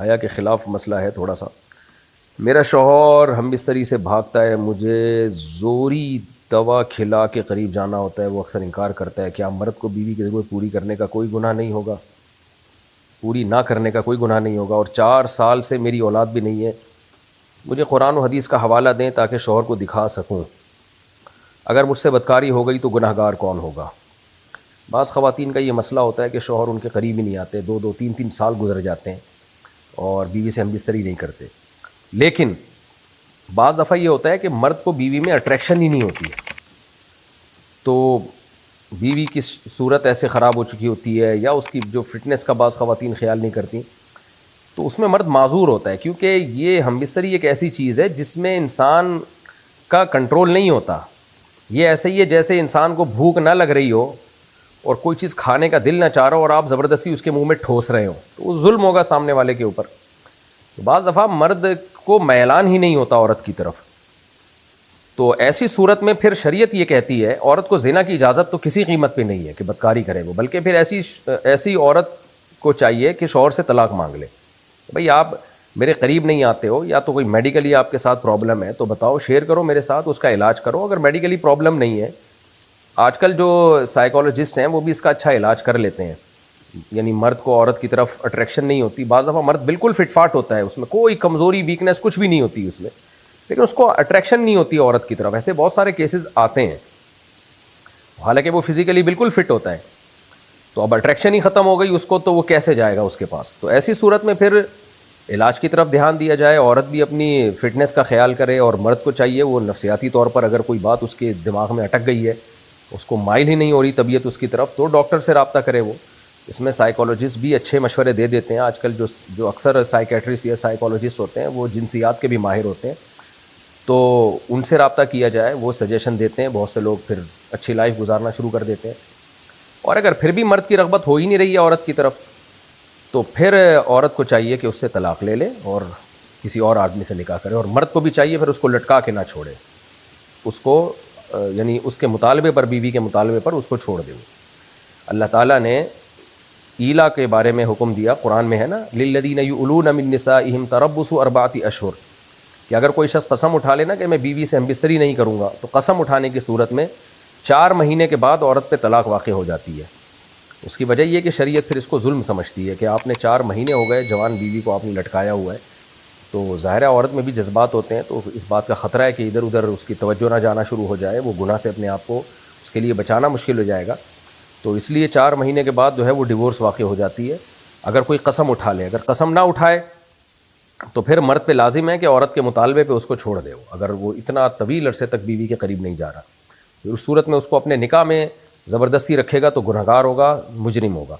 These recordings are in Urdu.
حیا کے خلاف مسئلہ ہے تھوڑا سا. میرا شوہر ہم بستری سے بھاگتا ہے, مجھے زوری دوا کھلا کے قریب جانا ہوتا ہے, وہ اکثر انکار کرتا ہے. کیا مرد کو بیوی کی ضرورت پوری کرنے کا کوئی گناہ نہیں ہوگا؟ پوری نہ کرنے کا کوئی گناہ نہیں ہوگا. اور 4 سال سے میری اولاد بھی نہیں ہے. مجھے قرآن و حدیث کا حوالہ دیں تاکہ شوہر کو دکھا سکوں. اگر مجھ سے بدکاری ہو گئی تو گناہ گار کون ہوگا؟ بعض خواتین کا یہ مسئلہ ہوتا ہے کہ شوہر ان کے قریب ہی نہیں آتے, 2 3 سال گزر جاتے ہیں اور بیوی سے ہم بستری نہیں کرتے. لیکن بعض دفعہ یہ ہوتا ہے کہ مرد کو بیوی میں اٹریکشن ہی نہیں ہوتی ہے, تو بیوی کی صورت ایسے خراب ہو چکی ہوتی ہے یا اس کی جو فٹنس کا بعض خواتین خیال نہیں کرتی, تو اس میں مرد معذور ہوتا ہے. کیونکہ یہ ہم بستری ایک ایسی چیز ہے جس میں انسان کا کنٹرول نہیں ہوتا. یہ ایسے ہی ہے جیسے انسان کو بھوک نہ لگ رہی ہو اور کوئی چیز کھانے کا دل نہ چاہ رہا ہو اور آپ زبردستی اس کے منہ میں ٹھوس رہے ہو, تو وہ ظلم ہوگا سامنے والے کے اوپر. بعض دفعہ مرد کو میلان ہی نہیں ہوتا عورت کی طرف, تو ایسی صورت میں پھر شریعت یہ کہتی ہے عورت کو زنا کی اجازت تو کسی قیمت پہ نہیں ہے کہ بدکاری کرے وہ, بلکہ پھر ایسی عورت کو چاہیے کہ شوہر سے طلاق مانگ لے. بھئی آپ میرے قریب نہیں آتے ہو, یا تو کوئی میڈیکلی آپ کے ساتھ پرابلم ہے تو بتاؤ, شیئر کرو میرے ساتھ, اس کا علاج کرو. اگر میڈیکلی پرابلم نہیں ہے, آج کل جو سائیکالوجسٹ ہیں وہ بھی اس کا اچھا علاج کر لیتے ہیں. یعنی مرد کو عورت کی طرف اٹریکشن نہیں ہوتی. بعض دفعہ مرد بالکل فٹ فاٹ ہوتا ہے, اس میں کوئی کمزوری ویکنیس کچھ بھی نہیں ہوتی اس میں, لیکن اس کو اٹریکشن نہیں ہوتی عورت کی طرف. ایسے بہت سارے کیسز آتے ہیں, حالانکہ وہ فزیکلی بالکل فٹ ہوتا ہے. تو اب اٹریکشن ہی ختم ہو گئی اس کو, تو وہ کیسے جائے گا اس کے پاس؟ تو ایسی صورت میں پھر علاج کی طرف دھیان دیا جائے. عورت بھی اپنی فٹنس کا خیال کرے, اور مرد کو چاہیے وہ نفسیاتی طور پر اگر کوئی بات اس کے دماغ میں اٹک گئی ہے, اس کو مائل ہی نہیں ہو رہی طبیعت اس کی طرف, تو ڈاکٹر سے رابطہ کرے. وہ اس میں سائیکالوجسٹ بھی اچھے مشورے دے دیتے ہیں. آج کل جو اکثر سائیکیٹرسٹ یا سائیکالوجسٹ ہوتے ہیں وہ جنسیات کے بھی ماہر ہوتے ہیں, تو ان سے رابطہ کیا جائے, وہ سجیشن دیتے ہیں. بہت سے لوگ پھر اچھی لائف گزارنا شروع کر دیتے ہیں. اور اگر پھر بھی مرد کی رغبت ہو ہی نہیں رہی ہے عورت کی طرف, تو پھر عورت کو چاہیے کہ اس سے طلاق لے لے اور کسی اور آدمی سے نکاح کرے. اور مرد کو بھی چاہیے پھر اس کو لٹکا کے نہ چھوڑے, اس کو یعنی اس کے مطالبے پر, بیوی کے مطالبے پر اس کو چھوڑ دے. اللہ تعالیٰ نے ایلا کے بارے میں حکم دیا, قرآن میں ہے نا, للذین یؤلون من نسائہم تربص 4 اشہر, کہ اگر کوئی شخص قسم اٹھا لینا کہ میں بیوی سے ہم بستری نہیں کروں گا, تو قسم اٹھانے کی صورت میں 4 مہینے کے بعد عورت پہ طلاق واقع ہو جاتی ہے. اس کی وجہ یہ کہ شریعت پھر اس کو ظلم سمجھتی ہے کہ آپ نے 4 مہینے ہو گئے جوان بیوی کو آپ نے لٹکایا ہوا ہے. تو ظاہر ہے عورت میں بھی جذبات ہوتے ہیں, تو اس بات کا خطرہ ہے کہ ادھر ادھر اس کی توجہ نہ جانا شروع ہو جائے, وہ گناہ سے اپنے آپ کو اس کے لیے بچانا مشکل ہو جائے گا. تو اس لیے 4 مہینے کے بعد جو ہے وہ ڈیورس واقع ہو جاتی ہے اگر کوئی قسم اٹھا لے. اگر قسم نہ اٹھائے تو پھر مرد پہ لازم ہے کہ عورت کے مطالبے پہ اس کو چھوڑ دے, اگر وہ اتنا طویل عرصے تک بیوی کے قریب نہیں جا رہا. پھر اس صورت میں اس کو اپنے نکاح میں زبردستی رکھے گا تو گنہگار ہوگا, مجرم ہوگا.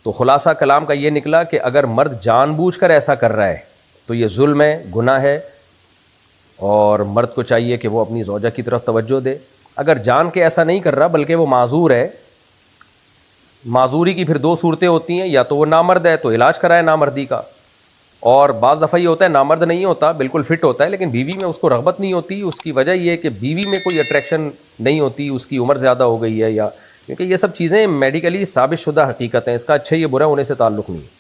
تو خلاصہ کلام کا یہ نکلا کہ اگر مرد جان بوجھ کر ایسا کر رہا ہے تو یہ ظلم ہے, گناہ ہے, اور مرد کو چاہیے کہ وہ اپنی زوجہ کی طرف توجہ دے. اگر جان کے ایسا نہیں کر رہا بلکہ وہ معذور ہے, معذوری کی پھر 2 صورتیں ہوتی ہیں, یا تو وہ نامرد ہے تو علاج کرائے نامردی کا, اور بعض دفعہ یہ ہوتا ہے نامرد نہیں ہوتا, بالکل فٹ ہوتا ہے, لیکن بیوی میں اس کو رغبت نہیں ہوتی. اس کی وجہ یہ ہے کہ بیوی میں کوئی اٹریکشن نہیں ہوتی, اس کی عمر زیادہ ہو گئی ہے, یا کیونکہ یہ سب چیزیں میڈیکلی ثابت شدہ حقیقت ہیں, اس کا اچھا یہ برا ہونے سے تعلق نہیں ہے.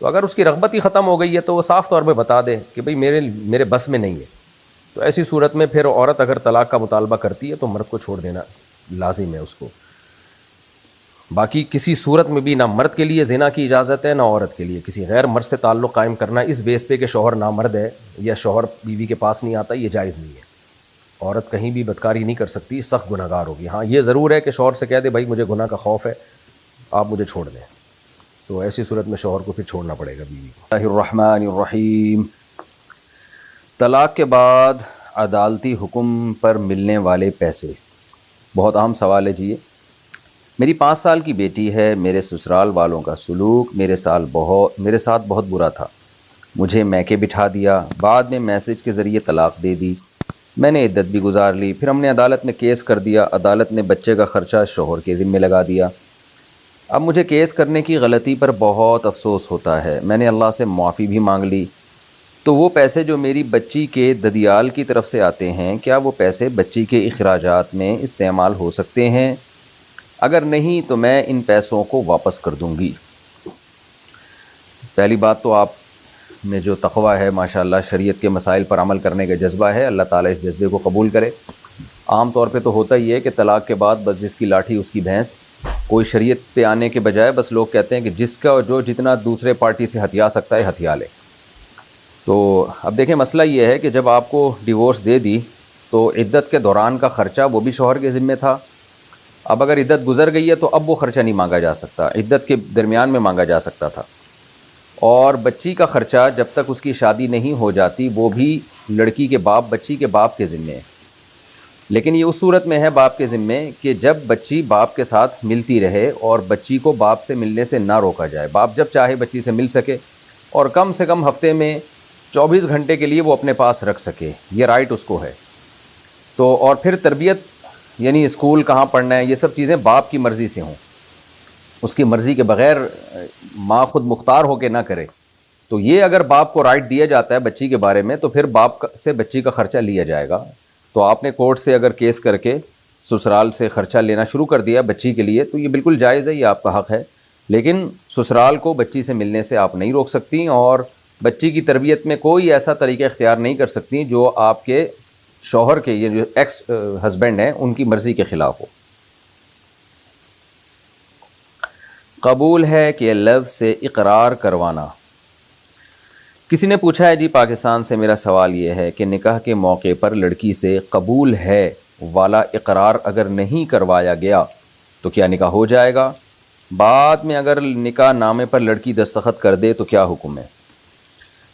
تو اگر اس کی رغبت ہی ختم ہو گئی ہے تو وہ صاف طور پہ بتا دے کہ بھئی میرے بس میں نہیں ہے. تو ایسی صورت میں پھر عورت اگر طلاق کا مطالبہ کرتی ہے تو مرد کو چھوڑ دینا لازم ہے اس کو. باقی کسی صورت میں بھی نہ مرد کے لیے زنا کی اجازت ہے نہ عورت کے لیے کسی غیر مرد سے تعلق قائم کرنا اس بیس پہ کہ شوہر نامرد ہے یا شوہر بیوی کے پاس نہیں آتا, یہ جائز نہیں ہے. عورت کہیں بھی بدکاری نہیں کر سکتی, سخت گناہ گار ہوگی. ہاں یہ ضرور ہے کہ شوہر سے کہہ دے بھائی مجھے گناہ کا خوف ہے, آپ مجھے چھوڑ دیں, تو ایسی صورت میں شوہر کو پھر چھوڑنا پڑے گا بیوی کو. اللہ الرحمن الرحیم. طلاق کے بعد عدالتی حکم پر ملنے والے پیسے, بہت اہم سوال ہے جی یہ. میری 5 سال کی بیٹی ہے. میرے سسرال والوں کا سلوک میرے ساتھ بہت برا تھا. مجھے میکے بٹھا دیا, بعد میں میسج کے ذریعے طلاق دے دی. میں نے عدت بھی گزار لی, پھر ہم نے عدالت میں کیس کر دیا. عدالت نے بچے کا خرچہ شوہر کے ذمہ لگا دیا. اب مجھے کیس کرنے کی غلطی پر بہت افسوس ہوتا ہے. میں نے اللہ سے معافی بھی مانگ لی. تو وہ پیسے جو میری بچی کے ددیال کی طرف سے آتے ہیں, کیا وہ پیسے بچی کے اخراجات میں استعمال ہو سکتے ہیں؟ اگر نہیں تو میں ان پیسوں کو واپس کر دوں گی. پہلی بات تو آپ میں جو تقوی ہے ماشاءاللہ، شریعت کے مسائل پر عمل کرنے کا جذبہ ہے، اللہ تعالیٰ اس جذبے کو قبول کرے۔ عام طور پہ تو ہوتا ہی ہے کہ طلاق کے بعد بس جس کی لاٹھی اس کی بھینس، کوئی شریعت پہ آنے کے بجائے بس لوگ کہتے ہیں کہ جس کا جو جتنا دوسرے پارٹی سے ہتھیا سکتا ہے ہتھیا لے۔ تو اب دیکھیں مسئلہ یہ ہے کہ جب آپ کو ڈیورس دے دی تو عدت کے دوران کا خرچہ وہ بھی شوہر کے ذمے تھا۔ اب اگر عدت گزر گئی ہے تو اب وہ خرچہ نہیں مانگا جا سکتا، عدت کے درمیان میں مانگا جا سکتا تھا۔ اور بچی کا خرچہ جب تک اس کی شادی نہیں ہو جاتی وہ بھی لڑکی کے باپ، بچی کے باپ کے ذمے ہے، لیکن یہ اس صورت میں ہے باپ کے ذمے کہ جب بچی باپ کے ساتھ ملتی رہے اور بچی کو باپ سے ملنے سے نہ روکا جائے۔ باپ جب چاہے بچی سے مل سکے اور کم سے کم ہفتے میں 24 گھنٹے کے لیے وہ اپنے پاس رکھ سکے، یہ رائٹ اس کو ہے۔ تو اور پھر تربیت یعنی اسکول کہاں پڑھنا ہے، یہ سب چیزیں باپ کی مرضی سے ہوں، اس کی مرضی کے بغیر ماں خود مختار ہو کے نہ کرے۔ تو یہ اگر باپ کو رائٹ دیا جاتا ہے بچی کے بارے میں تو پھر باپ سے بچی کا خرچہ لیا جائے گا۔ تو آپ نے کورٹ سے اگر کیس کر کے سسرال سے خرچہ لینا شروع کر دیا بچی کے لیے تو یہ بالکل جائز ہے، یہ آپ کا حق ہے، لیکن سسرال کو بچی سے ملنے سے آپ نہیں روک سکتی اور بچی کی تربیت میں کوئی ایسا طریقہ اختیار نہیں کر سکتی جو آپ کے شوہر کے، یہ جو ایکس ہسبینڈ ہیں، ان کی مرضی کے خلاف ہو۔ قبول ہے کہ لفظ سے اقرار کروانا۔ کسی نے پوچھا ہے جی پاکستان سے، میرا سوال یہ ہے کہ نکاح کے موقع پر لڑکی سے قبول ہے والا اقرار اگر نہیں کروایا گیا تو کیا نکاح ہو جائے گا؟ بعد میں اگر نکاح نامے پر لڑکی دستخط کر دے تو کیا حکم ہے؟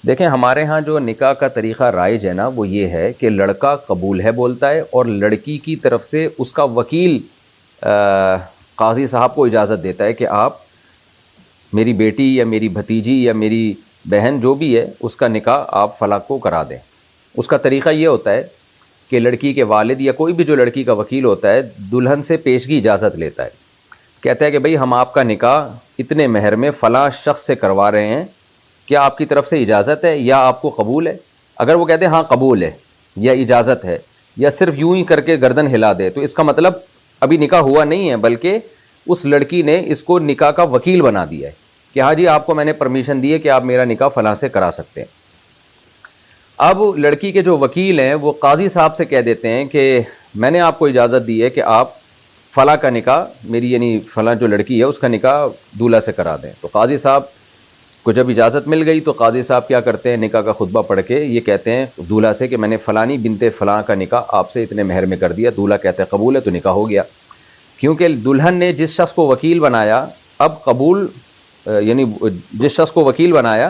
دیکھیں ہمارے ہاں جو نکاح کا طریقہ رائج ہے نا وہ یہ ہے کہ لڑکا قبول ہے بولتا ہے اور لڑکی کی طرف سے اس کا وکیل قاضی صاحب کو اجازت دیتا ہے کہ آپ میری بیٹی یا میری بھتیجی یا میری بہن جو بھی ہے اس کا نکاح آپ فلاں کو کرا دیں۔ اس کا طریقہ یہ ہوتا ہے کہ لڑکی کے والد یا کوئی بھی جو لڑکی کا وکیل ہوتا ہے دلہن سے پیشگی اجازت لیتا ہے، کہتا ہے کہ بھئی ہم آپ کا نکاح اتنے مہر میں فلاں شخص سے کروا رہے ہیں، کیا آپ کی طرف سے اجازت ہے یا آپ کو قبول ہے؟ اگر وہ کہتے ہیں ہاں قبول ہے یا اجازت ہے یا صرف یوں ہی کر کے گردن ہلا دے تو اس کا مطلب ابھی نکاح ہوا نہیں ہے، بلکہ اس لڑکی نے اس کو نکاح کا وکیل بنا دیا ہے کہ ہاں جی آپ کو میں نے پرمیشن دی ہے کہ آپ میرا نکاح فلاں سے کرا سکتے ہیں۔ اب لڑکی کے جو وکیل ہیں وہ قاضی صاحب سے کہہ دیتے ہیں کہ میں نے آپ کو اجازت دی ہے کہ آپ فلاں کا نکاح میری یعنی فلاں جو لڑکی ہے اس کا نکاح دولہا سے کرا دیں۔ تو قاضی صاحب کو جب اجازت مل گئی تو قاضی صاحب کیا کرتے ہیں، نکاح کا خطبہ پڑھ کے یہ کہتے ہیں دولہا سے کہ میں نے فلانی بنت فلاں کا نکاح آپ سے اتنے مہر میں کر دیا۔ دولہا کہتا ہے قبول ہے، تو نکاح ہو گیا، کیونکہ دلہن نے جس شخص کو وکیل بنایا اب قبول یعنی جس شخص کو وکیل بنایا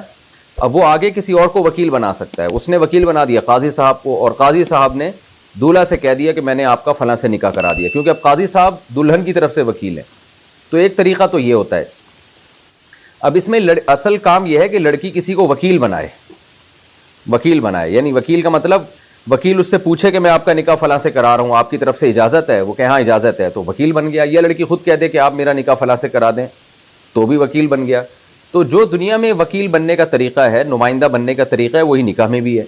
اب وہ آگے کسی اور کو وکیل بنا سکتا ہے۔ اس نے وکیل بنا دیا قاضی صاحب کو اور قاضی صاحب نے دولہا سے کہہ دیا کہ میں نے آپ کا فلاں سے نکاح کرا دیا، کیونکہ اب قاضی صاحب دلہن کی طرف سے وکیل ہیں۔ تو ایک طریقہ تو یہ ہوتا ہے۔ اب اس میں اصل کام یہ ہے کہ لڑکی کسی کو وکیل بنائے، یعنی وکیل کا مطلب وکیل اس سے پوچھے کہ میں آپ کا نکاح فلاں سے کرا رہا ہوں، آپ کی طرف سے اجازت ہے؟ وہ کہے ہاں اجازت ہے، تو وکیل بن گیا۔ یا لڑکی خود کہہ دے کہ آپ میرا نکاح فلاں سے کرا دیں تو بھی وکیل بن گیا۔ تو جو دنیا میں وکیل بننے کا طریقہ ہے، نمائندہ بننے کا طریقہ ہے، وہی نکاح میں بھی ہے۔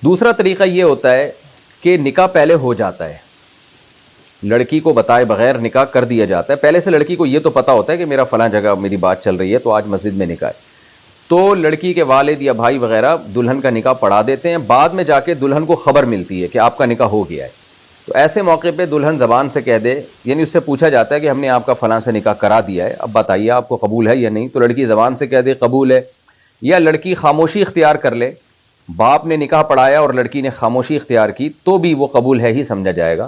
دوسرا طریقہ یہ ہوتا ہے کہ نکاح پہلے ہو جاتا ہے، لڑکی کو بتائے بغیر نکاح کر دیا جاتا ہے۔ پہلے سے لڑکی کو یہ تو پتہ ہوتا ہے کہ میرا فلاں جگہ میری بات چل رہی ہے تو آج مسجد میں نکاح ہے، تو لڑکی کے والد یا بھائی وغیرہ دلہن کا نکاح پڑھا دیتے ہیں۔ بعد میں جا کے دلہن کو خبر ملتی ہے کہ آپ کا نکاح ہو گیا ہے، تو ایسے موقع پہ دلہن زبان سے کہہ دے، یعنی اس سے پوچھا جاتا ہے کہ ہم نے آپ کا فلاں سے نکاح کرا دیا ہے، اب بتائیے آپ کو قبول ہے یا نہیں؟ تو لڑکی زبان سے کہہ دے قبول ہے، یا لڑکی خاموشی اختیار کر لے، باپ نے نکاح پڑھایا اور لڑکی نے خاموشی اختیار کی تو بھی وہ قبول ہے ہی سمجھا جائے گا،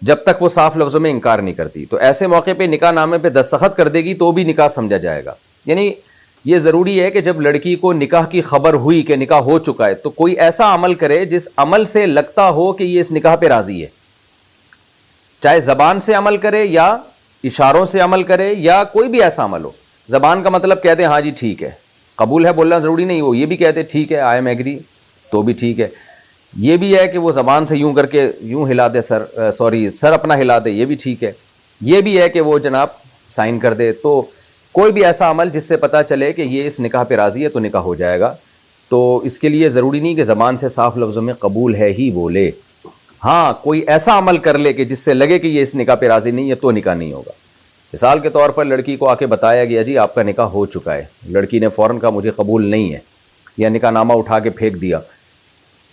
جب تک وہ صاف لفظوں میں انکار نہیں کرتی۔ تو ایسے موقع پہ نکاح نامے پہ دستخط کر دے گی تو بھی نکاح سمجھا جائے گا۔ یعنی یہ ضروری ہے کہ جب لڑکی کو نکاح کی خبر ہوئی کہ نکاح ہو چکا ہے تو کوئی ایسا عمل کرے جس عمل سے لگتا ہو کہ یہ اس نکاح پہ راضی ہے، چاہے زبان سے عمل کرے یا اشاروں سے عمل کرے یا کوئی بھی ایسا عمل ہو۔ زبان کا مطلب کہتے ہیں ہاں جی ٹھیک ہے، قبول ہے بولنا ضروری نہیں ہو، یہ بھی کہتے ٹھیک ہے آئی ایم ایگری تو بھی ٹھیک ہے۔ یہ بھی ہے کہ وہ زبان سے یوں کر کے یوں ہلا دے سر اپنا ہلا دے، یہ بھی ٹھیک ہے۔ یہ بھی ہے کہ وہ جناب سائن کر دے۔ تو کوئی بھی ایسا عمل جس سے پتہ چلے کہ یہ اس نکاح پہ راضی ہے تو نکاح ہو جائے گا۔ تو اس کے لیے ضروری نہیں کہ زبان سے صاف لفظوں میں قبول ہے ہی بولے، ہاں کوئی ایسا عمل کر لے کہ جس سے لگے کہ یہ اس نکاح پہ راضی نہیں ہے تو نکاح نہیں ہوگا۔ مثال کے طور پر لڑکی کو آ کے بتایا گیا جی آپ کا نکاح ہو چکا ہے، لڑکی نے فوراً کہا مجھے قبول نہیں ہے، یا نکاح نامہ اٹھا کے پھینک دیا،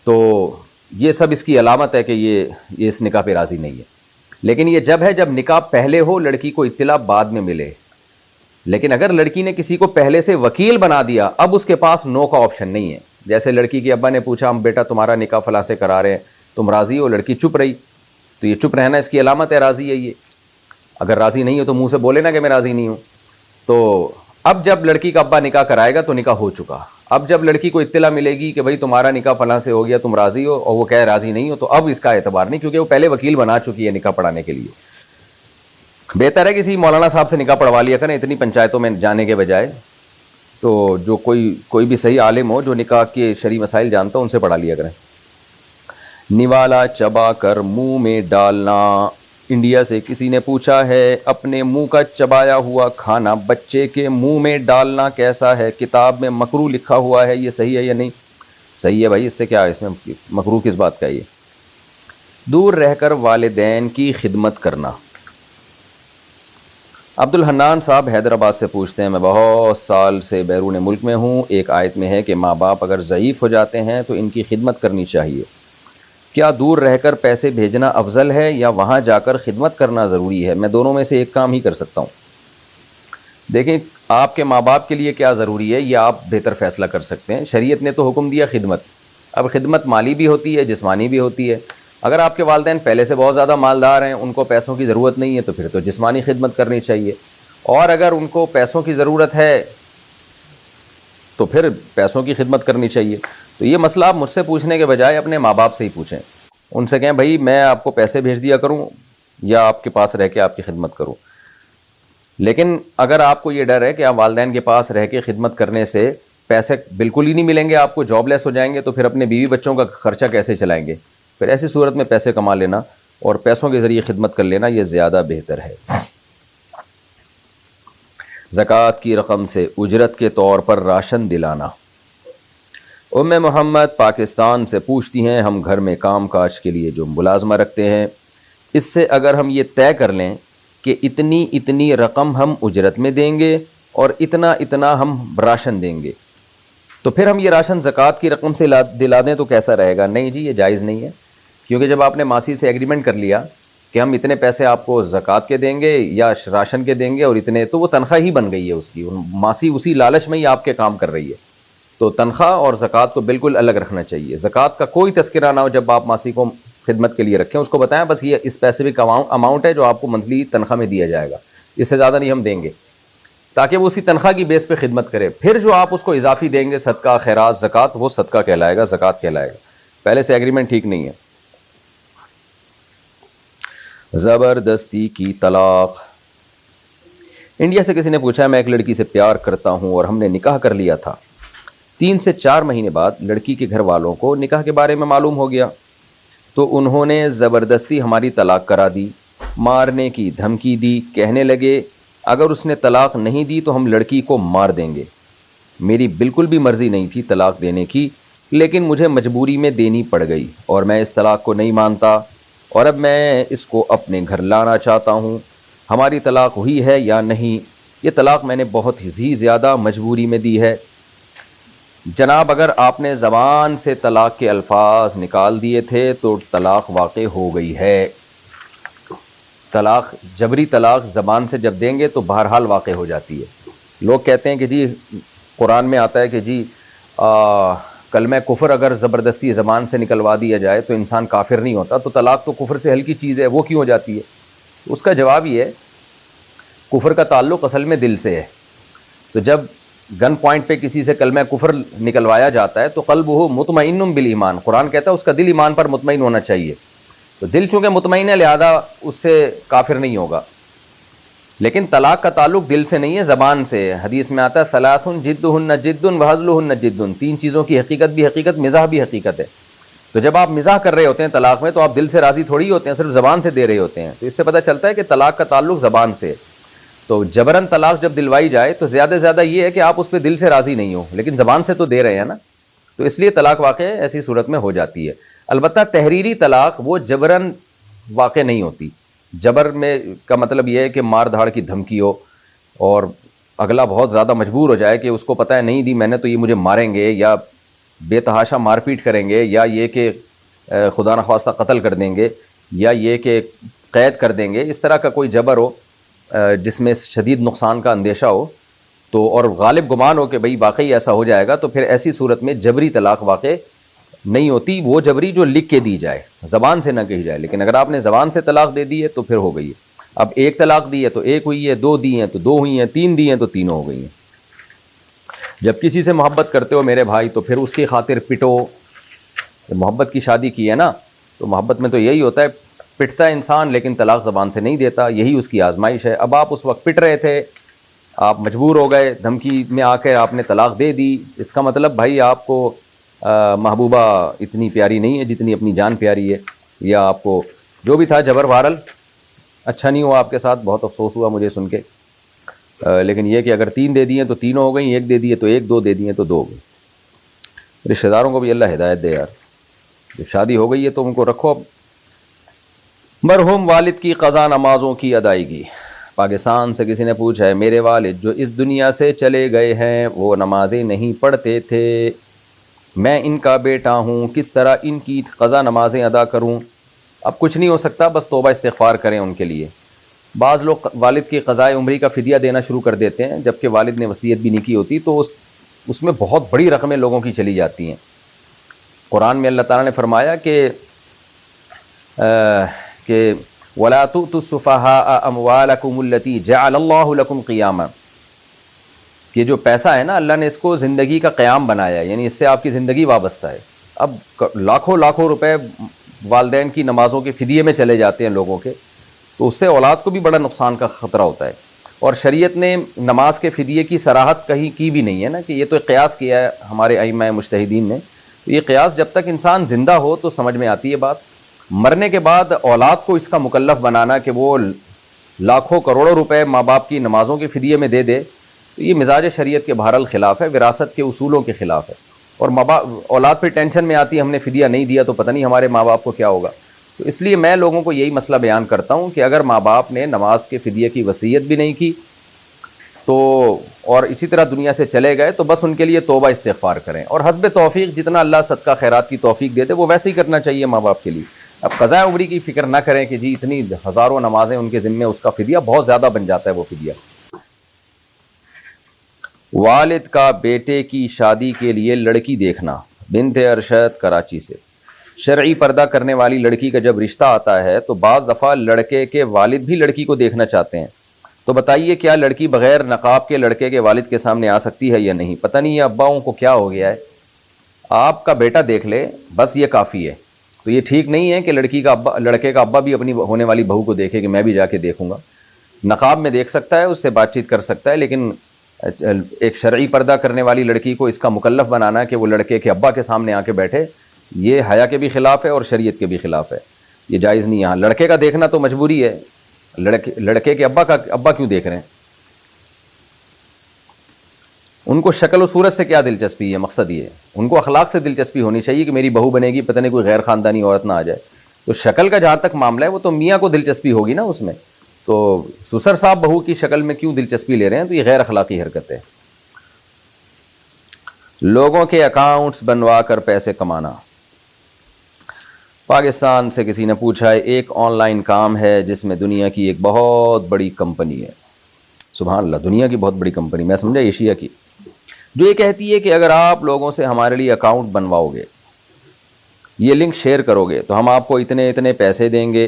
تو یہ سب اس کی علامت ہے کہ یہ اس نکاح پہ راضی نہیں ہے. لیکن یہ جب ہے جب نکاح پہلے ہو، لڑکی کو اطلاع بعد میں ملے. لیکن اگر لڑکی نے کسی کو پہلے سے وکیل بنا دیا، اب اس کے پاس نو کا آپشن نہیں ہے. جیسے لڑکی کے ابا نے پوچھا ہم بیٹا تمہارا نکاح فلاں سے کرا رہے ہیں، تم راضی ہو؟ لڑکی چپ رہی، تو یہ چپ رہنا اس کی علامت ہے راضی ہے. یہ اگر راضی نہیں ہو تو منہ سے بولے نا کہ میں راضی نہیں ہوں. تو اب جب لڑکی کا ابا نکاح کرائے گا تو نکاح ہو چکا. اب جب لڑکی کو اطلاع ملے گی کہ بھائی تمہارا نکاح فلاں سے ہو گیا، تم راضی ہو، اور وہ کہے راضی نہیں ہو، تو اب اس کا اعتبار نہیں، کیونکہ وہ پہلے وکیل بنا چکی ہے نکاح پڑھانے کے لیے. بہتر ہے کسی مولانا صاحب سے نکاح پڑھوا لیا کریں اتنی پنچایتوں میں جانے کے بجائے. تو جو کوئی بھی صحیح عالم ہو جو نکاح کے شرعی مسائل جانتا ہو ان سے پڑھا لیا کریں. نوالا چبا کر منہ میں ڈالنا. انڈیا سے کسی نے پوچھا ہے اپنے منہ کا چبایا ہوا کھانا بچے کے منہ میں ڈالنا کیسا ہے؟ کتاب میں مکروہ لکھا ہوا ہے، یہ صحیح ہے یا نہیں؟ صحیح ہے بھائی، اس سے کیا ہے، اس میں مکروہ کس بات کا ہے؟ یہ دور رہ کر والدین کی خدمت کرنا. عبد الحنان صاحب حیدرآباد سے پوچھتے ہیں میں بہت سال سے بیرون ملک میں ہوں. ایک آیت میں ہے کہ ماں باپ اگر ضعیف ہو جاتے ہیں تو ان کی خدمت کرنی چاہیے. کیا دور رہ کر پیسے بھیجنا افضل ہے یا وہاں جا کر خدمت کرنا ضروری ہے؟ میں دونوں میں سے ایک کام ہی کر سکتا ہوں. دیکھیں آپ کے ماں باپ کے لیے کیا ضروری ہے یہ آپ بہتر فیصلہ کر سکتے ہیں. شریعت نے تو حکم دیا خدمت. اب خدمت مالی بھی ہوتی ہے جسمانی بھی ہوتی ہے. اگر آپ کے والدین پہلے سے بہت زیادہ مالدار ہیں، ان کو پیسوں کی ضرورت نہیں ہے، تو پھر تو جسمانی خدمت کرنی چاہیے. اور اگر ان کو پیسوں کی ضرورت ہے تو پھر پیسوں کی خدمت کرنی چاہیے. تو یہ مسئلہ آپ مجھ سے پوچھنے کے بجائے اپنے ماں باپ سے ہی پوچھیں. ان سے کہیں بھائی میں آپ کو پیسے بھیج دیا کروں یا آپ کے پاس رہ کے آپ کی خدمت کروں. لیکن اگر آپ کو یہ ڈر ہے کہ آپ والدین کے پاس رہ کے خدمت کرنے سے پیسے بالکل ہی نہیں ملیں گے، آپ کو جاب لیس ہو جائیں گے، تو پھر اپنے بیوی بچوں کا خرچہ کیسے چلائیں گے؟ پھر ایسی صورت میں پیسے کما لینا اور پیسوں کے ذریعے خدمت کر لینا یہ زیادہ بہتر ہے. زکوٰۃ کی رقم سے اجرت کے طور پر راشن دلانا. ام محمد پاکستان سے پوچھتی ہیں ہم گھر میں کام کاج کے لیے جو ملازمہ رکھتے ہیں، اس سے اگر ہم یہ طے کر لیں کہ اتنی اتنی رقم ہم اجرت میں دیں گے اور اتنا اتنا ہم راشن دیں گے، تو پھر ہم یہ راشن زکوٰۃ کی رقم سے دلا دیں تو کیسا رہے گا؟ نہیں جی، یہ جائز نہیں ہے. کیونکہ جب آپ نے ماسی سے ایگریمنٹ کر لیا کہ ہم اتنے پیسے آپ کو زکوٰۃ کے دیں گے یا راشن کے دیں گے اور اتنے، تو وہ تنخواہ ہی بن گئی ہے اس کی. ماسی اسی لالچ میں ہی آپ کے کام کر رہی ہے. تو تنخواہ اور زکوٰۃ کو بالکل الگ رکھنا چاہیے. زکوٰۃ کا کوئی تذکرہ نہ ہو جب آپ ماسی کو خدمت کے لیے رکھیں. اس کو بتائیں بس یہ اسپیسیفک اماؤنٹ ہے جو آپ کو منتھلی تنخواہ میں دیا جائے گا، اس سے زیادہ نہیں ہم دیں گے، تاکہ وہ اسی تنخواہ کی بیس پہ خدمت کرے. پھر جو آپ اس کو اضافی دیں گے صدقہ خیرات زکوٰۃ، وہ صدقہ کہلائے گا، زکوٰۃ کہلائے گا. پہلے سے ایگریمنٹ ٹھیک نہیں ہے. زبردستی کی طلاق. انڈیا سے کسی نے پوچھا میں ایک لڑکی سے پیار کرتا ہوں اور ہم نے نکاح کر لیا تھا. 3 سے 4 مہینے بعد لڑکی کے گھر والوں کو نکاح کے بارے میں معلوم ہو گیا تو انہوں نے زبردستی ہماری طلاق کرا دی، مارنے کی دھمکی دی. کہنے لگے اگر اس نے طلاق نہیں دی تو ہم لڑکی کو مار دیں گے. میری بالکل بھی مرضی نہیں تھی طلاق دینے کی، لیکن مجھے مجبوری میں دینی پڑ گئی اور میں اس طلاق کو نہیں مانتا اور اب میں اس کو اپنے گھر لانا چاہتا ہوں. ہماری طلاق ہوئی ہے یا نہیں؟ یہ طلاق میں نے بہت ہی زیادہ مجبوری میں دی ہے. جناب اگر آپ نے زبان سے طلاق کے الفاظ نکال دیے تھے تو طلاق واقع ہو گئی ہے. طلاق جبری طلاق زبان سے جب دیں گے تو بہرحال واقع ہو جاتی ہے. لوگ کہتے ہیں کہ جی قرآن میں آتا ہے کہ جی کلمہ کفر اگر زبردستی زبان سے نکلوا دیا جائے تو انسان کافر نہیں ہوتا، تو طلاق تو کفر سے ہلکی چیز ہے، وہ کیوں ہو جاتی ہے؟ اس کا جواب یہ ہے کفر کا تعلق اصل میں دل سے ہے. تو جب گن پوائنٹ پہ کسی سے کلمہ کفر نکلوایا جاتا ہے تو قلبہ مطمئن بالایمان، قرآن کہتا ہے اس کا دل ایمان پر مطمئن ہونا چاہیے. تو دل چونکہ مطمئن ہے لہذا اس سے کافر نہیں ہوگا. لیکن طلاق کا تعلق دل سے نہیں ہے، زبان سے. حدیث میں آتا ہے ثلاث جدہن جد وہزلہن جد. 3 چیزوں کی حقیقت بھی حقیقت، مزاح بھی حقیقت ہے. تو جب آپ مزاح کر رہے ہوتے ہیں طلاق میں تو آپ دل سے راضی تھوڑی ہوتے ہیں، صرف زبان سے دے رہے ہوتے ہیں. تو اس سے پتہ چلتا ہے کہ طلاق کا تعلق زبان سے. تو جبراً طلاق جب دلوائی جائے تو زیادہ سے زیادہ یہ ہے کہ آپ اس پہ دل سے راضی نہیں ہو، لیکن زبان سے تو دے رہے ہیں نا، تو اس لیے طلاق واقع ایسی صورت میں ہو جاتی ہے. البتہ تحریری طلاق وہ جبراً واقع نہیں ہوتی. جبر میں کا مطلب یہ ہے کہ مار دھاڑ کی دھمکی ہو اور اگلا بہت زیادہ مجبور ہو جائے کہ اس کو پتہ ہے نہیں دی میں نے تو یہ مجھے ماریں گے یا بے تحاشا مار پیٹ کریں گے یا یہ کہ خدا نخواستہ قتل کر دیں گے یا یہ کہ قید کر دیں گے، اس طرح کا کوئی جبر ہو جس میں شدید نقصان کا اندیشہ ہو تو اور غالب گمان ہو کہ بھئی واقعی ایسا ہو جائے گا، تو پھر ایسی صورت میں جبری طلاق واقع نہیں ہوتی، وہ جبری جو لکھ کے دی جائے، زبان سے نہ کہی جائے۔ لیکن اگر آپ نے زبان سے طلاق دے دی ہے تو پھر ہو گئی ہے۔ اب ایک طلاق دی ہے تو ایک ہوئی ہے، دو دی ہیں تو دو ہوئی ہیں، تین دی ہیں تو تینوں ہو گئی ہیں۔ جب کسی سے محبت کرتے ہو میرے بھائی تو پھر اس کی خاطر پٹو۔ محبت کی شادی کی ہے نا، تو محبت میں تو یہی ہوتا ہے، پٹتا ہے انسان لیکن طلاق زبان سے نہیں دیتا، یہی اس کی آزمائش ہے۔ اب آپ اس وقت پٹ رہے تھے، آپ مجبور ہو گئے، دھمکی میں آ کے آپ نے طلاق دے دی، اس کا مطلب بھائی آپ کو محبوبہ اتنی پیاری نہیں ہے جتنی اپنی جان پیاری ہے، یا آپ کو جو بھی تھا جبر بہرحال اچھا نہیں ہوا آپ کے ساتھ، بہت افسوس ہوا مجھے سن کے۔ لیکن یہ کہ اگر تین دے دی ہیں تو تینوں ہو گئیں، ایک دے دی ہے تو ایک، دو دے دی ہیں تو دو ہو گئی۔ رشتہ داروں کو بھی اللہ ہدایت دے یار، جب شادی ہو گئی ہے تو ان کو رکھو۔ مرحوم والد کی قضا نمازوں کی ادائیگی۔ پاکستان سے کسی نے پوچھا ہے، میرے والد جو اس دنیا سے چلے گئے ہیں وہ نمازیں نہیں پڑھتے تھے، میں ان کا بیٹا ہوں، کس طرح ان کی قضا نمازیں ادا کروں؟ اب کچھ نہیں ہو سکتا، بس توبہ استغفار کریں ان کے لیے۔ بعض لوگ والد کی قضائے عمری کا فدیہ دینا شروع کر دیتے ہیں جبکہ والد نے وصیت بھی نہیں کی ہوتی، تو اس میں بہت بڑی رقمیں لوگوں کی چلی جاتی ہیں۔ قرآن میں اللہ تعالیٰ نے فرمایا کہ وَلَا تُؤْتُوا السُّفَهَاءَ أَمْوَالَكُمُ الَّتِي جَعَلَ اللَّهُ لَكُمْ قِيَامًا، کہ جو پیسہ ہے نا اللہ نے اس کو زندگی کا قیام بنایا ہے، یعنی اس سے آپ کی زندگی وابستہ ہے۔ اب لاکھوں لاکھوں روپے والدین کی نمازوں کے فدیے میں چلے جاتے ہیں لوگوں کے، تو اس سے اولاد کو بھی بڑا نقصان کا خطرہ ہوتا ہے۔ اور شریعت نے نماز کے فدیے کی صراحت کہیں کی بھی نہیں ہے نا، کہ یہ تو قیاس کیا ہے ہمارے ائمہ مجتہدین نے۔ یہ قیاس جب تک انسان زندہ ہو تو سمجھ میں آتی ہے بات، مرنے کے بعد اولاد کو اس کا مکلف بنانا کہ وہ لاکھوں کروڑوں روپے ماں باپ کی نمازوں کے فدیے میں دے دے، تو یہ مزاج شریعت کے بہرحال خلاف ہے، وراثت کے اصولوں کے خلاف ہے۔ اور اولاد پھر ٹینشن میں آتی ہے، ہم نے فدیہ نہیں دیا تو پتہ نہیں ہمارے ماں باپ کو کیا ہوگا۔ تو اس لیے میں لوگوں کو یہی مسئلہ بیان کرتا ہوں کہ اگر ماں باپ نے نماز کے فدیے کی وصیت بھی نہیں کی تو اور اسی طرح دنیا سے چلے گئے تو بس ان کے لیے توبہ استغفار کریں، اور حسب توفیق جتنا اللہ صدقہ خیرات کی توفیق دے دے وہ ویسے ہی کرنا چاہیے ماں باپ کے لیے۔ اب قضاء عمری کی فکر نہ کریں کہ جی اتنی ہزاروں نمازیں ان کے ذمے، اس کا فدیہ بہت زیادہ بن جاتا ہے وہ فدیہ۔ والد کا بیٹے کی شادی کے لیے لڑکی دیکھنا۔ بنت ارشد کراچی سے، شرعی پردہ کرنے والی لڑکی کا جب رشتہ آتا ہے تو بعض دفعہ لڑکے کے والد بھی لڑکی کو دیکھنا چاہتے ہیں، تو بتائیے کیا لڑکی بغیر نقاب کے لڑکے کے والد کے سامنے آ سکتی ہے یا نہیں؟ پتہ نہیں یہ اباؤں کو کیا ہو گیا ہے، آپ کا بیٹا دیکھ لے بس یہ کافی ہے۔ تو یہ ٹھیک نہیں ہے کہ لڑکے کا ابا بھی اپنی ہونے والی بہو کو دیکھے کہ میں بھی جا کے دیکھوں گا۔ نقاب میں دیکھ سکتا ہے، اس سے بات چیت کر سکتا ہے، لیکن ایک شرعی پردہ کرنے والی لڑکی کو اس کا مکلف بنانا کہ وہ لڑکے کے ابا کے سامنے آ کے بیٹھے، یہ حیا کے بھی خلاف ہے اور شریعت کے بھی خلاف ہے، یہ جائز نہیں ہے۔ ہاں لڑکے کا دیکھنا تو مجبوری ہے، لڑکے کے ابا کیوں دیکھ رہے ہیں؟ ان کو شکل و صورت سے کیا دلچسپی ہے؟ مقصد یہ ہے ان کو اخلاق سے دلچسپی ہونی چاہیے کہ میری بہو بنے گی، پتہ نہیں کوئی غیر خاندانی عورت نہ آ جائے۔ تو شکل کا جہاں تک معاملہ ہے وہ تو میاں کو دلچسپی ہوگی نا اس میں، تو سسر صاحب بہو کی شکل میں کیوں دلچسپی لے رہے ہیں؟ تو یہ غیر اخلاقی حرکت ہے۔ لوگوں کے اکاؤنٹس بنوا کر پیسے کمانا۔ پاکستان سے کسی نے پوچھا ہے، ایک آن لائن کام ہے جس میں دنیا کی ایک بہت بڑی کمپنی ہے، سبحان اللہ، دنیا کی بہت بڑی کمپنی، میں سمجھا ایشیا کی، جو یہ کہتی ہے کہ اگر آپ لوگوں سے ہمارے لیے اکاؤنٹ بنواؤ گے، یہ لنک شیئر کرو گے تو ہم آپ کو اتنے اتنے پیسے دیں گے۔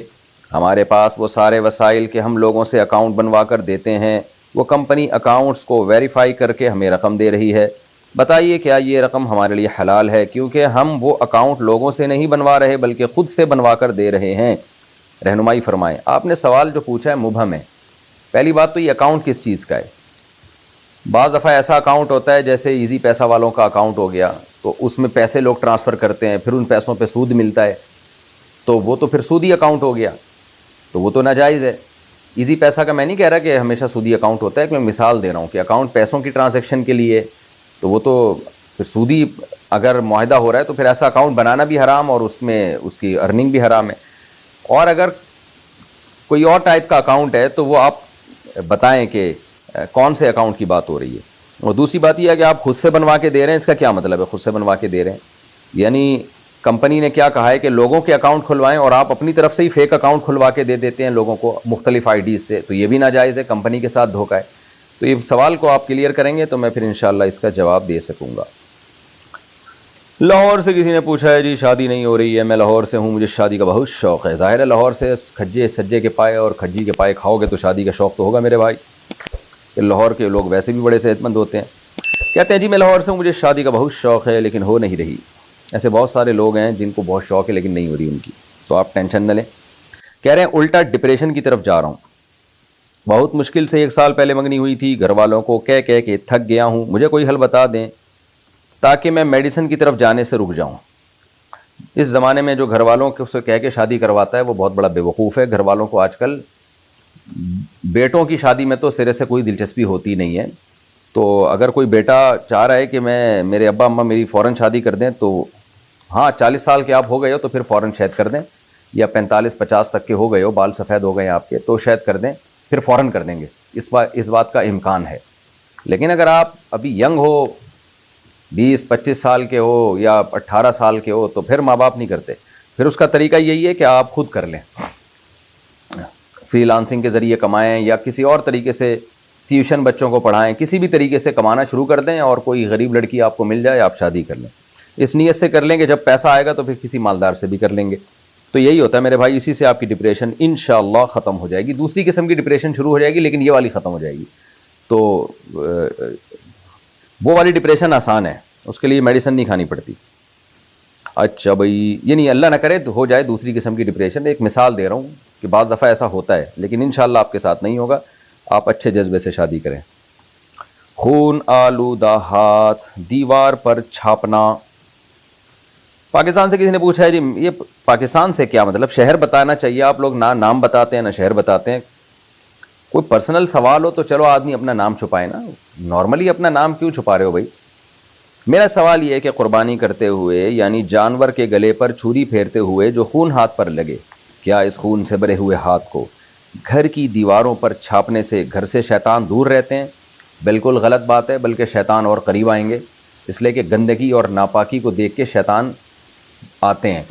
ہمارے پاس وہ سارے وسائل کہ ہم لوگوں سے اکاؤنٹ بنوا کر دیتے ہیں، وہ کمپنی اکاؤنٹس کو ویریفائی کر کے ہمیں رقم دے رہی ہے، بتائیے کیا یہ رقم ہمارے لیے حلال ہے؟ کیونکہ ہم وہ اکاؤنٹ لوگوں سے نہیں بنوا رہے بلکہ خود سے بنوا کر دے رہے ہیں، رہنمائی فرمائیں۔ آپ نے سوال جو پوچھا ہے مبہم ہے۔ پہلی بات تو یہ اکاؤنٹ کس چیز کا ہے؟ بعض دفعہ ایسا اکاؤنٹ ہوتا ہے جیسے ایزی پیسہ والوں کا اکاؤنٹ ہو گیا، تو اس میں پیسے لوگ ٹرانسفر کرتے ہیں، پھر ان پیسوں پہ سود ملتا ہے، تو وہ تو پھر سودی اکاؤنٹ ہو گیا، تو وہ تو ناجائز ہے۔ ایزی پیسہ کا میں نہیں کہہ رہا کہ ہمیشہ سودی اکاؤنٹ ہوتا ہے، کہ میں مثال دے رہا ہوں کہ اکاؤنٹ پیسوں کی ٹرانزیکشن کے لیے، تو وہ تو پھر سودی اگر معاہدہ ہو رہا ہے تو پھر ایسا اکاؤنٹ بنانا بھی حرام اور اس میں اس کی ارننگ بھی حرام ہے۔ اور اگر کوئی اور ٹائپ کا اکاؤنٹ ہے تو وہ آپ بتائیں کہ کون سے اکاؤنٹ کی بات ہو رہی ہے. اور دوسری بات یہ ہے کہ آپ خود سے بنوا کے دے رہے ہیں. اس کا کیا مطلب ہے خود سے بنوا کے دے رہے ہیں؟ یعنی کمپنی نے کیا کہا ہے کہ لوگوں کے اکاؤنٹ کھلوائیں اور آپ اپنی طرف سے ہی فیک اکاؤنٹ کھلوا کے دے دیتے ہیں لوگوں کو مختلف آئی ڈیز سے. تو یہ بھی ناجائز ہے, کمپنی کے ساتھ دھوکہ ہے. تو یہ سوال کو آپ کلیئر کریں گے تو میں پھر انشاءاللہ اس کا جواب دے سکوں گا. لاہور سے کسی نے پوچھا ہے جی شادی نہیں ہو رہی ہے, میں لاہور سے ہوں, مجھے شادی کا بہت شوق ہے. ظاہر ہے لاہور سے کھجے سجے کے پائے اور کھجی کے پائے کھاؤ گے تو شادی کا شوق تو ہوگا میرے بھائی. لاہور کے لوگ ویسے بھی بڑے صحت مند ہوتے ہیں. کہتے ہیں جی میں لاہور سے ہوں, مجھے شادی کا بہت شوق ہے لیکن ہو نہیں رہی. ایسے بہت سارے لوگ ہیں جن کو بہت شوق ہے لیکن نہیں ہو رہی ان کی, تو آپ ٹینشن نہ لیں. کہہ رہے ہیں الٹا ڈپریشن کی طرف جا رہا ہوں, بہت مشکل سے 1 سال پہلے منگنی ہوئی تھی, گھر والوں کو کہہ کے تھک گیا ہوں, مجھے کوئی حل بتا دیں تاکہ میں میڈیسن کی طرف جانے سے رک جاؤں. اس زمانے میں جو گھر والوں کو سے کہہ کے شادی کرواتا ہے وہ بہت بڑا بے وقوف ہے. گھر والوں کو آج کل بیٹوں کی شادی میں تو سرے سے کوئی دلچسپی ہوتی نہیں ہے. تو اگر کوئی بیٹا چاہ رہا ہے کہ میرے ابا اماں میری فوراً شادی کر دیں تو ہاں 40 سال کے آپ ہو گئے ہو تو پھر فوراً شاید کر دیں, یا 45-50 تک کے ہو گئے ہو, بال سفید ہو گئے ہیں آپ کے تو شاید کر دیں, پھر فوراً کر دیں گے. اس بات کا امکان ہے. لیکن اگر آپ ابھی ینگ ہو, 20-25 سال کے ہو یا 18 سال کے ہو, تو پھر ماں باپ نہیں کرتے. پھر اس کا طریقہ یہی ہے کہ آپ خود کر لیں, فری لانسنگ کے ذریعے کمائیں یا کسی اور طریقے سے ٹیوشن بچوں کو پڑھائیں, کسی بھی طریقے سے کمانا شروع کر دیں اور کوئی غریب لڑکی آپ کو مل جائے آپ شادی کر لیں. اس نیت سے کر لیں کہ جب پیسہ آئے گا تو پھر کسی مالدار سے بھی کر لیں گے. تو یہی ہوتا ہے میرے بھائی, اسی سے آپ کی ڈپریشن انشاءاللہ ختم ہو جائے گی. دوسری قسم کی ڈپریشن شروع ہو جائے گی لیکن یہ والی ختم ہو جائے گی. تو وہ والی ڈپریشن آسان ہے, اس کے لیے میڈیسن نہیں کھانی پڑتی. اچھا بھائی, یہ نہیں اللہ نہ کرے تو ہو جائے دوسری قسم کی ڈپریشن. ایک مثال دے رہا ہوں کہ بعض دفعہ ایسا ہوتا ہے لیکن انشاءاللہ آپ کے ساتھ نہیں ہوگا. آپ اچھے جذبے سے شادی کریں. خون آلودہ ہاتھ دیوار پر چھاپنا. پاکستان سے کسی نے پوچھا ہے جی یہ پاکستان سے کیا مطلب, شہر بتانا چاہیے. آپ لوگ نہ نام بتاتے ہیں نہ شہر بتاتے ہیں. کوئی پرسنل سوال ہو تو چلو آدمی اپنا نام چھپائے نا, نارملی اپنا نام کیوں چھپا رہے ہو بھائی. میرا سوال یہ ہے کہ قربانی کرتے ہوئے یعنی جانور کے گلے پر چھری پھیرتے ہوئے جو خون ہاتھ پر لگے, کیا اس خون سے بھرے ہوئے ہاتھ کو گھر کی دیواروں پر چھاپنے سے گھر سے شیطان دور رہتے ہیں؟ بالکل غلط بات ہے, بلکہ شیطان اور قریب آئیں گے. اس لیے کہ گندگی اور ناپاکی کو دیکھ کے شیطان آتے ہیں.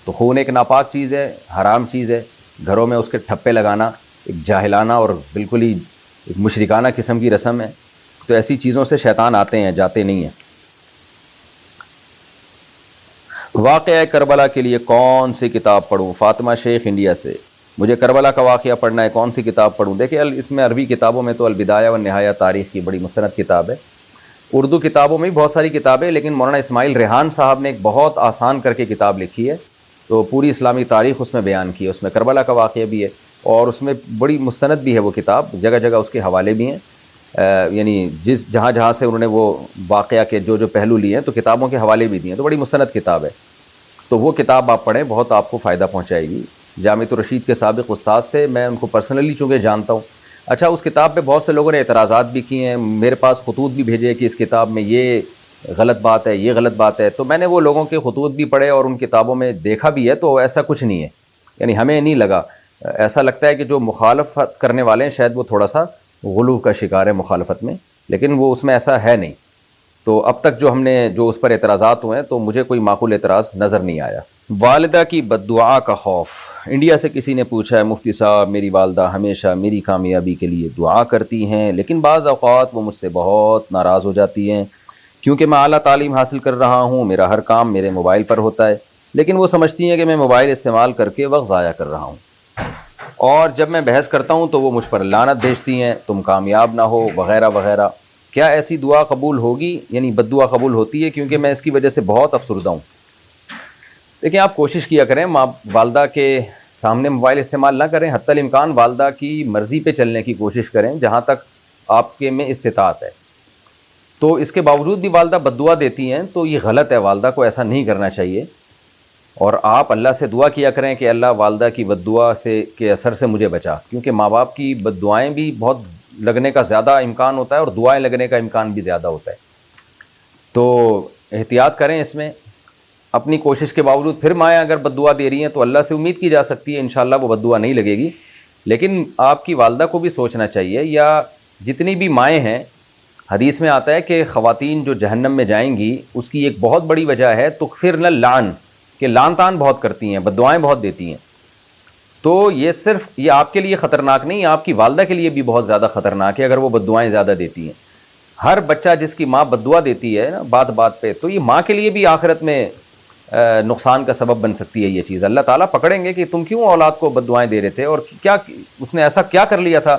تو خون ایک ناپاک چیز ہے, حرام چیز ہے. گھروں میں اس کے ٹھپے لگانا ایک جاہلانہ اور بالکل ہی ایک مشرکانہ قسم کی رسم ہے. تو ایسی چیزوں سے شیطان آتے ہیں, جاتے نہیں ہیں. واقعہ کربلا کے لیے کون سی کتاب پڑھوں؟ فاطمہ شیخ انڈیا سے. مجھے کربلا کا واقعہ پڑھنا ہے, کون سی کتاب پڑھوں؟ دیکھیں اس میں عربی کتابوں میں تو البدایہ والنہایہ تاریخ کی بڑی مستند کتاب ہے. اردو کتابوں میں بھی بہت ساری کتابیں, لیکن مولانا اسماعیل ریحان صاحب نے ایک بہت آسان کر کے کتاب لکھی ہے, تو پوری اسلامی تاریخ اس میں بیان کی ہے. اس میں کربلا کا واقعہ بھی ہے اور اس میں بڑی مستند بھی ہے وہ کتاب, جگہ جگہ اس کے حوالے بھی ہیں. یعنی جہاں سے انہوں نے وہ واقعہ کے جو پہلو لیے ہیں تو کتابوں کے حوالے بھی دیے ہیں. تو بڑی مستند کتاب ہے, تو وہ کتاب آپ پڑھیں, بہت آپ کو فائدہ پہنچائے گی. جامعۃ الرشید کے سابق استاد تھے, میں ان کو پرسنلی چونکہ جانتا ہوں. اچھا, اس کتاب پہ بہت سے لوگوں نے اعتراضات بھی کیے ہیں, میرے پاس خطوط بھی بھیجے کہ اس کتاب میں یہ غلط بات ہے, یہ غلط بات ہے. تو میں نے وہ لوگوں کے خطوط بھی پڑھے اور ان کتابوں میں دیکھا بھی ہے, تو ایسا کچھ نہیں ہے. یعنی ہمیں نہیں لگا, ایسا لگتا ہے کہ جو مخالفت کرنے والے ہیں شاید وہ تھوڑا سا غلو کا شکار ہے مخالفت میں, لیکن وہ اس میں ایسا ہے نہیں. تو اب تک جو ہم نے جو اس پر اعتراضات ہوئے ہیں تو مجھے کوئی معقول اعتراض نظر نہیں آیا. والدہ کی بد دعا کا خوف. انڈیا سے کسی نے پوچھا ہے مفتی صاحب میری والدہ ہمیشہ میری کامیابی کے لیے دعا کرتی ہیں, لیکن بعض اوقات وہ مجھ سے بہت ناراض ہو جاتی ہیں کیونکہ میں اعلیٰ تعلیم حاصل کر رہا ہوں, میرا ہر کام میرے موبائل پر ہوتا ہے, لیکن وہ سمجھتی ہیں کہ میں موبائل استعمال کر کے وقت ضائع کر رہا ہوں, اور جب میں بحث کرتا ہوں تو وہ مجھ پر لعنت بھیجتی ہیں تم کامیاب نہ ہو وغیرہ وغیرہ. کیا ایسی دعا قبول ہوگی؟ یعنی بد دعا قبول ہوتی ہے کیونکہ میں اس کی وجہ سے بہت افسردہ ہوں. دیکھیں آپ کوشش کیا کریں والدہ کے سامنے موبائل استعمال نہ کریں, حتی الامکان والدہ کی مرضی پہ چلنے کی کوشش کریں جہاں تک آپ کے میں استطاعت ہے. تو اس کے باوجود بھی والدہ بد دعا دیتی ہیں تو یہ غلط ہے, والدہ کو ایسا نہیں کرنا چاہیے. اور آپ اللہ سے دعا کیا کریں کہ اللہ والدہ کی بد دعا سے کے اثر سے مجھے بچا, کیونکہ ماں باپ کی بد دعائیں بھی بہت لگنے کا زیادہ امکان ہوتا ہے اور دعائیں لگنے کا امکان بھی زیادہ ہوتا ہے. تو احتیاط کریں اس میں. اپنی کوشش کے باوجود پھر مائیں اگر بد دعا دے رہی ہیں تو اللہ سے امید کی جا سکتی ہے انشاءاللہ وہ بد دعا نہیں لگے گی, لیکن آپ کی والدہ کو بھی سوچنا چاہیے، یا جتنی بھی مائیں ہیں، حدیث میں آتا ہے کہ خواتین جو جہنم میں جائیں گی اس کی ایک بہت بڑی وجہ ہے تکفرن اللعن، کہ لعن طعن بہت کرتی ہیں، بد دعائیں بہت دیتی ہیں. تو یہ صرف یہ آپ کے لیے خطرناک نہیں، آپ کی والدہ کے لیے بھی بہت زیادہ خطرناک ہے اگر وہ بد دعائیں زیادہ دیتی ہیں. ہر بچہ جس کی ماں بد دعا دیتی ہے نا بات بات پہ، تو یہ ماں کے لیے بھی آخرت میں نقصان کا سبب بن سکتی ہے یہ چیز. اللہ تعالیٰ پکڑیں گے کہ تم کیوں اولاد کو بد دعائیں دے رہے تھے، اور کیا اس نے ایسا کیا کر لیا تھا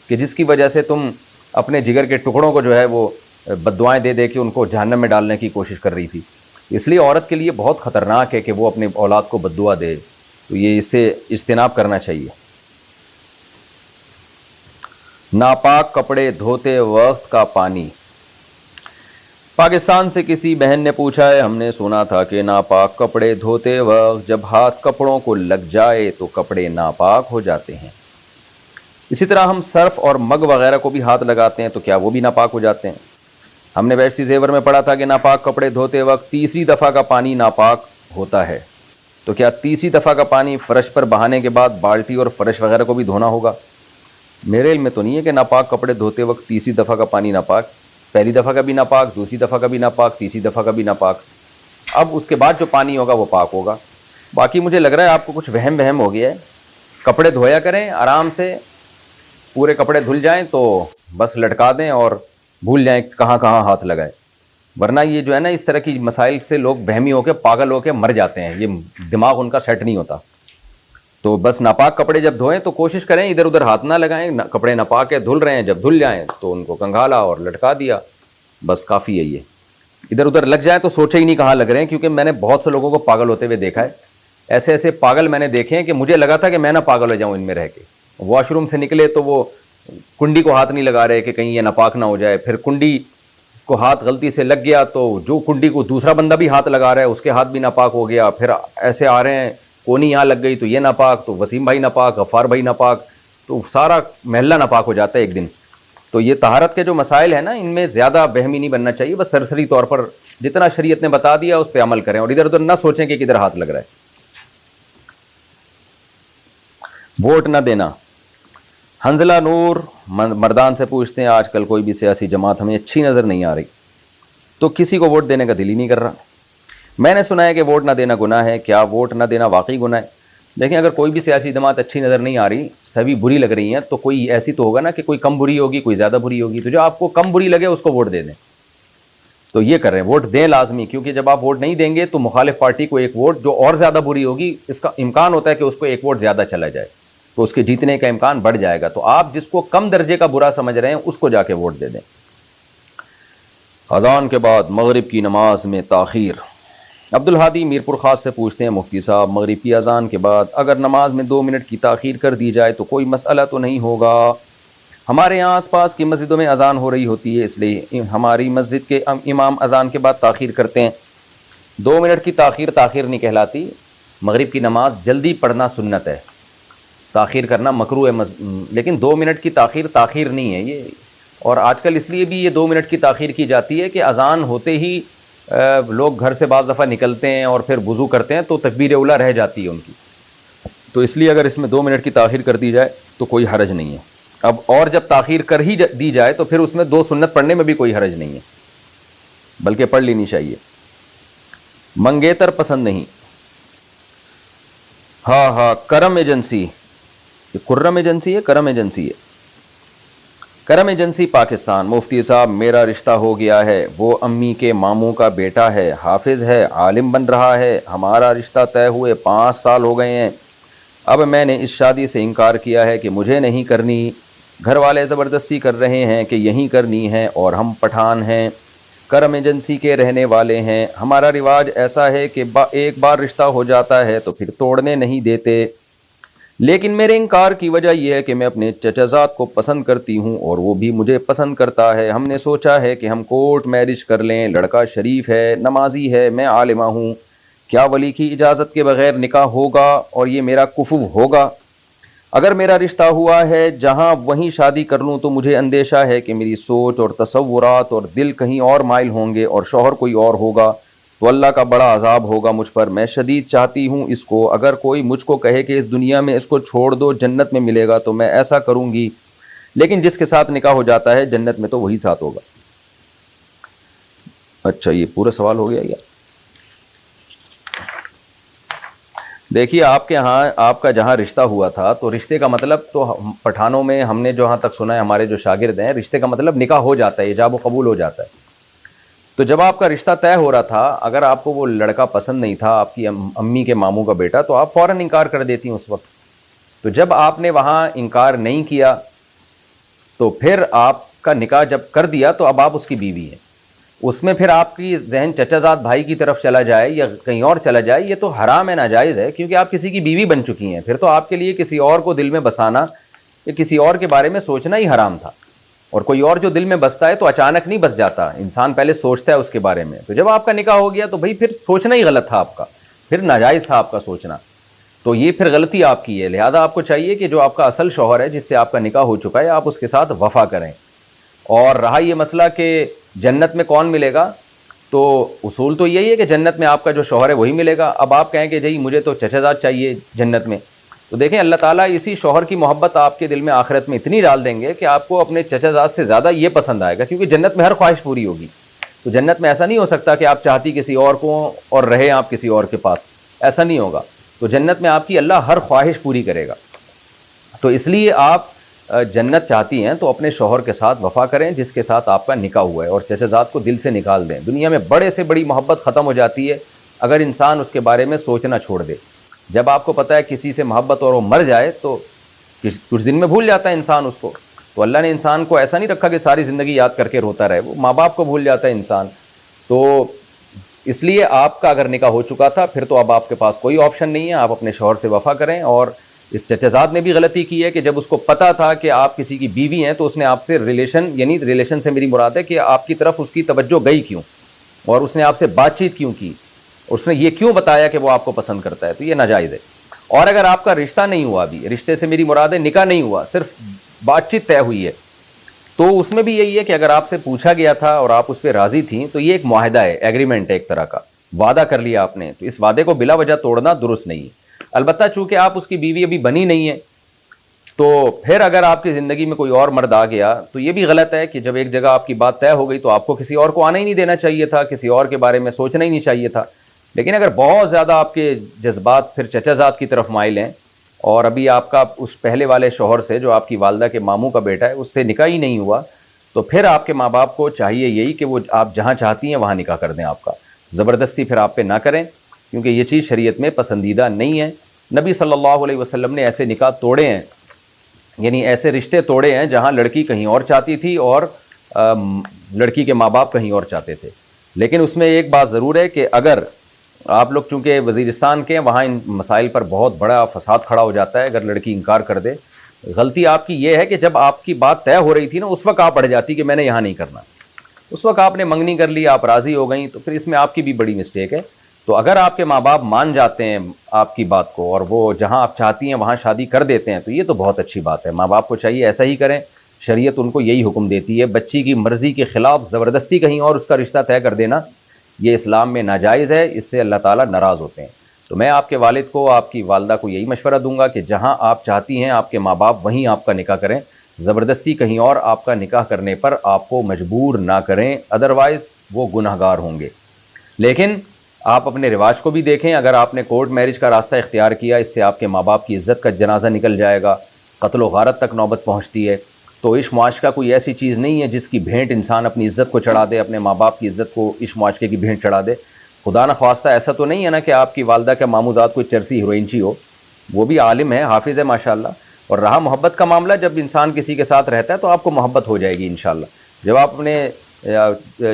کہ جس کی وجہ سے تم اپنے جگر کے ٹکڑوں کو جو ہے وہ بد دعائیں دے دے کے ان کو جہنم میں ڈالنے کی کوشش کر رہی تھی. اس لیے عورت کے لیے بہت خطرناک ہے کہ وہ اپنے اولاد کو بد دعا دے، تو یہ اس سے اجتناب کرنا چاہیے. ناپاک کپڑے دھوتے وقت کا پانی. پاکستان سے کسی بہن نے پوچھا ہے، ہم نے سنا تھا کہ ناپاک کپڑے دھوتے وقت جب ہاتھ کپڑوں کو لگ جائے تو کپڑے ناپاک ہو جاتے ہیں. اسی طرح ہم صرف اور مگ وغیرہ کو بھی ہاتھ لگاتے ہیں تو کیا وہ بھی ناپاک ہو جاتے ہیں؟ ہم نے ویسی زیور میں پڑھا تھا کہ ناپاک کپڑے دھوتے وقت تیسری دفعہ کا پانی ناپاک ہوتا ہے. تو کیا تیسری دفعہ کا پانی فرش پر بہانے کے بعد بالٹی اور فرش وغیرہ کو بھی دھونا ہوگا؟ میرے علم میں تو نہیں ہے کہ ناپاک کپڑے دھوتے وقت تیسری دفعہ کا پانی ناپاک. پہلی دفعہ کا بھی ناپاک، دوسری دفعہ کا بھی ناپاک، تیسری دفعہ کا بھی ناپاک. اب اس کے بعد جو پانی ہوگا وہ پاک ہوگا. باقی مجھے لگ رہا ہے آپ کو کچھ وہم ہو گیا ہے. کپڑے دھویا کریں آرام سے، پورے کپڑے دھل جائیں تو بس لٹکا دیں اور بھول جائیں کہاں کہاں ہاتھ لگائے. ورنہ یہ جو ہے نا اس طرح کی مسائل سے لوگ وہمی ہو کے پاگل ہو کے مر جاتے ہیں، یہ دماغ ان کا سیٹ نہیں ہوتا. تو بس ناپاک کپڑے جب دھوئیں تو کوشش کریں ادھر ادھر ہاتھ نہ لگائیں. کپڑے ناپاک ہے، دھل رہے ہیں، جب دھل جائیں تو ان کو کنگھالا اور لٹکا دیا، بس کافی ہے. یہ ادھر ادھر لگ جائیں تو سوچے ہی نہیں کہاں لگ رہے ہیں، کیونکہ میں نے بہت سے لوگوں کو پاگل ہوتے ہوئے دیکھا ہے. ایسے ایسے پاگل میں نے دیکھے ہیں کہ مجھے لگا تھا کہ میں نہ پاگل ہو جاؤں ان میں رہ کے. واش روم سے نکلے تو وہ کنڈی کو ہاتھ نہیں لگا رہے کہ کہیں یہ ناپاک نہ ہو جائے. پھر کنڈی کو ہاتھ غلطی سے لگ گیا تو جو کنڈی کو دوسرا بندہ بھی ہاتھ لگا رہا ہے اس کے ہاتھ بھی ناپاک ہو گیا. پھر ایسے آ رہے ہیں کونی یہاں لگ گئی تو یہ ناپاک، تو وسیم بھائی ناپاک، غفار بھائی ناپاک، تو سارا محلہ ناپاک ہو جاتا ہے ایک دن. تو یہ طہارت کے جو مسائل ہیں نا ان میں زیادہ بہمی نہیں بننا چاہیے. بس سرسری طور پر جتنا شریعت نے بتا دیا اس پہ عمل کریں اور ادھر ادھر نہ سوچیں کہ کدھر ہاتھ لگ رہا ہے. ووٹ نہ دینا. حنزلہ نور مردان سے پوچھتے ہیں، آج کل کوئی بھی سیاسی جماعت ہمیں اچھی نظر نہیں آ رہی تو کسی کو ووٹ دینے کا دل ہی نہیں کر رہا. میں نے سنا ہے کہ ووٹ نہ دینا گناہ ہے. کیا ووٹ نہ دینا واقعی گناہ ہے؟ دیکھیں اگر کوئی بھی سیاسی جماعت اچھی نظر نہیں آ رہی، سبھی بری لگ رہی ہیں، تو کوئی ایسی تو ہوگا نا کہ کوئی کم بری ہوگی، کوئی زیادہ بری ہوگی. تو جو آپ کو کم بری لگے اس کو ووٹ دے دیں. تو یہ کر رہے ہیں، ووٹ دیں لازمی، کیونکہ جب آپ ووٹ نہیں دیں گے تو مخالف پارٹی کو ایک ووٹ جو اور زیادہ بری ہوگی اس کا امکان ہوتا ہے کہ اس کو ایک ووٹ زیادہ چلا جائے، تو اس کے جیتنے کا امکان بڑھ جائے گا. تو آپ جس کو کم درجے کا برا سمجھ رہے ہیں اس کو جا کے ووٹ دے دیں. اذان کے بعد مغرب کی نماز میں تاخیر. عبدالہادی میرپور خاص سے پوچھتے ہیں، مفتی صاحب مغرب کی اذان کے بعد اگر نماز میں 2 منٹ کی تاخیر کر دی جائے تو کوئی مسئلہ تو نہیں ہوگا؟ ہمارے یہاں آس پاس کی مسجدوں میں اذان ہو رہی ہوتی ہے، اس لیے ہماری مسجد کے امام اذان کے بعد تاخیر کرتے ہیں. 2 منٹ کی تاخیر نہیں کہلاتی. مغرب کی نماز جلدی پڑھنا سنت ہے، تاخیر کرنا مکروہ ہے، لیکن 2 منٹ کی تاخیر نہیں ہے یہ. اور آج کل اس لیے بھی یہ 2 منٹ کی تاخیر کی جاتی ہے کہ اذان ہوتے ہی لوگ گھر سے بعض دفعہ نکلتے ہیں اور پھر وضو کرتے ہیں تو تکبیر اولیٰ رہ جاتی ہے ان کی. تو اس لیے اگر اس میں 2 منٹ کی تاخیر کر دی جائے تو کوئی حرج نہیں ہے. اب اور جب تاخیر کر ہی دی جائے تو پھر اس میں 2 سنت پڑھنے میں بھی کوئی حرج نہیں ہے، بلکہ پڑھ لینی چاہیے. منگیتر پسند نہیں. ہاں کرم ایجنسی، کرم ایجنسی ہے، کرم ایجنسی ہے، کرم ایجنسی پاکستان. مفتی صاحب میرا رشتہ ہو گیا ہے، وہ امی کے ماموں کا بیٹا ہے، حافظ ہے، عالم بن رہا ہے. ہمارا رشتہ طے ہوئے 5 سال ہو گئے ہیں. اب میں نے اس شادی سے انکار کیا ہے کہ مجھے نہیں کرنی. گھر والے زبردستی کر رہے ہیں کہ یہیں کرنی ہے، اور ہم پٹھان ہیں، کرم ایجنسی کے رہنے والے ہیں. ہمارا رواج ایسا ہے کہ ایک بار رشتہ ہو جاتا ہے تو پھر توڑنے نہیں دیتے. لیکن میرے انکار کی وجہ یہ ہے کہ میں اپنے چچازاد کو پسند کرتی ہوں اور وہ بھی مجھے پسند کرتا ہے. ہم نے سوچا ہے کہ ہم کورٹ میرج کر لیں. لڑکا شریف ہے، نمازی ہے، میں عالمہ ہوں. کیا ولی کی اجازت کے بغیر نکاح ہوگا اور یہ میرا کفو ہوگا؟ اگر میرا رشتہ ہوا ہے جہاں وہیں شادی کر لوں تو مجھے اندیشہ ہے کہ میری سوچ اور تصورات اور دل کہیں اور مائل ہوں گے اور شوہر کوئی اور ہوگا. تو اللہ کا بڑا عذاب ہوگا مجھ پر، میں شدید چاہتی ہوں اس کو، اگر کوئی مجھ کو کہے کہ اس دنیا میں اس کو چھوڑ دو جنت میں ملے گا تو میں ایسا کروں گی، لیکن جس کے ساتھ نکاح ہو جاتا ہے جنت میں تو وہی ساتھ ہوگا۔ اچھا یہ پورا سوال ہو گیا کیا؟ دیکھیے آپ کے ہاں آپ کا جہاں رشتہ ہوا تھا تو رشتے کا مطلب تو پٹھانوں میں ہم نے جہاں تک سنا ہے، ہمارے جو شاگرد ہیں، رشتے کا مطلب نکاح ہو جاتا ہے، ایجاب و قبول ہو جاتا ہے۔ تو جب آپ کا رشتہ طے ہو رہا تھا، اگر آپ کو وہ لڑکا پسند نہیں تھا، آپ کی امی کے ماموں کا بیٹا، تو آپ فوراً انکار کر دیتی اس وقت۔ تو جب آپ نے وہاں انکار نہیں کیا تو پھر آپ کا نکاح جب کر دیا تو اب آپ اس کی بیوی ہیں۔ اس میں پھر آپ کی ذہن چچا زاد بھائی کی طرف چلا جائے یا کہیں اور چلا جائے، یہ تو حرام ہے، ناجائز ہے، کیونکہ آپ کسی کی بیوی بن چکی ہیں۔ پھر تو آپ کے لیے کسی اور کو دل میں بسانا یا کسی اور کے بارے میں سوچنا ہی حرام تھا۔ اور کوئی اور جو دل میں بستا ہے تو اچانک نہیں بس جاتا، انسان پہلے سوچتا ہے اس کے بارے میں۔ تو جب آپ کا نکاح ہو گیا تو بھائی پھر سوچنا ہی غلط تھا آپ کا، پھر ناجائز تھا آپ کا سوچنا، تو یہ پھر غلطی آپ کی ہے۔ لہذا آپ کو چاہیے کہ جو آپ کا اصل شوہر ہے جس سے آپ کا نکاح ہو چکا ہے، آپ اس کے ساتھ وفا کریں۔ اور رہا یہ مسئلہ کہ جنت میں کون ملے گا، تو اصول تو یہی ہے کہ جنت میں آپ کا جو شوہر ہے وہی ملے گا۔ اب آپ کہیں کہ جی مجھے تو چچا زاد چاہیے جنت میں، تو دیکھیں اللہ تعالیٰ اسی شوہر کی محبت آپ کے دل میں آخرت میں اتنی ڈال دیں گے کہ آپ کو اپنے چچا زاد سے زیادہ یہ پسند آئے گا، کیونکہ جنت میں ہر خواہش پوری ہوگی۔ تو جنت میں ایسا نہیں ہو سکتا کہ آپ چاہتی کسی اور کو اور رہے آپ کسی اور کے پاس، ایسا نہیں ہوگا۔ تو جنت میں آپ کی اللہ ہر خواہش پوری کرے گا۔ تو اس لیے آپ جنت چاہتی ہیں تو اپنے شوہر کے ساتھ وفا کریں جس کے ساتھ آپ کا نکاح ہوا ہے، اور چچا زاد کو دل سے نکال دیں۔ دنیا میں بڑے سے بڑی محبت ختم ہو جاتی ہے اگر انسان اس کے بارے میں سوچنا چھوڑ دے۔ جب آپ کو پتہ ہے کسی سے محبت اور وہ مر جائے تو کچھ دن میں بھول جاتا ہے انسان اس کو۔ تو اللہ نے انسان کو ایسا نہیں رکھا کہ ساری زندگی یاد کر کے روتا رہے، وہ ماں باپ کو بھول جاتا ہے انسان۔ تو اس لیے آپ کا اگر نکاح ہو چکا تھا پھر تو اب آپ کے پاس کوئی آپشن نہیں ہے، آپ اپنے شوہر سے وفا کریں۔ اور اس چچا زاد نے بھی غلطی کی ہے کہ جب اس کو پتہ تھا کہ آپ کسی کی بیوی ہیں تو اس نے آپ سے ریلیشن سے میری مراد ہے کہ آپ کی طرف اس کی توجہ گئی کیوں، اور اس نے آپ سے بات چیت کیوں کی، اس نے یہ کیوں بتایا کہ وہ آپ کو پسند کرتا ہے، تو یہ ناجائز ہے۔ اور اگر آپ کا رشتہ نہیں ہوا، بھی رشتے سے میری مراد ہے نکاح نہیں ہوا، صرف بات چیت طے ہوئی ہے، تو اس میں بھی یہی ہے کہ اگر آپ سے پوچھا گیا تھا اور آپ اس پہ راضی تھیں تو یہ ایک معاہدہ ہے، ایگریمنٹ ہے، ایک طرح کا وعدہ کر لیا آپ نے، تو اس وعدے کو بلا وجہ توڑنا درست نہیں ہے۔ البتہ چونکہ آپ اس کی بیوی ابھی بنی نہیں ہے، تو پھر اگر آپ کی زندگی میں کوئی اور مرد آ گیا تو یہ بھی غلط ہے کہ جب ایک جگہ آپ کی بات طے ہو گئی تو آپ کو کسی اور کو آنا ہی نہیں دینا چاہیے تھا، کسی اور کے بارے میں سوچنا ہی نہیں چاہیے تھا۔ لیکن اگر بہت زیادہ آپ کے جذبات پھر چچا زاد کی طرف مائل ہیں اور ابھی آپ کا اس پہلے والے شوہر سے جو آپ کی والدہ کے ماموں کا بیٹا ہے اس سے نکاح ہی نہیں ہوا، تو پھر آپ کے ماں باپ کو چاہیے یہی کہ وہ آپ جہاں چاہتی ہیں وہاں نکاح کر دیں آپ کا، زبردستی پھر آپ پہ نہ کریں، کیونکہ یہ چیز شریعت میں پسندیدہ نہیں ہے۔ نبی صلی اللہ علیہ وسلم نے ایسے نکاح توڑے ہیں، یعنی ایسے رشتے توڑے ہیں جہاں لڑکی کہیں اور چاہتی تھی اور لڑکی کے ماں باپ کہیں اور چاہتے تھے۔ لیکن اس میں ایک بات ضرور ہے کہ اگر آپ لوگ چونکہ وزیرستان کے ہیں، وہاں ان مسائل پر بہت بڑا فساد کھڑا ہو جاتا ہے اگر لڑکی انکار کر دے۔ غلطی آپ کی یہ ہے کہ جب آپ کی بات طے ہو رہی تھی نا، اس وقت آپ اڑ جاتی کہ میں نے یہاں نہیں کرنا، اس وقت آپ نے منگنی کر لی، آپ راضی ہو گئیں، تو پھر اس میں آپ کی بھی بڑی مسٹیک ہے۔ تو اگر آپ کے ماں باپ مان جاتے ہیں آپ کی بات کو اور وہ جہاں آپ چاہتی ہیں وہاں شادی کر دیتے ہیں تو یہ تو بہت اچھی بات ہے، ماں باپ کو چاہیے ایسا ہی کریں، شریعت ان کو یہی حکم دیتی ہے۔ بچی کی مرضی کے خلاف زبردستی کہیں اور اس کا رشتہ طے کر دینا یہ اسلام میں ناجائز ہے، اس سے اللہ تعالیٰ ناراض ہوتے ہیں۔ تو میں آپ کے والد کو، آپ کی والدہ کو یہی مشورہ دوں گا کہ جہاں آپ چاہتی ہیں آپ کے ماں باپ وہیں آپ کا نکاح کریں، زبردستی کہیں اور آپ کا نکاح کرنے پر آپ کو مجبور نہ کریں، ادروائز وہ گنہگار ہوں گے۔ لیکن آپ اپنے رواج کو بھی دیکھیں، اگر آپ نے کورٹ میرج کا راستہ اختیار کیا، اس سے آپ کے ماں باپ کی عزت کا جنازہ نکل جائے گا، قتل و غارت تک نوبت پہنچتی ہے۔ تو عشق معاشقہ کوئی ایسی چیز نہیں ہے جس کی بھینٹ انسان اپنی عزت کو چڑھا دے، اپنے ماں باپ کی عزت کو عشق معاشقے کی بھینٹ چڑھا دے۔ خدا نخواستہ ایسا تو نہیں ہے نا کہ آپ کی والدہ کا ماموزاد کوئی چرسی ہیروئنچی ہو، وہ بھی عالم ہے، حافظ ہے ماشاءاللہ۔ اور رہا محبت کا معاملہ، جب انسان کسی کے ساتھ رہتا ہے تو آپ کو محبت ہو جائے گی انشاءاللہ۔ جب آپ اپنے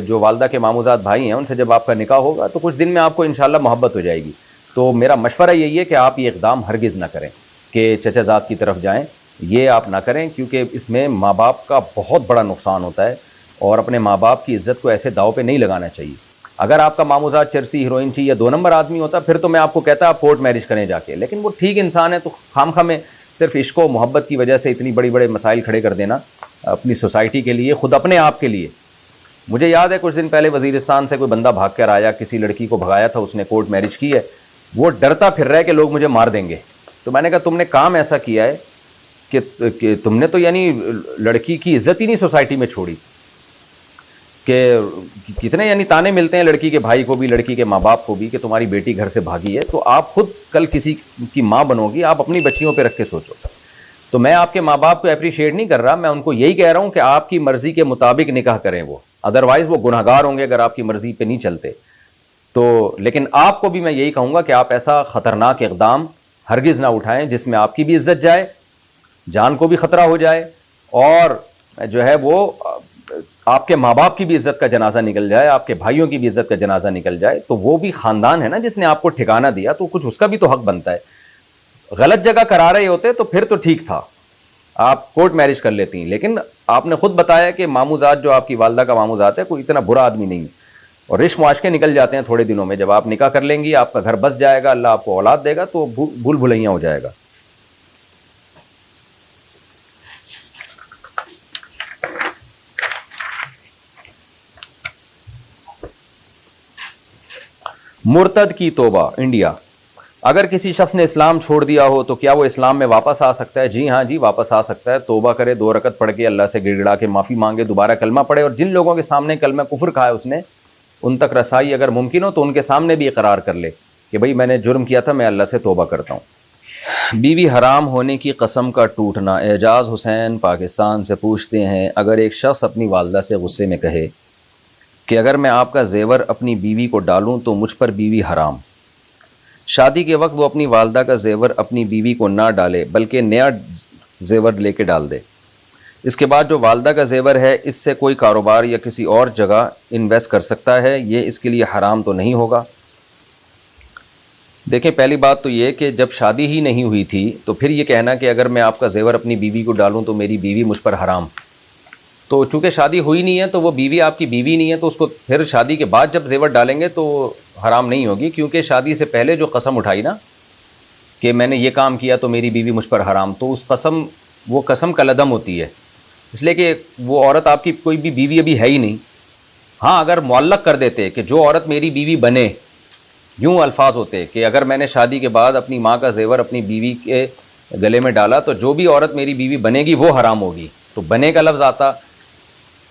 جو والدہ کے ماموزاد بھائی ہیں ان سے جب آپ کا نکاح ہوگا تو کچھ دن میں آپ کو انشاءاللہ محبت ہو جائے گی۔ تو میرا مشورہ یہی ہے کہ آپ یہ اقدام ہرگز نہ کریں کہ چچا زاد کی طرف جائیں، یہ آپ نہ کریں، کیونکہ اس میں ماں باپ کا بہت بڑا نقصان ہوتا ہے، اور اپنے ماں باپ کی عزت کو ایسے داؤ پہ نہیں لگانا چاہیے۔ اگر آپ کا ماموزاد چرسی ہیروئنچی یا 2 نمبر آدمی ہوتا پھر تو میں آپ کو کہتا آپ کورٹ میرج کریں جا کے، لیکن وہ ٹھیک انسان ہے، تو خام خواہ میں صرف عشق و محبت کی وجہ سے اتنی بڑے بڑے مسائل کھڑے کر دینا اپنی سوسائٹی کے لیے، خود اپنے آپ کے لیے، مجھے یاد ہے کچھ دن پہلے وزیرستان سے کوئی بندہ بھاگ کر آیا, کسی لڑکی کو بھگایا تھا, اس نے کورٹ میرج کی ہے, وہ ڈرتا پھر رہا ہے کہ لوگ مجھے مار دیں گے. تو میں نے کہا تم نے کام ایسا کیا ہے کہ تم نے تو یعنی لڑکی کی عزت ہی نہیں سوسائٹی میں چھوڑی, کہ کتنے یعنی تانے ملتے ہیں لڑکی کے بھائی کو بھی, لڑکی کے ماں باپ کو بھی, کہ تمہاری بیٹی گھر سے بھاگی ہے. تو آپ خود کل کسی کی ماں بنو گی, آپ اپنی بچیوں پہ رکھ کے سوچو. تو میں آپ کے ماں باپ کو اپریشیٹ نہیں کر رہا, میں ان کو یہی کہہ رہا ہوں کہ آپ کی مرضی کے مطابق نکاح کریں وہ, ادروائز وہ گناہ گار ہوں گے اگر آپ کی مرضی پہ نہیں چلتے. تو لیکن آپ کو بھی میں یہی کہوں گا کہ آپ ایسا خطرناک اقدام ہرگز نہ اٹھائیں جس میں آپ کی بھی عزت جائے, جان کو بھی خطرہ ہو جائے, اور جو ہے وہ آپ کے ماں باپ کی بھی عزت کا جنازہ نکل جائے, آپ کے بھائیوں کی بھی عزت کا جنازہ نکل جائے. تو وہ بھی خاندان ہے نا جس نے آپ کو ٹھکانہ دیا, تو کچھ اس کا بھی تو حق بنتا ہے. غلط جگہ کرا رہے ہوتے تو پھر تو ٹھیک تھا, آپ کورٹ میرج کر لیتی ہیں. لیکن آپ نے خود بتایا کہ ماموزاد جو آپ کی والدہ کا ماموزاد ہے کوئی اتنا برا آدمی نہیں, اور رشک معاشقے نکل جاتے ہیں تھوڑے دنوں میں. جب آپ نکاح کر لیں گی, آپ کا گھر بس جائے گا, اللہ آپ کو اولاد دے گا, تو بھول بھلائیاں ہو جائے گا. مرتد کی توبہ, انڈیا. اگر کسی شخص نے اسلام چھوڑ دیا ہو تو کیا وہ اسلام میں واپس آ سکتا ہے؟ جی ہاں جی, واپس آ سکتا ہے. توبہ کرے, 2 رکعت پڑھ کے اللہ سے گڑ گڑا کے معافی مانگے, دوبارہ کلمہ پڑھے, اور جن لوگوں کے سامنے کلمہ کفر کہا ہے اس نے, ان تک رسائی اگر ممکن ہو تو ان کے سامنے بھی اقرار کر لے کہ بھئی میں نے جرم کیا تھا, میں اللہ سے توبہ کرتا ہوں. بیوی حرام ہونے کی قسم کا ٹوٹنا. اعجاز حسین پاکستان سے پوچھتے ہیں, اگر ایک شخص اپنی والدہ سے غصے میں کہے کہ اگر میں آپ کا زیور اپنی بیوی کو ڈالوں تو مجھ پر بیوی حرام, شادی کے وقت وہ اپنی والدہ کا زیور اپنی بیوی کو نہ ڈالے بلکہ نیا زیور لے کے ڈال دے, اس کے بعد جو والدہ کا زیور ہے اس سے کوئی کاروبار یا کسی اور جگہ انویسٹ کر سکتا ہے, یہ اس کے لیے حرام تو نہیں ہوگا؟ دیکھیں, پہلی بات تو یہ کہ جب شادی ہی نہیں ہوئی تھی تو پھر یہ کہنا کہ اگر میں آپ کا زیور اپنی بیوی کو ڈالوں تو میری بیوی مجھ پر حرام, تو چونکہ شادی ہوئی نہیں ہے تو وہ بیوی آپ کی بیوی نہیں ہے, تو اس کو پھر شادی کے بعد جب زیور ڈالیں گے تو حرام نہیں ہوگی, کیونکہ شادی سے پہلے جو قسم اٹھائی نا کہ میں نے یہ کام کیا تو میری بیوی مجھ پر حرام, تو اس قسم, وہ قسم کالعدم ہوتی ہے, اس لیے کہ وہ عورت آپ کی کوئی بھی بیوی ابھی ہے ہی نہیں. ہاں اگر معلق کر دیتے کہ جو عورت میری بیوی بنے, یوں الفاظ ہوتے کہ اگر میں نے شادی کے بعد اپنی ماں کا زیور اپنی بیوی کے گلے میں ڈالا تو جو بھی عورت میری بیوی بنے گی وہ حرام ہوگی, تو بنے کا لفظ آتا,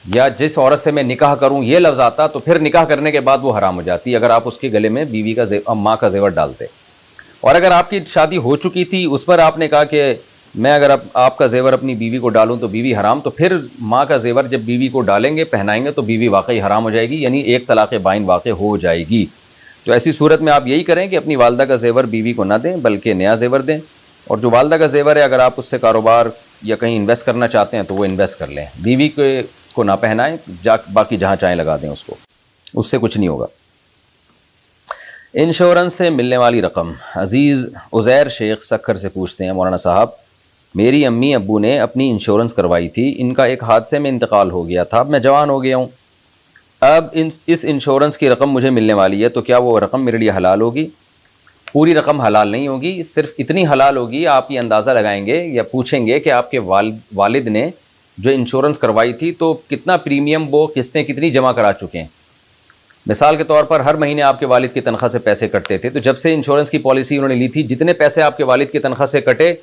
یا جس عورت سے میں نکاح کروں یہ لفظ آتا, تو پھر نکاح کرنے کے بعد وہ حرام ہو جاتی اگر آپ اس کے گلے میں بیوی کا ماں کا زیور ڈالتے. اور اگر آپ کی شادی ہو چکی تھی, اس پر آپ نے کہا کہ میں اگر آپ کا زیور اپنی بیوی کو ڈالوں تو بیوی حرام, تو پھر ماں کا زیور جب بیوی کو ڈالیں گے, پہنائیں گے, تو بیوی واقعی حرام ہو جائے گی, یعنی ایک طلاق بائن واقع ہو جائے گی. تو ایسی صورت میں آپ یہی کریں کہ اپنی والدہ کا زیور بیوی کو نہ دیں بلکہ نیا زیور دیں, اور جو والدہ کا زیور ہے اگر آپ اس سے کاروبار یا کہیں انویسٹ کرنا چاہتے ہیں تو وہ انویسٹ کر لیں, بیوی کو نہ پہنائیں, باقی جہاں چاہیں لگا دیں اس کو, اس سے کچھ نہیں ہوگا. انشورنس سے ملنے والی رقم. عزیز عزیر شیخ سکھر سے پوچھتے ہیں, مولانا صاحب میری امی ابو نے اپنی انشورنس کروائی تھی, ان کا ایک حادثے میں انتقال ہو گیا تھا, اب میں جوان ہو گیا ہوں, اب اس انشورنس کی رقم مجھے ملنے والی ہے, تو کیا وہ رقم میرے لیے حلال ہوگی؟ پوری رقم حلال نہیں ہوگی, صرف اتنی حلال ہوگی, آپ یہ اندازہ لگائیں گے یا پوچھیں گے کہ آپ کے والد نے جو انشورنس کروائی تھی تو کتنا پریمیم وہ قسطیں کتنی جمع کرا چکے ہیں. مثال کے طور پر ہر مہینے آپ کے والد کی تنخواہ سے پیسے کٹتے تھے, تو جب سے انشورنس کی پالیسی انہوں نے لی تھی جتنے پیسے آپ کے والد کی تنخواہ سے کٹے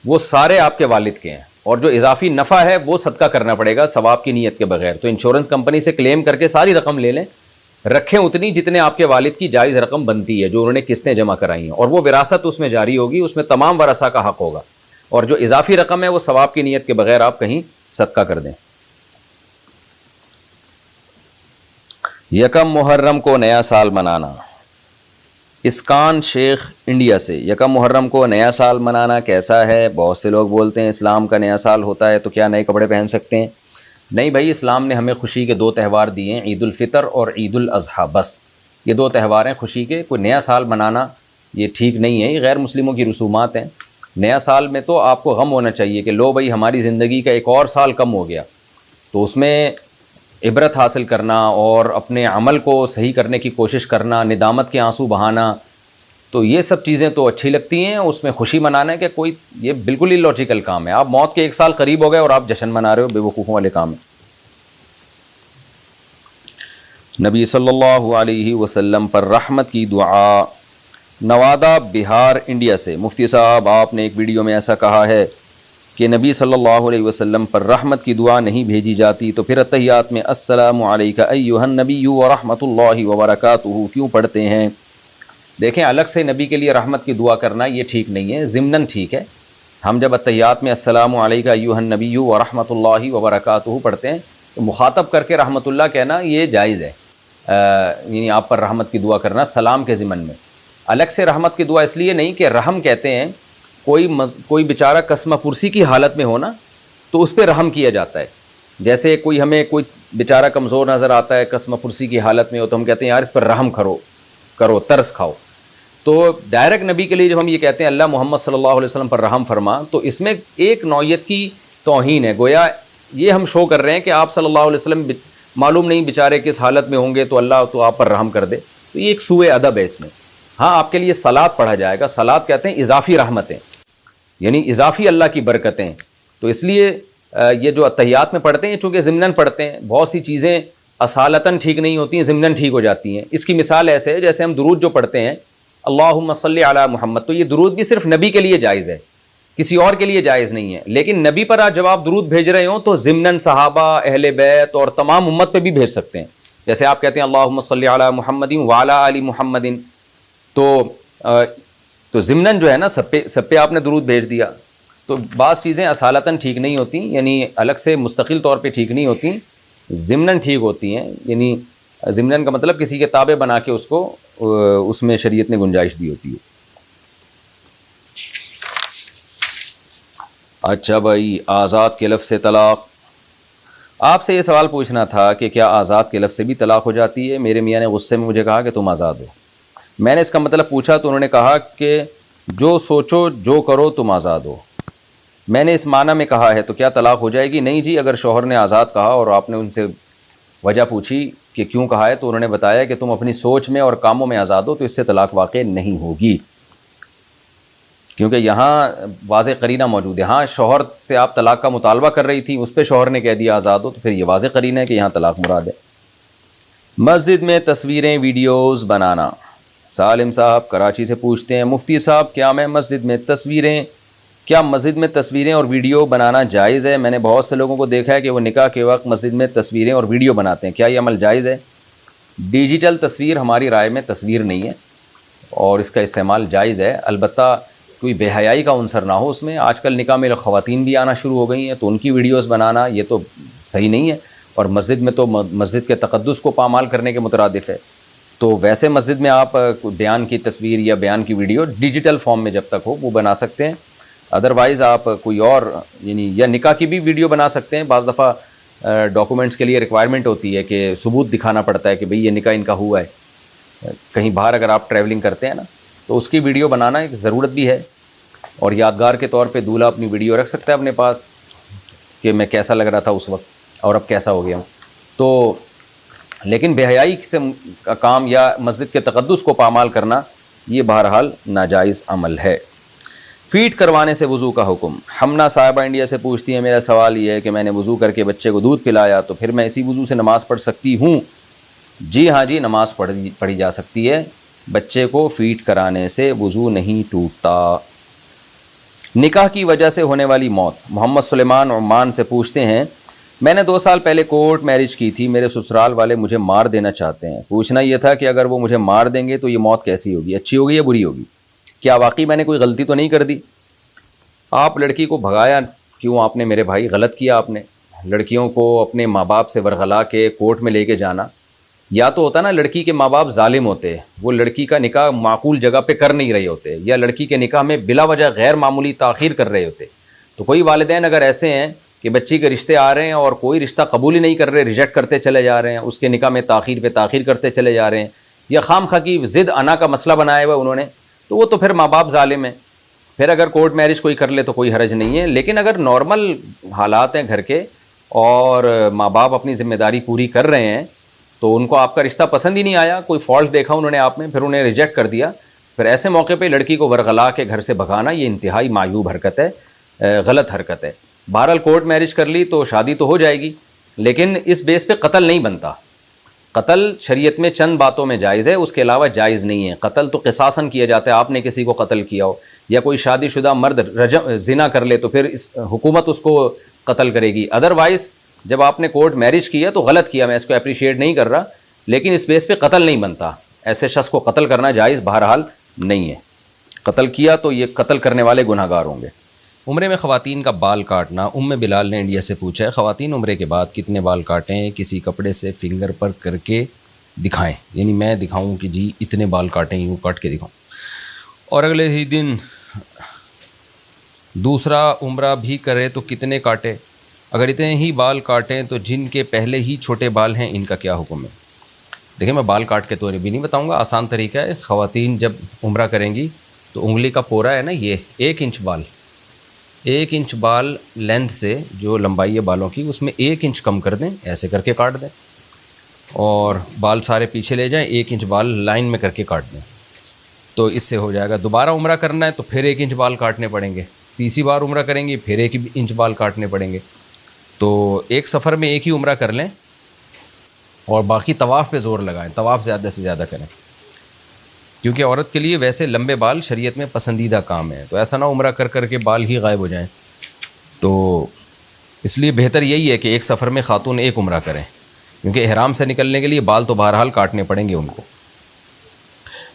وہ سارے آپ کے والد کے ہیں, اور جو اضافی نفع ہے وہ صدقہ کرنا پڑے گا ثواب کی نیت کے بغیر. تو انشورنس کمپنی سے کلیم کر کے ساری رقم لے لیں, رکھیں اتنی جتنے آپ کے والد کی جائز رقم بنتی ہے جو انہوں نے قسطیں جمع کرائی ہیں, اور وہ وراثت اس میں جاری ہوگی, اس میں تمام ورثاء کا حق ہوگا, اور جو اضافی رقم ہے وہ ثواب کی نیت کے بغیر آپ کہیں صدقہ کر دیں. یکم محرم کو نیا سال منانا. اسکان شیخ انڈیا سے, یکم محرم کو نیا سال منانا کیسا ہے؟ بہت سے لوگ بولتے ہیں اسلام کا نیا سال ہوتا ہے تو کیا نئے کپڑے پہن سکتے ہیں؟ نہیں بھائی, اسلام نے ہمیں خوشی کے 2 تہوار دیے ہیں, عید الفطر اور عید الاضحیٰ, بس یہ 2 تہوار ہیں خوشی کے. کوئی نیا سال منانا یہ ٹھیک نہیں ہے, یہ غیر مسلموں کی رسومات ہیں. نیا سال میں تو آپ کو غم ہونا چاہیے کہ لو بھائی ہماری زندگی کا ایک اور سال کم ہو گیا, تو اس میں عبرت حاصل کرنا اور اپنے عمل کو صحیح کرنے کی کوشش کرنا, ندامت کے آنسو بہانا, تو یہ سب چیزیں تو اچھی لگتی ہیں. اس میں خوشی منانا ہے کہ کوئی, یہ بالکل ہی لاجیکل کام ہے. آپ موت کے 1 سال قریب ہو گئے اور آپ جشن منا رہے ہو, بے وقوفوں والے کام ہے. نبی صلی اللہ علیہ وسلم پر رحمت کی دعا۔ نوادہ بہار انڈیا سے مفتی صاحب، آپ نے ایک ویڈیو میں ایسا کہا ہے کہ نبی صلی اللہ علیہ وسلم پر رحمت کی دعا نہیں بھیجی جاتی، تو پھر اتحیات میں السلام علیک ایھا النبی ورحمۃ اللہ وبرکاتہ کیوں پڑھتے ہیں؟ دیکھیں، الگ سے نبی کے لیے رحمت کی دعا کرنا یہ ٹھیک نہیں ہے، ضمناً ٹھیک ہے۔ ہم جب اتحیات میں السلام علیک ایھا النبی ورحمۃ اللہ وبرکاتہ پڑھتے ہیں تو مخاطب کر کے رحمۃ اللہ کہنا یہ جائز ہے، یعنی آپ پر رحمت کی دعا کرنا سلام کے ضمن میں۔ الگ سے رحمت کی دعا اس لیے نہیں کہ رحم کہتے ہیں کوئی بیچارہ قسمہ پرسی کی حالت میں ہونا تو اس پہ رحم کیا جاتا ہے۔ جیسے ہمیں کوئی بیچارہ کمزور نظر آتا ہے، قسمہ پرسی کی حالت میں ہو، تو ہم کہتے ہیں یار اس پر رحم کرو، ترس کھاؤ۔ تو ڈائریکٹ نبی کے لیے جب ہم یہ کہتے ہیں اللہ محمد صلی اللہ علیہ وسلم پر رحم فرما، تو اس میں ایک نوعیت کی توہین ہے، گویا یہ ہم شو کر رہے ہیں کہ آپ صلی اللہ علیہ وسلم معلوم نہیں بیچارے کس حالت میں ہوں گے تو اللہ تو آپ پر رحم کر دے، تو یہ ایک سوء ادب ہے اس میں۔ ہاں، آپ کے لیے صلات پڑھا جائے گا، صلات کہتے ہیں اضافی رحمتیں، یعنی اضافی اللہ کی برکتیں، تو اس لیے یہ جو اتحیات میں پڑھتے ہیں چونکہ ضمناً پڑھتے ہیں، بہت سی چیزیں اصالتاً ٹھیک نہیں ہوتی ہیں، ضمناً ٹھیک ہو جاتی ہیں۔ اس کی مثال ایسے ہے جیسے ہم درود جو پڑھتے ہیں اللہم صلی علی محمد، تو یہ درود بھی صرف نبی کے لیے جائز ہے، کسی اور کے لیے جائز نہیں ہے، لیکن نبی پر جب آپ درود بھیج رہے ہوں تو ضمناً صحابہ، اہل بیت اور تمام امت پہ بھی بھیج سکتے ہیں۔ جیسے آپ کہتے ہیں اللہم صلی علی محمد وعلی آل محمد، تو ضمناً جو ہے نا سب پہ آپ نے درود بھیج دیا۔ تو بعض چیزیں اصالتاً ٹھیک نہیں ہوتی، یعنی الگ سے مستقل طور پہ ٹھیک نہیں ہوتی، ضمناً ٹھیک ہوتی ہیں، یعنی ضمناً کا مطلب کسی کے تابع بنا کے اس میں شریعت نے گنجائش دی ہوتی ہے۔ اچھا بھائی، آزاد کے لفظ سے طلاق، آپ سے یہ سوال پوچھنا تھا کہ کیا آزاد کے لفظ سے بھی طلاق ہو جاتی ہے؟ میرے میاں نے غصے میں مجھے کہا کہ تم آزاد ہو۔ میں نے اس کا مطلب پوچھا تو انہوں نے کہا کہ جو سوچو جو کرو تم آزاد ہو۔ میں نے اس معنی میں کہا ہے تو کیا طلاق ہو جائے گی؟ نہیں جی، اگر شوہر نے آزاد کہا اور آپ نے ان سے وجہ پوچھی کہ کیوں کہا ہے تو انہوں نے بتایا کہ تم اپنی سوچ میں اور کاموں میں آزاد ہو، تو اس سے طلاق واقع نہیں ہوگی، کیونکہ یہاں واضح قرینہ موجود ہے۔ ہاں، شوہر سے آپ طلاق کا مطالبہ کر رہی تھی، اس پہ شوہر نے کہہ دیا آزاد ہو، تو پھر یہ واضح قرینہ ہے کہ یہاں طلاق مراد ہے۔ مسجد میں تصویریں ویڈیوز بنانا، سالم صاحب کراچی سے پوچھتے ہیں مفتی صاحب کیا مسجد میں تصویریں اور ویڈیو بنانا جائز ہے؟ میں نے بہت سے لوگوں کو دیکھا ہے کہ وہ نکاح کے وقت مسجد میں تصویریں اور ویڈیو بناتے ہیں، کیا یہ عمل جائز ہے؟ ڈیجیٹل تصویر ہماری رائے میں تصویر نہیں ہے اور اس کا استعمال جائز ہے، البتہ کوئی بے حیائی کا عنصر نہ ہو اس میں۔ آج کل نکاح میں خواتین بھی آنا شروع ہو گئی ہیں، تو ان کی ویڈیوز بنانا یہ تو صحیح نہیں ہے، اور مسجد میں تو مسجد کے تقدس کو پامال کرنے کے مترادف ہے۔ تو ویسے مسجد میں آپ بیان کی تصویر یا بیان کی ویڈیو ڈیجیٹل فارم میں جب تک ہو وہ بنا سکتے ہیں، ادروائز آپ کوئی اور یعنی یا نکاح کی بھی ویڈیو بنا سکتے ہیں۔ بعض دفعہ ڈاکومنٹس کے لیے ریکوائرمنٹ ہوتی ہے کہ ثبوت دکھانا پڑتا ہے کہ بھئی یہ نکاح ان کا ہوا ہے، کہیں باہر اگر آپ ٹریولنگ کرتے ہیں نا تو اس کی ویڈیو بنانا ایک ضرورت بھی ہے، اور یادگار کے طور پہ دولہا اپنی ویڈیو رکھ سکتا ہے اپنے پاس کہ میں کیسا لگ رہا تھا اس وقت اور اب کیسا ہو گیا ہوں۔ تو لیکن بے حیائی سے کا کام یا مسجد کے تقدس کو پامال کرنا یہ بہرحال ناجائز عمل ہے۔ فیڈ کروانے سے وضو کا حکم، ہمنا صاحبہ انڈیا سے پوچھتی ہیں میرا سوال یہ ہے کہ میں نے وضو کر کے بچے کو دودھ پلایا تو پھر میں اسی وضو سے نماز پڑھ سکتی ہوں؟ جی ہاں جی، نماز پڑھی جا سکتی ہے، بچے کو فیڈ کرانے سے وضو نہیں ٹوٹتا۔ نکاح کی وجہ سے ہونے والی موت، محمد سلیمان عمان سے پوچھتے ہیں میں نے 2 سال پہلے کورٹ میرج کی تھی، میرے سسرال والے مجھے مار دینا چاہتے ہیں، پوچھنا یہ تھا کہ اگر وہ مجھے مار دیں گے تو یہ موت کیسی ہوگی، اچھی ہوگی یا بری ہوگی؟ کیا واقعی میں نے کوئی غلطی تو نہیں کر دی؟ آپ لڑکی کو بھگایا کیوں آپ نے میرے بھائی؟ غلط کیا آپ نے۔ لڑکیوں کو اپنے ماں باپ سے ورغلا کے کورٹ میں لے کے جانا، یا تو ہوتا نا لڑکی کے ماں باپ ظالم ہوتے، وہ لڑکی کا نکاح معقول جگہ پہ کر نہیں رہے ہوتے، یا لڑکی کے نکاح میں بلا وجہ غیر معمولی تاخیر کر رہے ہوتے۔ تو کوئی والدین اگر ایسے ہیں کہ بچی کے رشتے آ رہے ہیں اور کوئی رشتہ قبول ہی نہیں کر رہے، ریجیکٹ کرتے چلے جا رہے ہیں، اس کے نکاح میں تاخیر پہ تاخیر کرتے چلے جا رہے ہیں، یا خام خواہ کی ضد انا کا مسئلہ بنایا ہوا انہوں نے، تو وہ تو پھر ماں باپ ظالم ہیں۔ پھر اگر کورٹ میرج کوئی کر لے تو کوئی حرج نہیں ہے، لیکن اگر نارمل حالات ہیں گھر کے اور ماں باپ اپنی ذمہ داری پوری کر رہے ہیں تو ان کو آپ کا رشتہ پسند ہی نہیں آیا، کوئی فالٹ دیکھا انہوں نے آپ میں، پھر انہیں ریجیکٹ کر دیا، پھر ایسے موقع پہ لڑکی کو ورغلا کے گھر سے بھگانا یہ انتہائی معیوب حرکت ہے، غلط حرکت ہے۔ بہرحال کورٹ میرج کر لی تو شادی تو ہو جائے گی، لیکن اس بیس پہ قتل نہیں بنتا، قتل شریعت میں چند باتوں میں جائز ہے، اس کے علاوہ جائز نہیں ہے۔ قتل تو قصاصاً کیا جاتا ہے، آپ نے کسی کو قتل کیا ہو یا کوئی شادی شدہ مرد زنا کر لے تو پھر حکومت اس کو قتل کرے گی۔ ادروائز جب آپ نے کورٹ میرج کیا تو غلط کیا، میں اس کو اپریشیٹ نہیں کر رہا، لیکن اس بیس پہ قتل نہیں بنتا، ایسے شخص کو قتل کرنا جائز بہرحال نہیں ہے۔ قتل کیا تو یہ قتل کرنے والے گناہ گار ہوں گے۔ عمرے میں خواتین کا بال کاٹنا، بلال نے انڈیا سے پوچھا ہے، خواتین عمرے کے بعد کتنے بال کاٹیں؟ کسی کپڑے سے فنگر پر کر کے دکھائیں، یعنی میں دکھاؤں کہ جی اتنے بال کاٹیں، یوں کاٹ کے دکھاؤں، اور اگلے ہی دن دوسرا عمرہ بھی کرے تو کتنے کاٹے؟ اگر اتنے ہی بال کاٹیں تو جن کے پہلے ہی چھوٹے بال ہیں ان کا کیا حکم ہے؟ دیکھیں میں بال کاٹ کے تو بھی نہیں بتاؤں گا، آسان طریقہ ہے۔ خواتین جب عمرہ کریں گی تو انگلی کا پورا ہے نا، یہ 1 انچ بال لینتھ سے جو لمبائی ہے بالوں کی، اس میں 1 انچ کم کر دیں، ایسے کر کے کاٹ دیں، اور بال سارے پیچھے لے جائیں، 1 انچ بال لائن میں کر کے کاٹ دیں، تو اس سے ہو جائے گا۔ دوبارہ عمرہ کرنا ہے تو پھر 1 انچ بال کاٹنے پڑیں گے، تیسری بار عمرہ کریں گے پھر 1 انچ بال کاٹنے پڑیں گے۔ تو ایک سفر میں ایک ہی عمرہ کر لیں، اور باقی طواف پہ زور لگائیں، طواف زیادہ سے زیادہ کریں، کیونکہ عورت کے لیے ویسے لمبے بال شریعت میں پسندیدہ کام ہے، تو ایسا نہ عمرہ کر کر کے بال ہی غائب ہو جائیں۔ تو اس لیے بہتر یہی ہے کہ ایک سفر میں خاتون ایک عمرہ کریں، کیونکہ احرام سے نکلنے کے لیے بال تو بہرحال کاٹنے پڑیں گے ان کو۔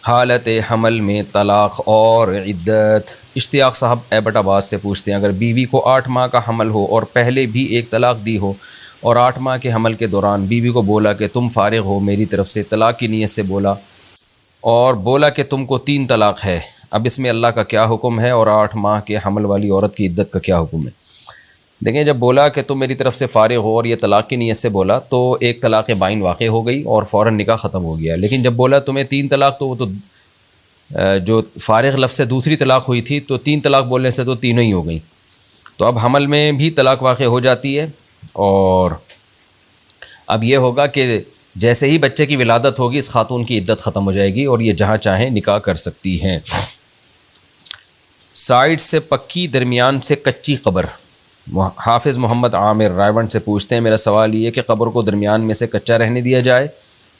حالت حمل میں طلاق اور عدت، اشتیاق صاحب ایبٹ آباد سے پوچھتے ہیں، اگر بیوی کو 8 ماہ کا حمل ہو اور پہلے بھی ایک طلاق دی ہو، اور 8 ماہ کے حمل کے دوران بیوی کو بولا کہ تم فارغ ہو میری طرف سے، طلاق کی نیت سے بولا، اور بولا کہ تم کو 3 طلاق ہے، اب اس میں اللہ کا کیا حکم ہے، اور 8 ماہ کے حمل والی عورت کی عدت کا کیا حکم ہے؟ دیکھیں جب بولا کہ تم میری طرف سے فارغ ہو اور یہ طلاق کی نیت سے بولا تو ایک طلاق بائن واقع ہو گئی اور فوراً نکاح ختم ہو گیا، لیکن جب بولا تمہیں 3 طلاق، تو وہ تو جو فارغ لفظ سے دوسری طلاق ہوئی تھی، تو 3 طلاق بولنے سے تو تینوں ہی ہو گئیں، تو اب حمل میں بھی طلاق واقع ہو جاتی ہے، اور اب یہ ہوگا کہ جیسے ہی بچے کی ولادت ہوگی اس خاتون کی عدت ختم ہو جائے گی اور یہ جہاں چاہیں نکاح کر سکتی ہیں۔ سائڈ سے پکی درمیان سے کچی قبر، حافظ محمد عامر رائے ونڈ سے پوچھتے ہیں، میرا سوال یہ ہے کہ قبر کو درمیان میں سے کچا رہنے دیا جائے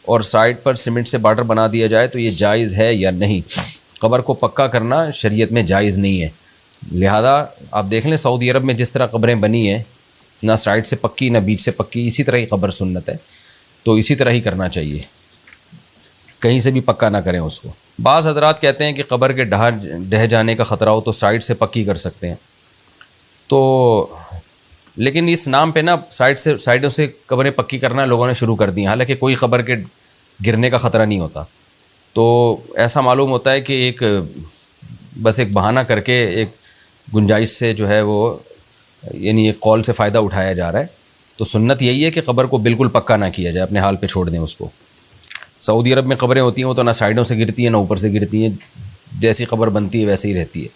اور سائڈ پر سیمنٹ سے بارڈر بنا دیا جائے تو یہ جائز ہے یا نہیں؟ قبر کو پکا کرنا شریعت میں جائز نہیں ہے، لہذا آپ دیکھ لیں سعودی عرب میں جس طرح قبریں بنی ہیں، نہ سائڈ سے پکی نہ بیچ سے پکی، اسی طرح ہی قبر سنت ہے، تو اسی طرح ہی کرنا چاہیے، کہیں سے بھی پکا نہ کریں اس کو۔ بعض حضرات کہتے ہیں کہ قبر کے ڈہ جانے کا خطرہ ہو تو سائڈ سے پکی کر سکتے ہیں، تو لیکن اس نام پہ نا سائڈوں سے قبریں پکی کرنا لوگوں نے شروع کر دی، حالانکہ کوئی قبر کے گرنے کا خطرہ نہیں ہوتا، تو ایسا معلوم ہوتا ہے کہ ایک بس ایک بہانہ کر کے ایک گنجائش سے جو ہے وہ یعنی ایک قول سے فائدہ اٹھایا جا رہا ہے، تو سنت یہی ہے کہ قبر کو بالکل پکا نہ کیا جائے، اپنے حال پہ چھوڑ دیں اس کو۔ سعودی عرب میں قبریں ہوتی ہیں وہ تو نہ سائڈوں سے گرتی ہیں نہ اوپر سے گرتی ہیں، جیسی قبر بنتی ہے ویسے ہی رہتی ہے،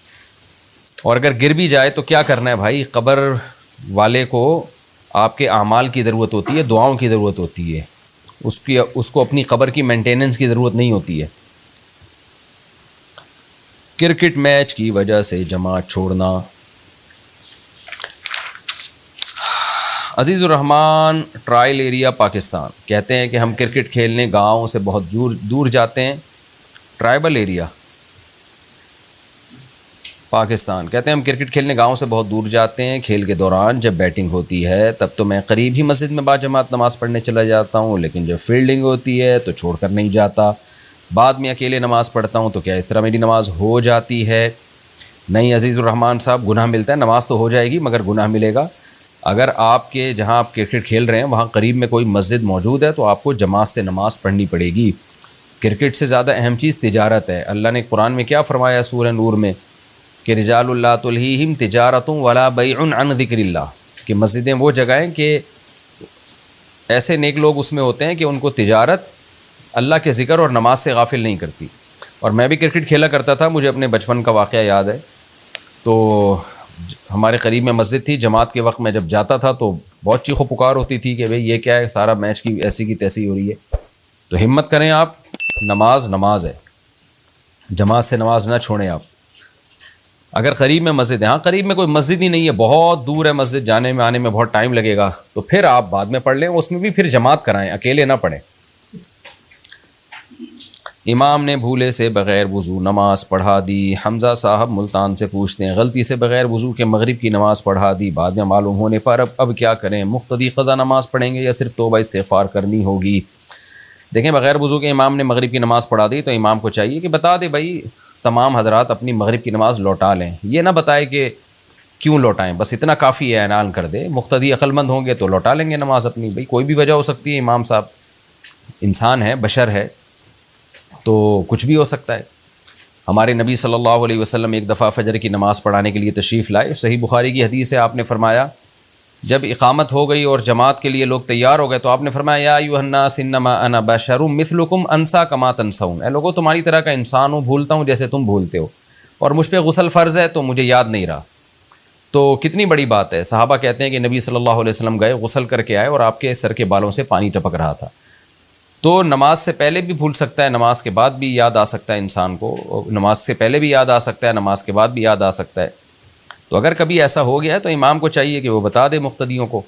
اور اگر گر بھی جائے تو کیا کرنا ہے بھائی، قبر والے کو آپ کے اعمال کی ضرورت ہوتی ہے، دعاؤں کی ضرورت ہوتی ہے، اس کو اپنی قبر کی مینٹیننس کی ضرورت نہیں ہوتی ہے۔ کرکٹ میچ کی وجہ سے جماعت چھوڑنا، عزیز الرحمان ٹرائل ایریا پاکستان کہتے ہیں کہ ہم کرکٹ کھیلنے گاؤں سے بہت دور جاتے ہیں، ٹرائبل ایریا پاکستان کہتے ہیں ہم کرکٹ کھیلنے گاؤں سے بہت دور جاتے ہیں، کھیل کے دوران جب بیٹنگ ہوتی ہے تب تو میں قریب ہی مسجد میں باجماعت نماز پڑھنے چلا جاتا ہوں، لیکن جب فیلڈنگ ہوتی ہے تو چھوڑ کر نہیں جاتا، بعد میں اکیلے نماز پڑھتا ہوں، تو کیا اس طرح میری نماز ہو جاتی ہے؟ نہیں عزیز الرحمان صاحب، گناہ ملتا ہے، نماز تو ہو جائے گی مگر گناہ ملے گا۔ اگر آپ کے جہاں آپ کرکٹ کھیل رہے ہیں وہاں قریب میں کوئی مسجد موجود ہے تو آپ کو جماعت سے نماز پڑھنی پڑے گی۔ کرکٹ سے زیادہ اہم چیز تجارت ہے، اللہ نے قرآن میں کیا فرمایا سورہ نور میں کہ رجال اللہ تلہیہم تجارت ولا بیع عن ذکر اللہ، کہ مسجدیں وہ جگہیں کہ ایسے نیک لوگ اس میں ہوتے ہیں کہ ان کو تجارت اللہ کے ذکر اور نماز سے غافل نہیں کرتی۔ اور میں بھی کرکٹ کھیلا کرتا تھا، مجھے اپنے بچپن کا واقعہ یاد ہے، تو ہمارے قریب میں مسجد تھی، جماعت کے وقت میں جب جاتا تھا تو بہت چیخو پکار ہوتی تھی کہ بھئی یہ کیا ہے، سارا میچ کی ایسی کی تیسی ہو رہی ہے، تو ہمت کریں آپ، نماز ہے، جماعت سے نماز نہ چھوڑیں آپ۔ اگر قریب میں مسجد ہے، ہاں قریب میں کوئی مسجد ہی نہیں ہے، بہت دور ہے مسجد، جانے میں آنے میں بہت ٹائم لگے گا، تو پھر آپ بعد میں پڑھ لیں، اس میں بھی پھر جماعت کرائیں، اکیلے نہ پڑھیں۔ امام نے بھولے سے بغیر وضو نماز پڑھا دی۔ حمزہ صاحب ملتان سے پوچھتے ہیں غلطی سے بغیر وضو کے مغرب کی نماز پڑھا دی، بعد میں معلوم ہونے پر اب کیا کریں؟ مقتدی قضا نماز پڑھیں گے یا صرف توبہ استغفار کرنی ہوگی؟ دیکھیں بغیر وضو کے امام نے مغرب کی نماز پڑھا دی تو امام کو چاہیے کہ بتا دے بھائی تمام حضرات اپنی مغرب کی نماز لوٹا لیں، یہ نہ بتائے کہ کیوں لوٹائیں، بس اتنا کافی ہے، اعلان کر دے۔ مقتدی عقل مند ہوں گے تو لوٹا لیں گے نماز اپنی، بھائی کوئی بھی وجہ ہو سکتی ہے، امام صاحب انسان ہے، بشر ہے، تو کچھ بھی ہو سکتا ہے۔ ہمارے نبی صلی اللہ علیہ وسلم ایک دفعہ فجر کی نماز پڑھانے کے لیے تشریف لائے، صحیح بخاری کی حدیث ہے، آپ نے فرمایا جب اقامت ہو گئی اور جماعت کے لیے لوگ تیار ہو گئے تو آپ نے فرمایا یا ایھا الناس انما انا بشر مثلکم انسا کما تنسون، اے لوگوں تمہاری طرح کا انسان ہوں، بھولتا ہوں جیسے تم بھولتے ہو، اور مجھ پہ غسل فرض ہے تو مجھے یاد نہیں رہا۔ تو کتنی بڑی بات ہے، صحابہ کہتے ہیں کہ نبی صلی اللہ علیہ وسلم گئے، غسل کر کے آئے اور آپ کے سر کے بالوں سے پانی ٹپک رہا تھا۔ تو نماز سے پہلے بھی بھول سکتا ہے، نماز کے بعد بھی یاد آ سکتا ہے انسان کو، نماز سے پہلے بھی یاد آ سکتا ہے، نماز کے بعد بھی یاد آ سکتا ہے۔ تو اگر کبھی ایسا ہو گیا ہے تو امام کو چاہیے کہ وہ بتا دے مقتدیوں کو،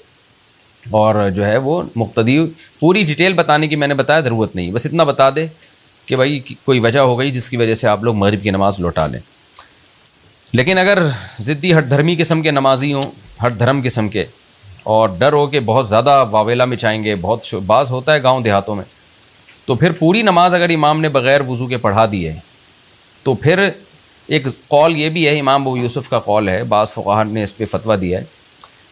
اور جو ہے وہ مقتدی پوری ڈیٹیل بتانے کی میں نے بتایا ضرورت نہیں، بس اتنا بتا دے کہ بھائی کوئی وجہ ہو گئی جس کی وجہ سے آپ لوگ مغرب کی نماز لوٹا لیں۔ لیکن اگر ضدی ہٹ دھرمی قسم کے نمازی ہوں، ہٹ دھرم قسم کے، اور ڈر ہو کہ بہت زیادہ واویلا مچائیں گے، بہت باز ہوتا ہے گاؤں دیہاتوں میں، تو پھر پوری نماز اگر امام نے بغیر وضو کے پڑھا دی ہے تو پھر ایک قول یہ بھی ہے، امام ابو یوسف کا قول ہے، بعض فقہاء نے اس پہ فتویٰ دیا ہے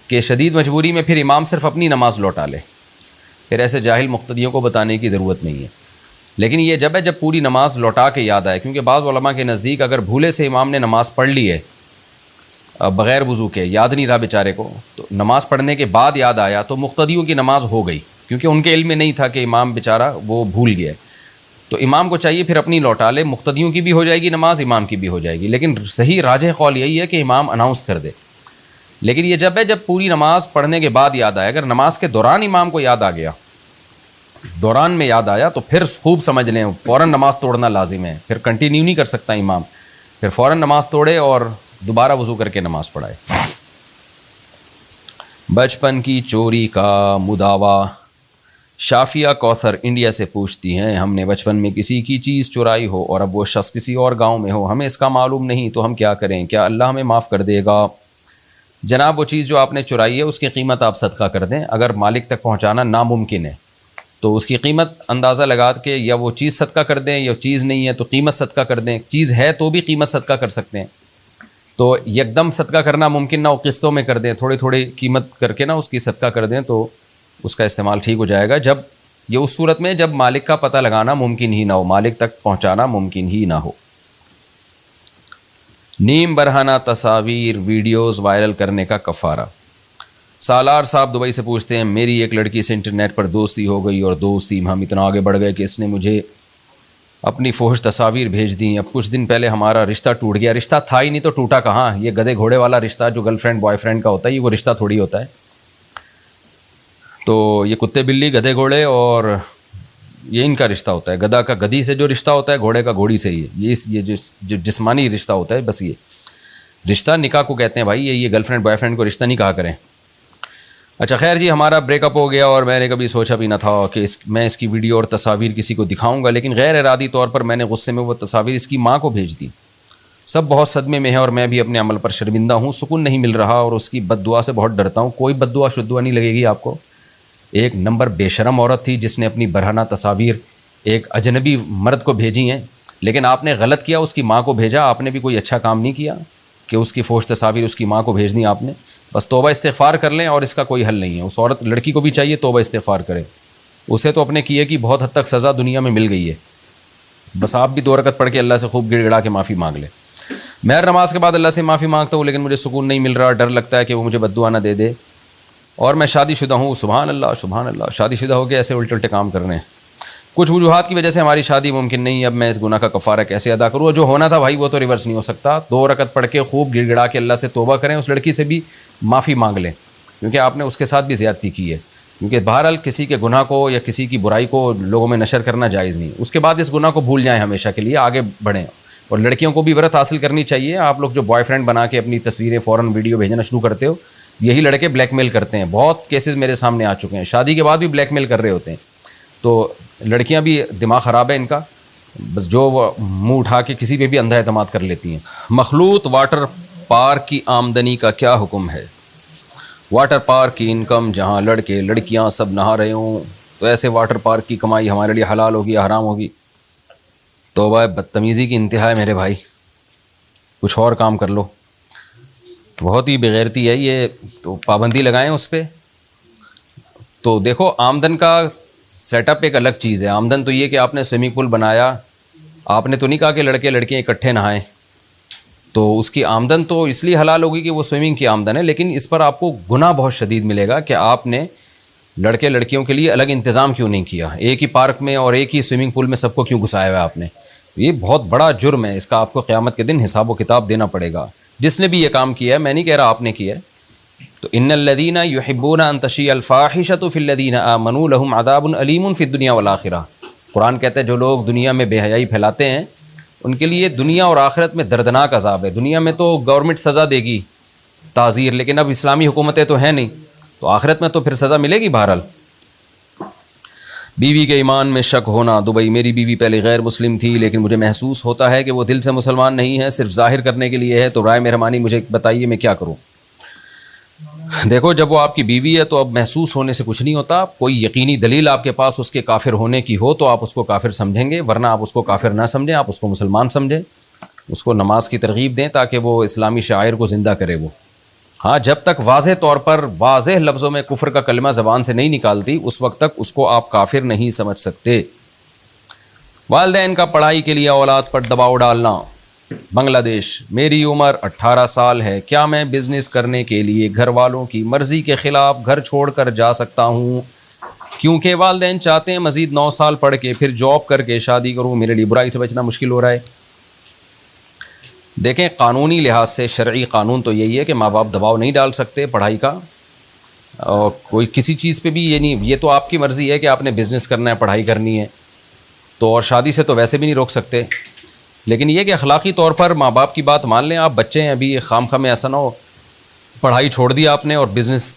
کہ شدید مجبوری میں پھر امام صرف اپنی نماز لوٹا لے، پھر ایسے جاہل مقتدیوں کو بتانے کی ضرورت نہیں ہے۔ لیکن یہ جب ہے جب پوری نماز لوٹا کے یاد آئے، کیونکہ بعض علماء کے نزدیک اگر بھولے سے امام نے نماز پڑھ لی ہے بغیر وضو کے، یاد نہیں رہا بیچارے کو، تو نماز پڑھنے کے بعد یاد آیا تو مقتدیوں کی نماز ہو گئی، کیونکہ ان کے علم میں نہیں تھا کہ امام بیچارہ وہ بھول گیا، تو امام کو چاہیے پھر اپنی لوٹا لے، مقتدیوں کی بھی ہو جائے گی نماز، امام کی بھی ہو جائے گی، لیکن صحیح راجح قول یہی ہے کہ امام اناؤنس کر دے۔ لیکن یہ جب ہے جب پوری نماز پڑھنے کے بعد یاد آیا، اگر نماز کے دوران امام کو یاد آ گیا، دوران میں یاد آیا، تو پھر خوب سمجھ لیں فوراً نماز توڑنا لازم ہے، پھر کنٹینیو نہیں کر سکتا امام، پھر فوراً نماز توڑے اور دوبارہ وضو کر کے نماز پڑھائے۔ بچپن کی چوری کا مداوا۔ شافیہ کوثر انڈیا سے پوچھتی ہیں ہم نے بچپن میں کسی کی چیز چرائی ہو اور اب وہ شخص کسی اور گاؤں میں ہو، ہمیں اس کا معلوم نہیں، تو ہم کیا کریں؟ کیا اللہ ہمیں معاف کر دے گا؟ جناب وہ چیز جو آپ نے چرائی ہے اس کی قیمت آپ صدقہ کر دیں، اگر مالک تک پہنچانا ناممکن ہے تو اس کی قیمت اندازہ لگا کے یا وہ چیز صدقہ کر دیں، یا چیز نہیں ہے تو قیمت صدقہ کر دیں، چیز ہے تو بھی قیمت صدقہ کر سکتے ہیں، تو یکدم صدقہ کرنا ممکن نہ ہو، قسطوں میں کر دیں، تھوڑی تھوڑی قیمت کر کے نا اس کی صدقہ کر دیں تو اس کا استعمال ٹھیک ہو جائے گا، جب یہ اس صورت میں جب مالک کا پتہ لگانا ممکن ہی نہ ہو، مالک تک پہنچانا ممکن ہی نہ ہو۔ نیم برہنہ تصاویر ویڈیوز وائرل کرنے کا کفارہ۔ سالار صاحب دبئی سے پوچھتے ہیں میری ایک لڑکی سے انٹرنیٹ پر دوستی ہو گئی اور دوستی میں ہم اتنا آگے بڑھ گئے کہ اس نے مجھے اپنی فحش تصاویر بھیج دیں، اب کچھ دن پہلے ہمارا رشتہ ٹوٹ گیا، رشتہ تھا ہی نہیں تو ٹوٹا کہاں؟ یہ گدھے گھوڑے والا رشتہ جو گرل فرینڈ بوائے فرینڈ کا ہوتا ہے، یہ وہ رشتہ تھوڑی ہوتا ہے، تو یہ کتے بلی گدھے گھوڑے اور یہ ان کا رشتہ ہوتا ہے، گدھا کا گدھی سے جو رشتہ ہوتا ہے، گھوڑے کا گھوڑی سے ہی ہے، یہ جو جسمانی رشتہ ہوتا ہے، بس یہ رشتہ نکاح کو کہتے ہیں بھائی، یہ گرل فرینڈ بوائے فرینڈ کو رشتہ نہیں کہا کریں۔ اچھا خیر جی، ہمارا بریک اپ ہو گیا اور میں نے کبھی سوچا بھی نہ تھا کہ میں اس کی ویڈیو اور تصاویر کسی کو دکھاؤں گا، لیکن غیر ارادی طور پر میں نے غصے میں وہ تصاویر اس کی ماں کو بھیج دی۔ سب بہت صدمے میں ہیں اور میں بھی اپنے عمل پر شرمندہ ہوں، سکون نہیں مل رہا اور اس کی بد دعا سے بہت ڈرتا ہوں۔ کوئی بد دعا شد دعا نہیں لگے گی آپ کو۔ ایک نمبر بے شرم عورت تھی جس نے اپنی برہنہ تصاویر ایک اجنبی مرد کو بھیجی ہیں، لیکن آپ نے غلط کیا، اس کی ماں کو بھیجا، آپ نے بھی کوئی اچھا کام نہیں کیا کہ اس کی فحش تصاویر اس کی ماں کو بھیج دیں آپ نے۔ بس توبہ استغفار کر لیں اور اس کا کوئی حل نہیں ہے، اس عورت لڑکی کو بھی چاہیے توبہ استغفار کرے، اسے تو اپنے کیے کی بہت حد تک سزا دنیا میں مل گئی ہے، بس آپ بھی 2 رکعت پڑھ کے اللہ سے خوب گڑ گڑا کے معافی مانگ لیں۔ میں ہر نماز کے بعد اللہ سے معافی مانگتا ہوں لیکن مجھے سکون نہیں مل رہا، ڈر لگتا ہے کہ وہ مجھے بد دعا نہ دے دے، اور میں شادی شدہ ہوں۔ سبحان اللہ سبحان اللہ، شادی شدہ ہو کے ایسے الٹے الٹے کام کر رہے ہیں۔ کچھ وجوہات کی وجہ سے ہماری شادی ممکن نہیں، اب میں اس گناہ کا کفارہ کیسے ادا کروں؟ جو ہونا تھا بھائی وہ تو ریورس نہیں ہو سکتا، 2 رکعت پڑھ کے خوب گڑ گڑا کے اللہ سے توبہ کریں، اس لڑکی سے بھی معافی مانگ لیں کیونکہ آپ نے اس کے ساتھ بھی زیادتی کی ہے، کیونکہ بہرحال کسی کے گناہ کو یا کسی کی برائی کو لوگوں میں نشر کرنا جائز نہیں۔ اس کے بعد اس گناہ کو بھول جائیں ہمیشہ کے لیے، آگے بڑھیں۔ اور لڑکیوں کو بھی عبرت حاصل کرنی چاہیے۔ آپ لوگ جو بوائے فرینڈ بنا کے اپنی تصویریں فوراً ویڈیو بھیجنا شروع کرتے ہو، یہی لڑکے بلیک میل کرتے ہیں، بہت کیسز میرے سامنے آ چکے ہیں، شادی کے بعد بھی بلیک میل کر رہے ہوتے ہیں۔ تو لڑکیاں بھی دماغ خراب ہے ان کا، بس جو منہ اٹھا کے کسی پہ بھی اندھا اعتماد کر لیتی ہیں. مخلوط واٹر پارک کی آمدنی کا کیا حکم ہے؟ واٹر پارک کی انکم جہاں لڑکے لڑکیاں سب نہا رہے ہوں تو ایسے واٹر پارک کی کمائی ہمارے لیے حلال ہوگی یا حرام ہوگی؟ توبہ بدتمیزی کی انتہا ہے میرے بھائی، کچھ اور کام کر لو. بہت ہی بغیرتی ہے یہ، تو پابندی لگائیں اس پہ. تو دیکھو آمدن کا سیٹ اپ ایک الگ چیز ہے. آمدن تو یہ کہ آپ نے سوئمنگ پول بنایا، آپ نے تو نہیں کہا کہ لڑکے لڑکیاں اکٹھے نہائیں، تو اس کی آمدن تو اس لیے حلال ہوگی کہ وہ سوئمنگ کی آمدن ہے، لیکن اس پر آپ کو گناہ بہت شدید ملے گا کہ آپ نے لڑکے لڑکیوں کے لیے الگ انتظام کیوں نہیں کیا، ایک ہی پارک میں اور ایک ہی سوئمنگ پول میں سب کو کیوں گھسایا ہوا ہے آپ نے. یہ بہت بڑا جرم ہے، اس کا آپ کو قیامت کے دن حساب و کتاب دینا پڑے گا. جس نے بھی یہ کام کیا ہے، میں نہیں کہہ رہا آپ نے کیا ہے. تو ان الذین یحبون ان تشیع الفاحشۃ فی الذین آمنوا لہم عذاب علیم فی الدنیا والآخرہ. قرآن کہتا ہے جو لوگ دنیا میں بے حیائی پھیلاتے ہیں ان کے لیے دنیا اور آخرت میں دردناک عذاب ہے. دنیا میں تو گورنمنٹ سزا دے گی، تعزیر، لیکن اب اسلامی حکومتیں تو ہیں نہیں، تو آخرت میں تو پھر سزا ملے گی بہرحال. بیوی کے ایمان میں شک ہونا. دبئی، میری بیوی پہلے غیر مسلم تھی لیکن مجھے محسوس ہوتا ہے کہ وہ دل سے مسلمان نہیں ہے، صرف ظاہر کرنے کے لیے ہے، تو رائے مہربانی مجھے بتائیے میں کیا کروں. دیکھو جب وہ آپ کی بیوی ہے تو اب محسوس ہونے سے کچھ نہیں ہوتا. کوئی یقینی دلیل آپ کے پاس اس کے کافر ہونے کی ہو تو آپ اس کو کافر سمجھیں گے، ورنہ آپ اس کو کافر نہ سمجھیں، آپ اس کو مسلمان سمجھیں، اس کو نماز کی ترغیب دیں تاکہ وہ اسلامی شعائر کو زندہ کرے. وہ ہاں جب تک واضح طور پر واضح لفظوں میں کفر کا کلمہ زبان سے نہیں نکالتی اس وقت تک اس کو آپ کافر نہیں سمجھ سکتے. والدین کا پڑھائی کے لیے اولاد پر دباؤ ڈالنا. بنگلہ دیش، میری عمر 18 سال ہے، کیا میں بزنس کرنے کے لیے گھر والوں کی مرضی کے خلاف گھر چھوڑ کر جا سکتا ہوں؟ کیونکہ والدین چاہتے ہیں مزید 9 سال پڑھ کے پھر جاب کر کے شادی کروں، میرے لیے برائی سے بچنا مشکل ہو رہا ہے. دیکھیں قانونی لحاظ سے شرعی قانون تو یہی ہے کہ ماں باپ دباؤ نہیں ڈال سکتے پڑھائی کا، اور کوئی کسی چیز پہ بھی یہ نہیں، یہ تو آپ کی مرضی ہے کہ آپ نے بزنس کرنا ہے، پڑھائی کرنی ہے، تو اور شادی سے تو ویسے بھی نہیں روک سکتے. لیکن یہ کہ اخلاقی طور پر ماں باپ کی بات مان لیں. آپ بچے ہیں ابھی، خام خواہ میں ایسا نہ ہو پڑھائی چھوڑ دی آپ نے اور بزنس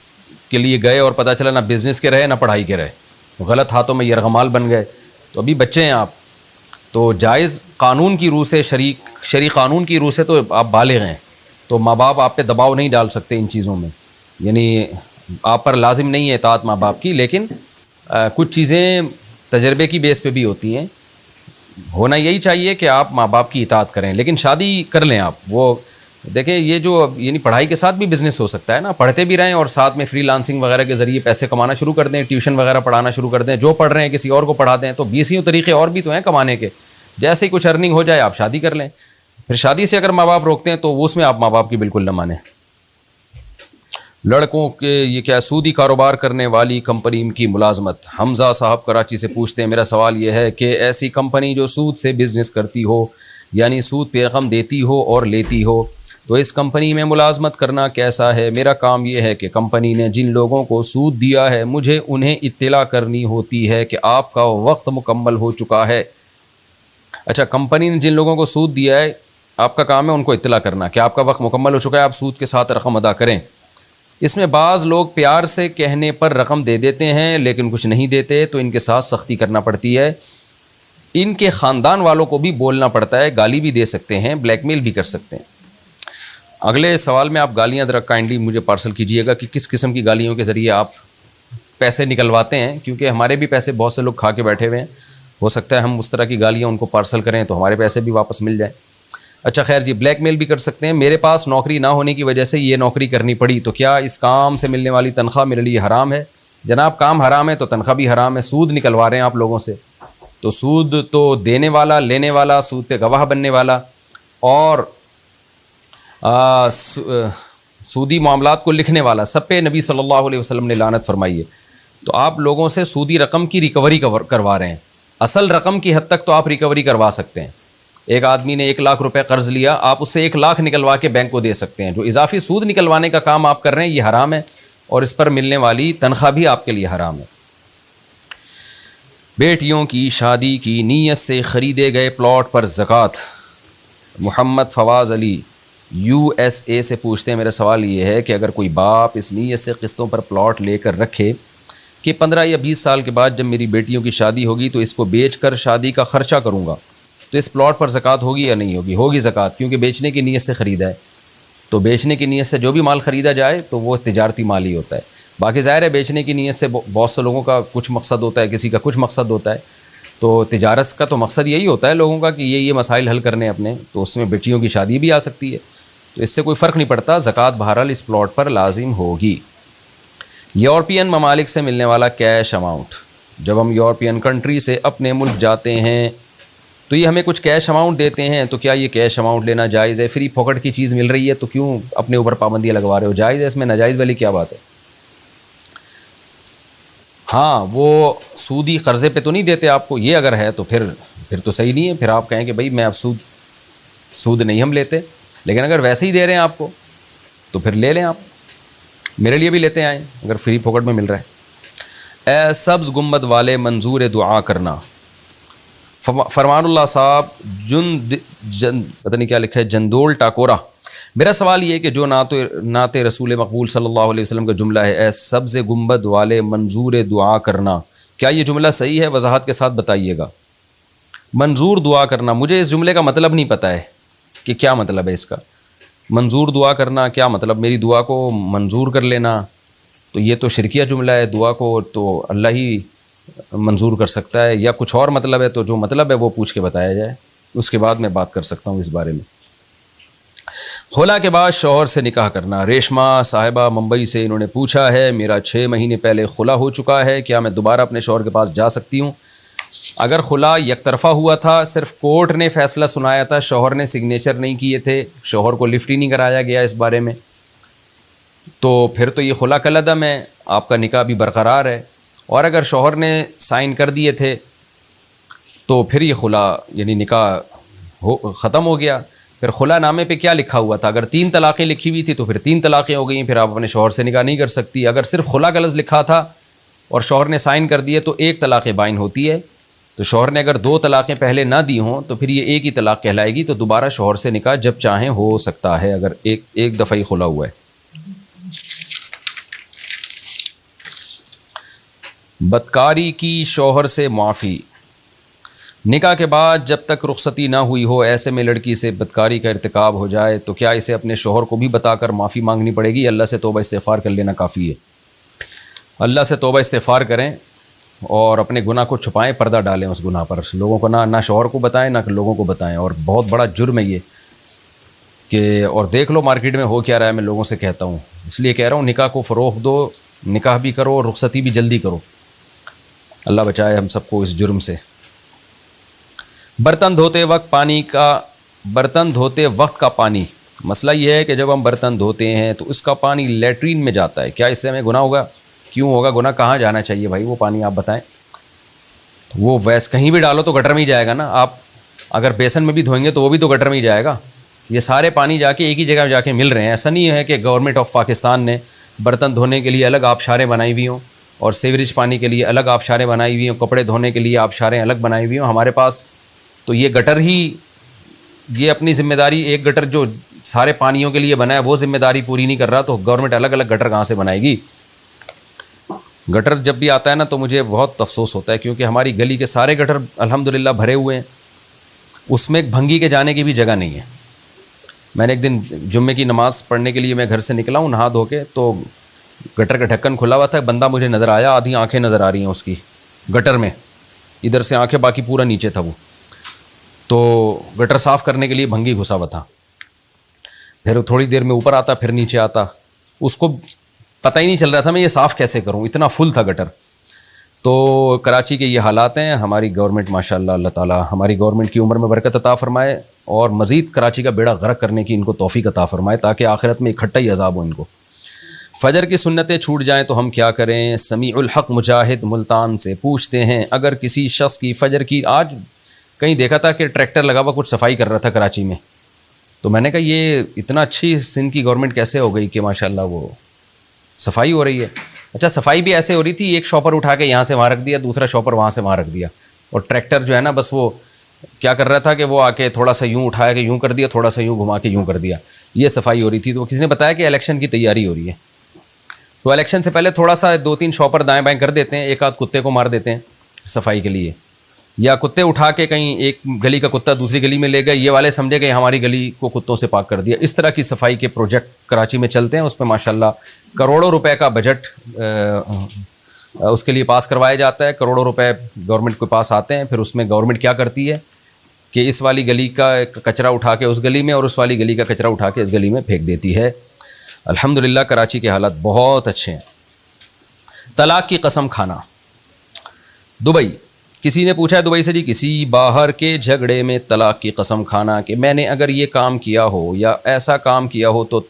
کے لیے گئے اور پتہ چلا نہ بزنس کے رہے نہ پڑھائی کے رہے، غلط ہاتھوں میں یرغمال بن گئے. تو ابھی بچے ہیں آپ، تو جائز قانون کی روح سے، شرعی قانون کی روح سے تو آپ بالغ ہیں، تو ماں باپ آپ پہ دباؤ نہیں ڈال سکتے ان چیزوں میں، یعنی آپ پر لازم نہیں ہے اطاعت ماں باپ کی. لیکن کچھ چیزیں تجربے کی بیس پہ بھی ہوتی ہیں. ہونا یہی چاہیے کہ آپ ماں باپ کی اطاعت کریں، لیکن شادی کر لیں آپ. وہ دیکھیں یہ جو یعنی پڑھائی کے ساتھ بھی بزنس ہو سکتا ہے نا، پڑھتے بھی رہیں اور ساتھ میں فری لانسنگ وغیرہ کے ذریعے پیسے کمانا شروع کر دیں، ٹیوشن وغیرہ پڑھانا شروع کر دیں، جو پڑھ رہے ہیں کسی اور کو پڑھا دیں. تو 20 طریقے اور بھی تو ہیں کمانے کے. جیسے ہی کچھ ارننگ ہو جائے آپ شادی کر لیں. پھر شادی سے اگر ماں باپ روکتے ہیں تو اس میں آپ ماں باپ کی بالکل نہ مانیں. لڑکوں کے یہ کیا سودی کاروبار کرنے والی کمپنی کی ملازمت. حمزہ صاحب کراچی سے پوچھتے ہیں، میرا سوال یہ ہے کہ ایسی کمپنی جو سود سے بزنس کرتی ہو، یعنی سود پہ رقم دیتی ہو اور لیتی ہو، تو اس کمپنی میں ملازمت کرنا کیسا ہے؟ میرا کام یہ ہے کہ کمپنی نے جن لوگوں کو سود دیا ہے مجھے انہیں اطلاع کرنی ہوتی ہے کہ آپ کا وقت مکمل ہو چکا ہے. اچھا، کمپنی نے جن لوگوں کو سود دیا ہے آپ کا کام ہے ان کو اطلاع کرنا کہ آپ کا وقت مکمل ہو چکا ہے، آپ سود کے ساتھ رقم ادا کریں. اس میں بعض لوگ پیار سے کہنے پر رقم دے دیتے ہیں لیکن کچھ نہیں دیتے، تو ان کے ساتھ سختی کرنا پڑتی ہے. ان کے خاندان والوں کو بھی بولنا پڑتا ہے، گالی بھی دے سکتے ہیں، بلیک میل بھی کر سکتے ہیں. اگلے سوال میں آپ گالیاں ذرا کائنڈلی مجھے پارسل کیجیے گا کہ کس قسم کی گالیوں کے ذریعے آپ پیسے نکلواتے ہیں، کیونکہ ہمارے بھی پیسے بہت سے لوگ کھا کے بیٹھے ہوئے ہیں. ہو سکتا ہے ہم اس طرح کی گالیاں ان کو پارسل کریں تو ہمارے پیسے بھی واپس مل جائیں. اچھا خیر جی، بلیک میل بھی کر سکتے ہیں. میرے پاس نوکری نہ ہونے کی وجہ سے یہ نوکری کرنی پڑی، تو کیا اس کام سے ملنے والی تنخواہ میرے لیے حرام ہے؟ جناب کام حرام ہے تو تنخواہ بھی حرام ہے. سود نکلوا رہے ہیں آپ لوگوں سے، تو سود تو دینے والا، لینے والا، سود پہ گواہ بننے والا اور سودی معاملات کو لکھنے والا، سب پہ نبی صلی اللہ علیہ وسلم نے لعنت فرمائی ہے. تو آپ لوگوں سے سودی رقم کی ریکوری کروا رہے ہیں. اصل رقم کی حد تک تو آپ ریکوری کروا سکتے ہیں. ایک آدمی نے 1 لاکھ روپے قرض لیا، آپ اس سے 1 لاکھ نکلوا کے بینک کو دے سکتے ہیں. جو اضافی سود نکلوانے کا کام آپ کر رہے ہیں یہ حرام ہے، اور اس پر ملنے والی تنخواہ بھی آپ کے لیے حرام ہے. بیٹیوں کی شادی کی نیت سے خریدے گئے پلاٹ پر زکوٰۃ. محمد فواز علی USA سے پوچھتے ہیں، میرا سوال یہ ہے کہ اگر کوئی باپ اس نیت سے قسطوں پر پلاٹ لے کر رکھے کہ 15 یا 20 سال کے بعد جب میری بیٹیوں کی شادی ہوگی تو اس کو بیچ کر شادی کا خرچہ کروں گا، تو اس پلاٹ پر زکوٰۃ ہوگی یا نہیں ہوگی؟ ہوگی زکوٰۃ، کیونکہ بیچنے کی نیت سے خریدا ہے، تو بیچنے کی نیت سے جو بھی مال خریدا جائے تو وہ تجارتی مال ہی ہوتا ہے۔ باقی ظاہر ہے بیچنے کی نیت سے بہت سے لوگوں کا کچھ مقصد ہوتا ہے، کسی کا کچھ مقصد ہوتا ہے، تو تجارت کا تو مقصد یہی ہوتا ہے لوگوں کا کہ یہ مسائل حل کرنے اپنے، تو اس میں بیٹیوں کی شادی بھی آ سکتی ہے، تو اس سے کوئی فرق نہیں پڑتا، زکوٰۃ بہرحال اس پلاٹ پر لازم ہوگی۔ یورپین ممالک سے ملنے والا کیش اماؤنٹ، جب ہم یورپین کنٹری سے اپنے ملک جاتے ہیں تو یہ ہمیں کچھ کیش اماؤنٹ دیتے ہیں، تو کیا یہ کیش اماؤنٹ لینا جائز ہے؟ فری پھوکٹ کی چیز مل رہی ہے تو کیوں اپنے اوپر پابندیاں لگوا رہے ہو؟ جائز ہے، اس میں ناجائز والی کیا بات ہے؟ ہاں وہ سودی قرضے پہ تو نہیں دیتے آپ کو، یہ اگر ہے تو پھر تو صحیح نہیں ہے، پھر آپ کہیں کہ بھائی میں اب سود نہیں ہم لیتے، لیکن اگر ویسے ہی دے رہے ہیں آپ کو تو پھر لے لیں، آپ میرے لیے بھی لیتے آئیں اگر فری پھوکٹ میں مل رہا ہے۔ اے سبز گنبد والے منظور دعا کرنا، فرمان اللہ صاحب پتہ نہیں کیا لکھا ہے، جندول ٹاکورا۔ میرا سوال یہ ہے کہ جو نعت رسول مقبول صلی اللہ علیہ وسلم کا جملہ ہے، اے سبز گنبد والے منظور دعا کرنا، کیا یہ جملہ صحیح ہے؟ وضاحت کے ساتھ بتائیے گا۔ منظور دعا کرنا، مجھے اس جملے کا مطلب نہیں پتہ ہے کہ کیا مطلب ہے اس کا۔ منظور دعا کرنا کیا مطلب؟ میری دعا کو منظور کر لینا، تو یہ تو شرکیہ جملہ ہے، دعا کو تو اللہ ہی منظور کر سکتا ہے، یا کچھ اور مطلب ہے؟ تو جو مطلب ہے وہ پوچھ کے بتایا جائے، اس کے بعد میں بات کر سکتا ہوں اس بارے میں۔ خلا کے بعد شوہر سے نکاح کرنا، ریشما صاحبہ ممبئی سے، انہوں نے پوچھا ہے میرا 6 مہینے پہلے خلا ہو چکا ہے، کیا میں دوبارہ اپنے شوہر کے پاس جا سکتی ہوں؟ اگر خلا یک طرفہ ہوا تھا، صرف کورٹ نے فیصلہ سنایا تھا، شوہر نے سگنیچر نہیں کیے تھے، شوہر کو لفٹ ہی نہیں کرایا گیا اس بارے میں، تو پھر تو یہ خلا کالعدم ہے، آپ کا نکاح بھی برقرار ہے۔ اور اگر شوہر نے سائن کر دیے تھے تو پھر یہ خلا یعنی نکاح ختم ہو گیا۔ پھر خلا نامے پہ کیا لکھا ہوا تھا؟ اگر 3 طلاقیں لکھی ہوئی تھی تو پھر 3 طلاقیں ہو گئیں، پھر آپ اپنے شوہر سے نکاح نہیں کر سکتی۔ اگر صرف خلا کا لفظ لکھا تھا اور شوہر نے سائن کر دیے تو 1 طلاق بائن ہوتی ہے، تو شوہر نے اگر 2 طلاقیں پہلے نہ دی ہوں تو پھر یہ 1 ہی طلاق کہلائے گی، تو دوبارہ شوہر سے نکاح جب چاہیں ہو سکتا ہے اگر ایک دفعہ ہی خلا ہوا ہے۔ بدکاری کی شوہر سے معافی، نکاح کے بعد جب تک رخصتی نہ ہوئی ہو، ایسے میں لڑکی سے بدکاری کا ارتکاب ہو جائے تو کیا اسے اپنے شوہر کو بھی بتا کر معافی مانگنی پڑے گی؟ اللہ سے توبہ استغفار کر لینا کافی ہے۔ اللہ سے توبہ استغفار کریں اور اپنے گناہ کو چھپائیں، پردہ ڈالیں اس گناہ پر، لوگوں کو نہ شوہر کو بتائیں نہ لوگوں کو بتائیں، اور بہت بڑا جرم ہے یہ کہ، اور دیکھ لو مارکیٹ میں ہو کیا رہا ہے، میں لوگوں سے کہتا ہوں، اس لیے کہہ رہا ہوں نکاح کو فروغ دو، نکاح بھی کرو اور رخصتی بھی جلدی کرو، اللہ بچائے ہم سب کو اس جرم سے۔ برتن دھوتے وقت کا پانی، مسئلہ یہ ہے کہ جب ہم برتن دھوتے ہیں تو اس کا پانی لیٹرین میں جاتا ہے، کیا اس سے ہمیں گناہ ہوگا؟ کیوں ہوگا گناہ؟ کہاں جانا چاہیے بھائی وہ پانی، آپ بتائیں؟ وہ ویس کہیں بھی ڈالو تو گٹر میں ہی جائے گا نا، آپ اگر بیسن میں بھی دھوئیں گے تو وہ بھی تو گٹر میں ہی جائے گا۔ یہ سارے پانی جا کے ایک ہی جگہ جا کے مل رہے ہیں، ایسا نہیں ہے کہ گورنمنٹ آف پاکستان نے برتن دھونے کے لیے الگ آبشاریں بنائی ہوئی ہوں اور سیوریج پانی کے لیے الگ آبشاریں بنائی ہوئی ہوں، کپڑے دھونے کے لیے آبشاریں الگ بنائی ہوئی ہوں۔ ہمارے پاس تو یہ گٹر ہی، یہ اپنی ذمہ داری، ایک گٹر جو سارے پانیوں کے لیے بنا ہے وہ ذمہ داری پوری نہیں کر رہا، تو گورنمنٹ الگ الگ گٹر کہاں سے بنائے گی؟ گٹر جب بھی آتا ہے نا تو مجھے بہت افسوس ہوتا ہے، کیونکہ ہماری گلی کے سارے گٹر الحمدللہ بھرے ہوئے ہیں، اس میں ایک بھنگی کے جانے کی بھی جگہ نہیں ہے۔ میں نے ایک دن جمعے کی نماز پڑھنے کے لیے میں گھر سے نکلا ہوں نہا دھو کے، تو گٹر کا ڈھکن کھلا ہوا تھا، بندہ مجھے نظر آیا، آدھی آنکھیں نظر آ رہی ہیں اس کی گٹر میں، ادھر سے آنکھیں، باقی پورا نیچے تھا وہ، تو گٹر صاف کرنے کے لیے بھنگی گھسا ہوا تھا، پھر تھوڑی دیر میں اوپر آتا پھر نیچے آتا، اس کو پتہ ہی نہیں چل رہا تھا میں یہ صاف کیسے کروں، اتنا فل تھا گٹر۔ تو کراچی کے یہ حالات ہیں، ہماری گورنمنٹ ماشاءاللہ، اللہ تعالیٰ ہماری گورنمنٹ کی عمر میں برکت عطا فرمائے اور مزید کراچی کا بیڑا غرق کرنے کی ان کو توفیق عطا فرمائے، تاکہ آخرت میں اکٹھا ہی عذاب ہو ان کو۔ فجر کی سنتیں چھوٹ جائیں تو ہم کیا کریں؟ سمیع الحق مجاہد ملتان سے پوچھتے ہیں، اگر کسی شخص کی فجر کی، آج کہیں دیکھا تھا کہ ٹریکٹر لگا ہوا کچھ صفائی کر رہا تھا کراچی میں، تو میں نے کہا یہ اتنا اچھی سندھ کی گورنمنٹ کیسے ہو گئی کہ ماشاءاللہ وہ صفائی ہو رہی ہے۔ اچھا صفائی بھی ایسے ہو رہی تھی، ایک شاپر اٹھا کے یہاں سے وہاں رکھ دیا، دوسرا شاپر وہاں سے وہاں رکھ دیا، اور ٹریکٹر جو ہے نا بس وہ کیا کر رہا تھا کہ وہ آ کے تھوڑا سا یوں اٹھایا کہ یوں کر دیا، تھوڑا سا یوں گھما کے یوں کر دیا، یہ صفائی ہو رہی تھی۔ تو کسی نے بتایا کہ الیکشن کی تیاری ہو رہی ہے، تو الیکشن سے پہلے تھوڑا سا 2-3 شاپر دائیں بائیں کر دیتے ہیں، ایک آدھ کتے کو مار دیتے ہیں صفائی کے لیے، یا کتے اٹھا کے کہیں ایک گلی کا کتا دوسری گلی میں لے گئے، یہ والے سمجھے کہ ہماری گلی کو کتوں سے پاک کر دیا. اس طرح کی صفائی کے پروجیکٹ کراچی میں چلتے ہیں. اس پہ ماشاءاللہ کروڑوں روپے کا بجٹ اس کے لیے پاس کروایا جاتا ہے. کروڑوں روپے گورنمنٹ کے پاس آتے ہیں. پھر اس میں گورنمنٹ کیا کرتی ہے کہ اس والی گلی کا کچرا اٹھا کے اس گلی میں اور اس والی گلی کا کچرا اٹھا کے اس گلی میں پھینک دیتی ہے. الحمدللہ کراچی کے حالات بہت اچھے ہیں. طلاق کی قسم کھانا. دبئی، کسی نے پوچھا ہے دبئی سے، جی کسی باہر کے جھگڑے میں طلاق کی قسم کھانا کہ میں نے اگر یہ کام کیا ہو یا ایسا کام کیا ہو تو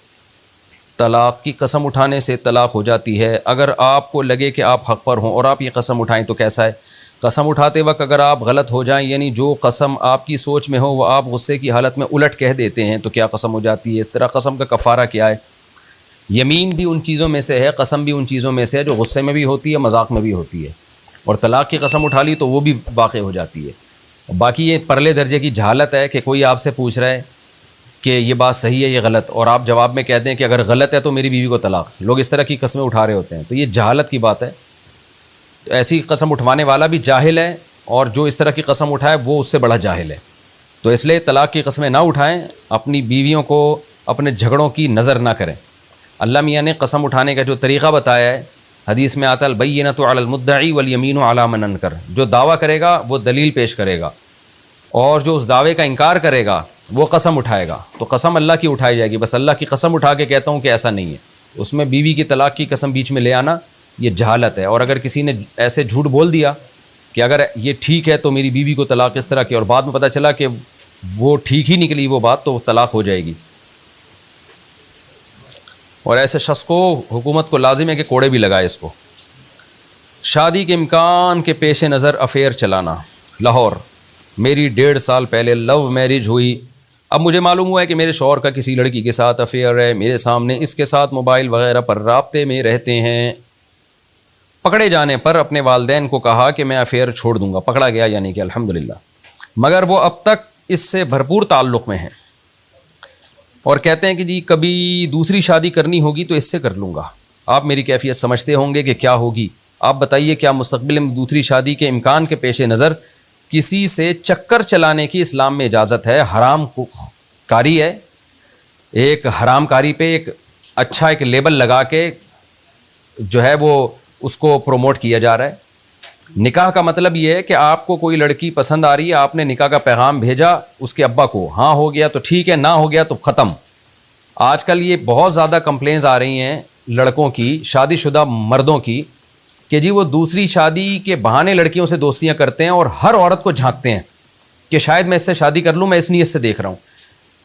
طلاق کی قسم اٹھانے سے طلاق ہو جاتی ہے. اگر آپ کو لگے کہ آپ حق پر ہوں اور آپ یہ قسم اٹھائیں تو کیسا ہے؟ قسم اٹھاتے وقت اگر آپ غلط ہو جائیں، یعنی جو قسم آپ کی سوچ میں ہو وہ آپ غصے کی حالت میں الٹ کہہ دیتے ہیں تو کیا قسم ہو جاتی ہے؟ اس طرح قسم کا کفارہ کیا ہے؟ یمین بھی ان چیزوں میں سے ہے، قسم بھی ان چیزوں میں سے ہے جو غصے میں بھی ہوتی ہے، مذاق میں بھی ہوتی ہے. اور طلاق کی قسم اٹھا لی تو وہ بھی واقع ہو جاتی ہے. باقی یہ پرلے درجے کی جہالت ہے کہ کوئی آپ سے پوچھ رہا ہے کہ یہ بات صحیح ہے یہ غلط، اور آپ جواب میں کہتے ہیں کہ اگر غلط ہے تو میری بیوی کو طلاق. لوگ اس طرح کی قسمیں اٹھا رہے ہوتے ہیں، تو یہ جہالت کی بات ہے. تو ایسی قسم اٹھوانے والا بھی جاہل ہے اور جو اس طرح کی قسم اٹھائے وہ اس سے بڑا جاہل ہے. تو اس لیے طلاق کی قسمیں نہ اٹھائیں، اپنی بیویوں کو اپنے جھگڑوں کی نظر نہ کریں. اللہ میاں نے قسم اٹھانے کا جو طریقہ بتایا ہے، حدیث میں آتا ہے البینۃ علی المدعی والیمین علی من انکر. جو دعویٰ کرے گا وہ دلیل پیش کرے گا، اور جو اس دعوے کا انکار کرے گا وہ قسم اٹھائے گا. تو قسم اللہ کی اٹھائی جائے گی. بس اللہ کی قسم اٹھا کے کہتا ہوں کہ ایسا نہیں ہے. اس میں بیوی کی طلاق کی قسم بیچ میں لے آنا یہ جہالت ہے. اور اگر کسی نے ایسے جھوٹ بول دیا کہ اگر یہ ٹھیک ہے تو میری بیوی کو طلاق اس طرح کی، اور بعد میں پتہ چلا کہ وہ ٹھیک ہی نکلی وہ بات، تو طلاق ہو جائے گی. اور ایسے شخص کو حکومت کو لازم ہے کہ کوڑے بھی لگائے اس کو. شادی کے امکان کے پیش نظر افیئر چلانا. لاہور، میری 1.5 سال پہلے لو میرج ہوئی. اب مجھے معلوم ہوا ہے کہ میرے شوہر کا کسی لڑکی کے ساتھ افیئر ہے. میرے سامنے اس کے ساتھ موبائل وغیرہ پر رابطے میں رہتے ہیں. پکڑے جانے پر اپنے والدین کو کہا کہ میں افیئر چھوڑ دوں گا. پکڑا گیا یعنی کہ الحمدللہ، مگر وہ اب تک اس سے بھرپور تعلق میں ہیں اور کہتے ہیں کہ جی کبھی دوسری شادی کرنی ہوگی تو اس سے کر لوں گا. آپ میری کیفیت سمجھتے ہوں گے کہ کیا ہوگی. آپ بتائیے کیا مستقبل میں دوسری شادی کے امکان کے پیش نظر کسی سے چکر چلانے کی اسلام میں اجازت ہے؟ حرام کاری ہے. ایک حرام کاری پہ ایک اچھا ایک لیبل لگا کے جو ہے وہ اس کو پروموٹ کیا جا رہا ہے. نکاح کا مطلب یہ ہے کہ آپ کو کوئی لڑکی پسند آ رہی ہے، آپ نے نکاح کا پیغام بھیجا اس کے ابا کو، ہاں ہو گیا تو ٹھیک ہے، نہ ہو گیا تو ختم. آج کل یہ بہت زیادہ کمپلینز آ رہی ہیں لڑکوں کی، شادی شدہ مردوں کی، کہ جی وہ دوسری شادی کے بہانے لڑکیوں سے دوستیاں کرتے ہیں اور ہر عورت کو جھانکتے ہیں کہ شاید میں اس سے شادی کر لوں، میں اس نیت سے دیکھ رہا ہوں.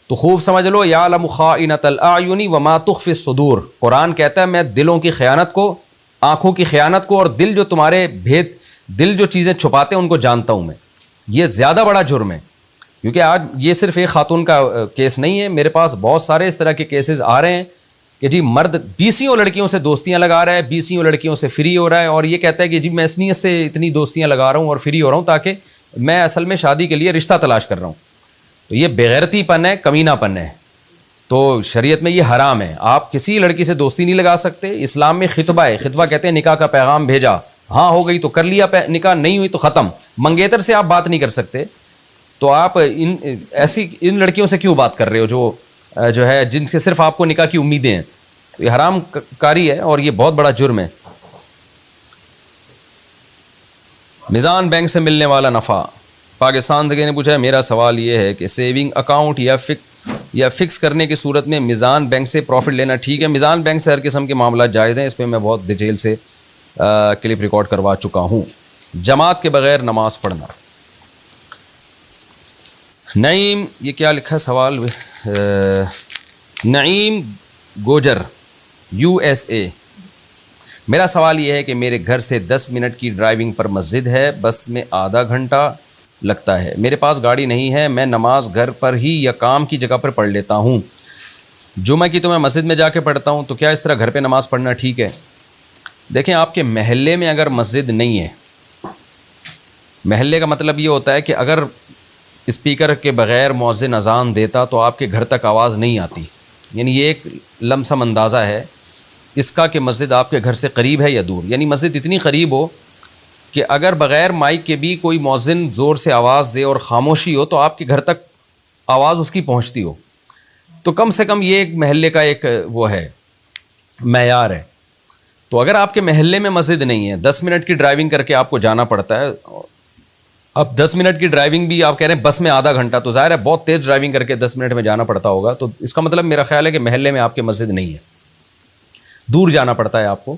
تو خوب سمجھ لو، یعلم خائنۃ الاعین وما تخفی الصدور. قرآن کہتا ہے میں دلوں کی خیانت کو، آنکھوں کی خیانت کو، اور دل جو تمہارے بھید، دل جو چیزیں چھپاتے ہیں ان کو جانتا ہوں میں. یہ زیادہ بڑا جرم ہے، کیونکہ آج یہ صرف ایک خاتون کا کیس نہیں ہے، میرے پاس بہت سارے اس طرح کے کیسز آ رہے ہیں کہ جی مرد 20 لڑکیوں سے دوستیاں لگا رہا ہے، 20 لڑکیوں سے فری ہو رہا ہے، اور یہ کہتا ہے کہ جی میں اس نیت سے اتنی دوستیاں لگا رہا ہوں اور فری ہو رہا ہوں تاکہ میں اصل میں شادی کے لیے رشتہ تلاش کر رہا ہوں. تو یہ بےغیرتی پن ہے، کمینہ پن ہے. تو شریعت میں یہ حرام ہے. آپ کسی لڑکی سے دوستی نہیں لگا سکتے. اسلام میں خطبہ ہے، خطبہ کہتے ہیں نکاح کا پیغام بھیجا، ہاں ہو گئی تو کر لیا نکاح، نہیں ہوئی تو ختم. منگیتر سے آپ بات نہیں کر سکتے. تو آپ ان لڑکیوں سے کیوں بات کر رہے ہو جو ہے جن سے صرف آپ کو نکاح کی امیدیں ہیں؟ یہ حرام کاری ہے اور یہ بہت بڑا جرم ہے. میزان بینک سے ملنے والا نفع. پاکستان سے نے پوچھا ہے، میرا سوال یہ ہے کہ سیونگ اکاؤنٹ یا فکس کرنے کی صورت میں میزان بینک سے پروفٹ لینا ٹھیک ہے؟ میزان بینک سے ہر قسم کے معاملات جائز ہیں. اس پہ میں بہت ڈیٹیل سے کلپ ریکارڈ کروا چکا ہوں. جماعت کے بغیر نماز پڑھنا. نعیم، یہ کیا لکھا سوال؟ نعیم گوجر USA. میرا سوال یہ ہے کہ میرے گھر سے 10 منٹ کی ڈرائیونگ پر مسجد ہے، بس میں آدھا گھنٹہ لگتا ہے. میرے پاس گاڑی نہیں ہے، میں نماز گھر پر ہی یا کام کی جگہ پر پڑھ لیتا ہوں. جمعہ کی تو میں مسجد میں جا کے پڑھتا ہوں، تو کیا اس طرح گھر پہ نماز پڑھنا ٹھیک ہے؟ دیکھیں، آپ کے محلے میں اگر مسجد نہیں ہے، محلے کا مطلب یہ ہوتا ہے کہ اگر اسپیکر کے بغیر مؤذن اذان دیتا تو آپ کے گھر تک آواز نہیں آتی. یعنی یہ ایک لمسم اندازہ ہے اس کا کہ مسجد آپ کے گھر سے قریب ہے یا دور. یعنی مسجد اتنی قریب ہو کہ اگر بغیر مائک کے بھی کوئی مؤذن زور سے آواز دے اور خاموشی ہو تو آپ کے گھر تک آواز اس کی پہنچتی ہو، تو کم سے کم یہ ایک محلے کا ایک وہ ہے معیار ہے. تو اگر آپ کے محلے میں مسجد نہیں ہے، 10 منٹ کی ڈرائیونگ کر کے آپ کو جانا پڑتا ہے. اب 10 منٹ کی ڈرائیونگ بھی آپ کہہ رہے ہیں بس میں آدھا گھنٹہ، تو ظاہر ہے بہت تیز ڈرائیونگ کر کے 10 منٹ میں جانا پڑتا ہوگا. تو اس کا مطلب میرا خیال ہے کہ محلے میں آپ کے مسجد نہیں ہے، دور جانا پڑتا ہے آپ کو.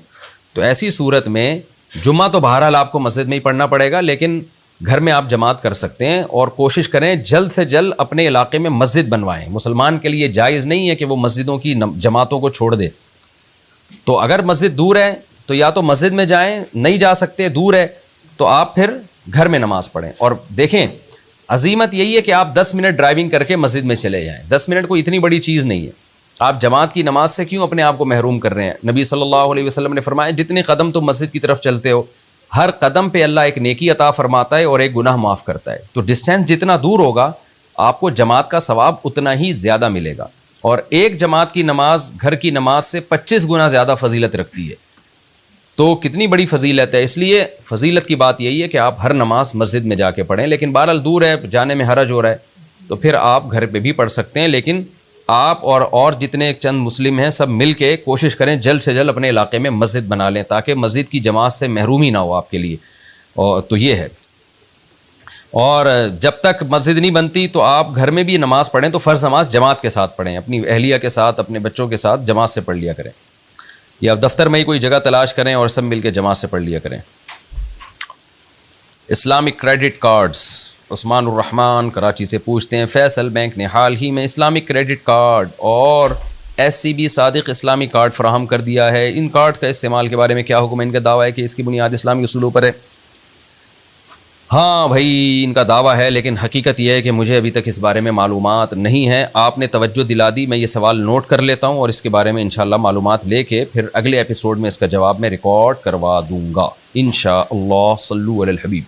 تو ایسی صورت میں جمعہ تو بہرحال آپ کو مسجد میں ہی پڑھنا پڑے گا، لیکن گھر میں آپ جماعت کر سکتے ہیں اور کوشش کریں جلد سے جلد اپنے علاقے میں مسجد بنوائیں. مسلمان کے لیے جائز نہیں ہے کہ وہ مسجدوں کی جماعتوں کو چھوڑ دے. تو اگر مسجد دور ہے تو یا تو مسجد میں جائیں، نہیں جا سکتے دور ہے تو آپ پھر گھر میں نماز پڑھیں. اور دیکھیں عزیمت یہی ہے کہ آپ 10 منٹ ڈرائیونگ کر کے مسجد میں چلے جائیں. 10 منٹ کوئی اتنی بڑی چیز نہیں ہے. آپ جماعت کی نماز سے کیوں اپنے آپ کو محروم کر رہے ہیں؟ نبی صلی اللہ علیہ وسلم نے فرمایا جتنے قدم تم مسجد کی طرف چلتے ہو ہر قدم پہ اللہ ایک نیکی عطا فرماتا ہے اور ایک گناہ معاف کرتا ہے. تو ڈسٹینس جتنا دور ہوگا آپ کو جماعت کا ثواب اتنا ہی زیادہ ملے گا. اور ایک جماعت کی نماز گھر کی نماز سے 25 گنا زیادہ فضیلت رکھتی ہے. تو کتنی بڑی فضیلت ہے. اس لیے فضیلت کی بات یہی ہے کہ آپ ہر نماز مسجد میں جا کے پڑھیں. لیکن بہرحال دور ہے، جانے میں حرج ہو رہا ہے تو پھر آپ گھر پہ بھی پڑھ سکتے ہیں. لیکن آپ اور جتنے چند مسلم ہیں سب مل کے کوشش کریں جلد سے جلد اپنے علاقے میں مسجد بنا لیں تاکہ مسجد کی جماعت سے محرومی نہ ہو آپ کے لیے. اور تو یہ ہے. اور جب تک مسجد نہیں بنتی تو آپ گھر میں بھی نماز پڑھیں تو فرض نماز جماعت کے ساتھ پڑھیں، اپنی اہلیہ کے ساتھ اپنے بچوں کے ساتھ جماعت سے پڑھ لیا کریں، یا دفتر میں ہی کوئی جگہ تلاش کریں اور سب مل کے جماعت سے پڑھ لیا کریں. Islamic credit cards. عثمان الرحمن کراچی سے پوچھتے ہیں فیصل بینک نے حال ہی میں اسلامک کریڈٹ کارڈ اور SCB صادق اسلامی کارڈ فراہم کر دیا ہے. ان کارڈ کا استعمال کے بارے میں کیا حکم ہے؟ ان کا دعویٰ ہے کہ اس کی بنیاد اسلامی اصولوں پر ہے. ہاں بھائی ان کا دعویٰ ہے، لیکن حقیقت یہ ہے کہ مجھے ابھی تک اس بارے میں معلومات نہیں ہے. آپ نے توجہ دلا دی، میں یہ سوال نوٹ کر لیتا ہوں اور اس کے بارے میں انشاءاللہ معلومات لے کے پھر اگلے ایپیسوڈ میں اس کا جواب میں ریکارڈ کروا دوں گا انشاءاللہ. صلو علی الحبیب.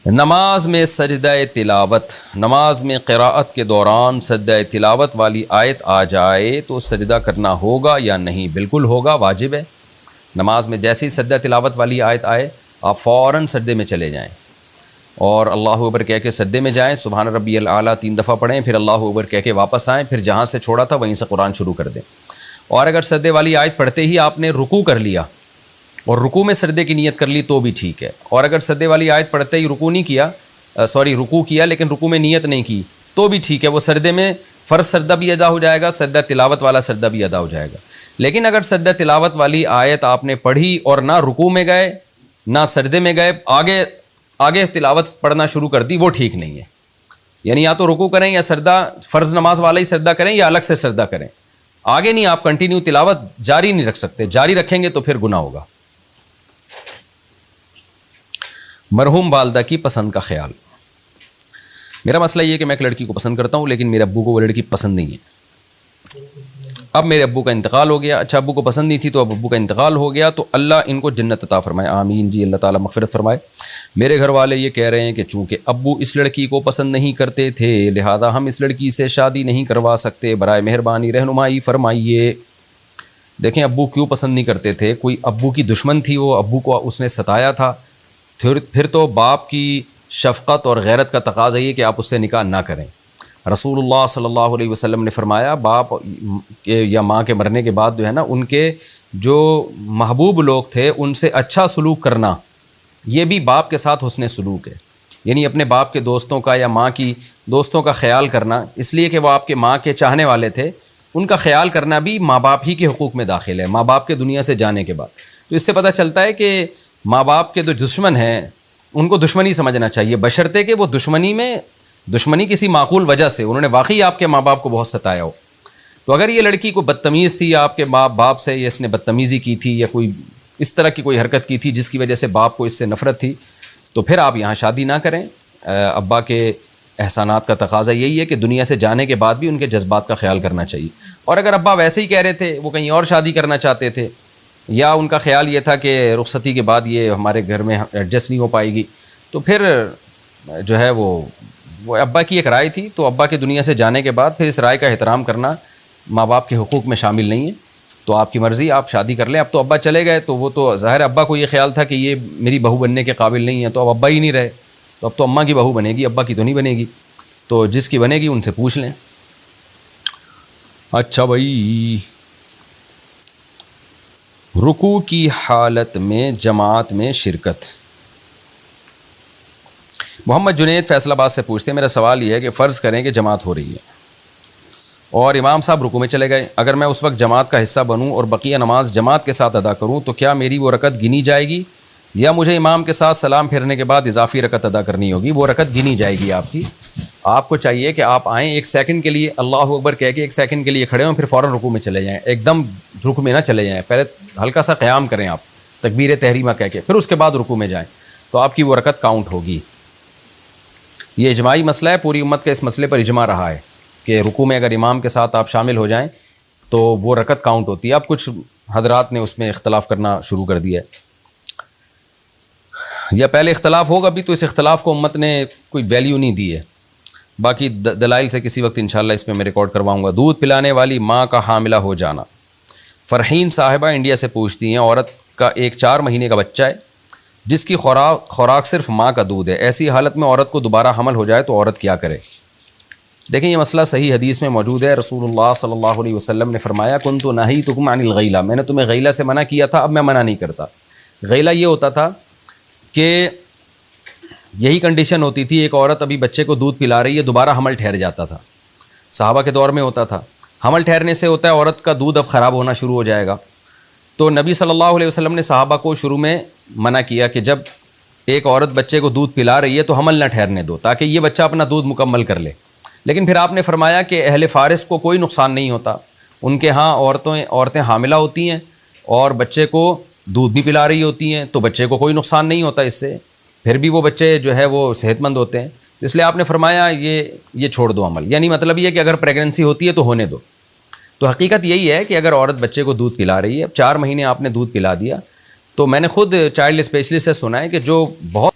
نماز میں سجدہ تلاوت. نماز میں قراءت کے دوران سجدہ تلاوت والی آیت آ جائے تو سجدہ کرنا ہوگا یا نہیں؟ بالکل ہوگا، واجب ہے. نماز میں جیسے ہی سجدہ تلاوت والی آیت آئے آپ فوراً سجدے میں چلے جائیں اور اللہ اکبر کہہ کے سجدے میں جائیں. سبحان ربی الاعلیٰ 3 دفعہ پڑھیں، پھر اللہ اکبر کہہ کے واپس آئیں، پھر جہاں سے چھوڑا تھا وہیں سے قرآن شروع کر دیں. اور اگر سجدے والی آیت پڑھتے ہی آپ نے رکوع کر لیا اور رکوع میں سجدے کی نیت کر لی تو بھی ٹھیک ہے. اور اگر سجدے والی آیت پڑھتے ہی رکوع کیا لیکن رکوع میں نیت نہیں کی تو بھی ٹھیک ہے. وہ سجدے میں فرض سجدہ بھی ادا ہو جائے گا، سجدہ تلاوت والا سجدہ بھی ادا ہو جائے گا. لیکن اگر سجدہ تلاوت والی آیت آپ نے پڑھی اور نہ رکوع میں گئے نہ سجدے میں گئے، آگے تلاوت پڑھنا شروع کر دی، وہ ٹھیک نہیں ہے. یعنی یا تو رکوع کریں یا سجدہ فرض نماز والا ہی سجدہ کریں یا الگ سے سجدہ کریں. آگے نہیں، آپ کنٹینیو تلاوت جاری نہیں رکھ سکتے. جاری رکھیں گے تو پھر گناہ ہوگا. مرحوم والدہ کی پسند کا خیال. میرا مسئلہ یہ ہے کہ میں ایک لڑکی کو پسند کرتا ہوں لیکن میرے ابو کو وہ لڑکی پسند نہیں ہے. اب میرے ابو کا انتقال ہو گیا. اچھا ابو کو پسند نہیں تھی تو اب ابو کا انتقال ہو گیا تو اللہ ان کو جنت عطا فرمائے. آمین جی، اللہ تعالیٰ مغفرت فرمائے. میرے گھر والے یہ کہہ رہے ہیں کہ چونکہ ابو اس لڑکی کو پسند نہیں کرتے تھے لہذا ہم اس لڑکی سے شادی نہیں کروا سکتے. برائے مہربانی رہنمائی فرمائیے. دیکھیں ابو کیوں پسند نہیں کرتے تھے؟ کوئی ابو کی دشمن تھی وہ، ابو کو اس نے ستایا تھا؟ پھر تو باپ کی شفقت اور غیرت کا تقاضا یہ کہ آپ اس سے نکاح نہ کریں. رسول اللہ صلی اللہ علیہ وسلم نے فرمایا باپ کے یا ماں کے مرنے کے بعد جو ہے نا ان کے جو محبوب لوگ تھے ان سے اچھا سلوک کرنا یہ بھی باپ کے ساتھ حسن سلوک ہے. یعنی اپنے باپ کے دوستوں کا یا ماں کی دوستوں کا خیال کرنا، اس لیے کہ وہ آپ کے ماں کے چاہنے والے تھے، ان کا خیال کرنا بھی ماں باپ ہی کے حقوق میں داخل ہے ماں باپ کے دنیا سے جانے کے بعد. تو اس سے پتہ چلتا ہے کہ ماں باپ کے جو دشمن ہیں ان کو دشمنی سمجھنا چاہیے، بشرطے کہ وہ دشمنی کسی معقول وجہ سے انہوں نے واقعی آپ کے ماں باپ کو بہت ستایا ہو. تو اگر یہ لڑکی کو بدتمیز تھی آپ کے ماں باپ سے، یا اس نے بدتمیزی کی تھی یا کوئی اس طرح کی کوئی حرکت کی تھی جس کی وجہ سے باپ کو اس سے نفرت تھی، تو پھر آپ یہاں شادی نہ کریں. ابا کے احسانات کا تقاضا یہی ہے کہ دنیا سے جانے کے بعد بھی ان کے جذبات کا خیال کرنا چاہیے. اور اگر ابا ویسے ہی کہہ رہے تھے، وہ کہیں اور شادی کرنا چاہتے تھے یا ان کا خیال یہ تھا کہ رخصتی کے بعد یہ ہمارے گھر میں ایڈجسٹ نہیں ہو پائے گی، تو پھر جو ہے وہ ابا کی ایک رائے تھی. تو ابا کے دنیا سے جانے کے بعد پھر اس رائے کا احترام کرنا ماں باپ کے حقوق میں شامل نہیں ہے. تو آپ کی مرضی، آپ شادی کر لیں. اب تو ابا چلے گئے تو وہ تو ظاہر ابا کو یہ خیال تھا کہ یہ میری بہو بننے کے قابل نہیں ہے، تو اب ابا ہی نہیں رہے، تو اب تو اماں کی بہو بنے گی، ابا کی تو نہیں بنے گی. تو جس کی بنے گی ان سے پوچھ لیں. اچھا بھائی، رکوع کی حالت میں جماعت میں شرکت. محمد جنید فیصل آباد سے پوچھتے ہیں، میرا سوال یہ ہے کہ فرض کریں کہ جماعت ہو رہی ہے اور امام صاحب رکوع میں چلے گئے، اگر میں اس وقت جماعت کا حصہ بنوں اور بقیہ نماز جماعت کے ساتھ ادا کروں تو کیا میری وہ رکعت گنی جائے گی، یا مجھے امام کے ساتھ سلام پھیرنے کے بعد اضافی رکعت ادا کرنی ہوگی؟ وہ رکعت گنی جائے گی آپ کی. آپ کو چاہیے کہ آپ آئیں، ایک سیکنڈ کے لیے اللہ اکبر کہہ کے ایک سیکنڈ کے لیے کھڑے ہوں، پھر فوراً رکوع میں چلے جائیں. ایک دم رکوع میں نہ چلے جائیں، پہلے ہلکا سا قیام کریں آپ تکبیر تحریمہ کہہ کے، پھر اس کے بعد رکوع میں جائیں، تو آپ کی وہ رکعت کاؤنٹ ہوگی. یہ اجماعی مسئلہ ہے، پوری امت کا اس مسئلے پر اجماع رہا ہے کہ رکوع میں اگر امام کے ساتھ آپ شامل ہو جائیں تو وہ رکعت کاؤنٹ ہوتی ہے. اب کچھ حضرات نے اس میں اختلاف کرنا شروع کر دیا ہے، یا پہلے اختلاف ہوگا بھی تو اس اختلاف کو امت نے کوئی ویلیو نہیں دی ہے. باقی دلائل سے کسی وقت انشاءاللہ اس میں میں ریکارڈ کرواؤں گا. دودھ پلانے والی ماں کا حاملہ ہو جانا. فرحین صاحبہ انڈیا سے پوچھتی ہیں، عورت کا ایک 4 مہینے کا بچہ ہے جس کی خوراک صرف ماں کا دودھ ہے، ایسی حالت میں عورت کو دوبارہ حمل ہو جائے تو عورت کیا کرے؟ دیکھیں یہ مسئلہ صحیح حدیث میں موجود ہے. رسول اللہ صلی اللہ علیہ وسلم نے فرمایا، کنت نہیتکم عن الغیلہ، میں نے تمہیں غیلہ سے منع کیا تھا، اب میں منع نہیں کرتا. غیلہ یہ ہوتا تھا کہ یہی کنڈیشن ہوتی تھی، ایک عورت ابھی بچے کو دودھ پلا رہی ہے، دوبارہ حمل ٹھہر جاتا تھا. صحابہ کے دور میں ہوتا تھا. حمل ٹھہرنے سے ہوتا ہے عورت کا دودھ اب خراب ہونا شروع ہو جائے گا. تو نبی صلی اللہ علیہ وسلم نے صحابہ کو شروع میں منع کیا کہ جب ایک عورت بچے کو دودھ پلا رہی ہے تو حمل نہ ٹھہرنے دو، تاکہ یہ بچہ اپنا دودھ مکمل کر لے. لیکن پھر آپ نے فرمایا کہ اہل فارس کو کوئی نقصان نہیں ہوتا، ان کے ہاں عورتیں حاملہ ہوتی ہیں اور بچے کو دودھ بھی پلا رہی ہوتی ہیں، تو بچے کو کوئی نقصان نہیں ہوتا اس سے، پھر بھی وہ بچے جو ہے وہ صحت مند ہوتے ہیں. اس لیے آپ نے فرمایا یہ چھوڑ دو عمل. یعنی مطلب یہ کہ اگر پریگننسی ہوتی ہے تو ہونے دو. تو حقیقت یہی ہے کہ اگر عورت بچے کو دودھ پلا رہی ہے، اب 4 مہینے آپ نے دودھ پلا دیا، تو میں نے خود چائلڈ اسپیشلسٹ سے سنا ہے کہ جو بہت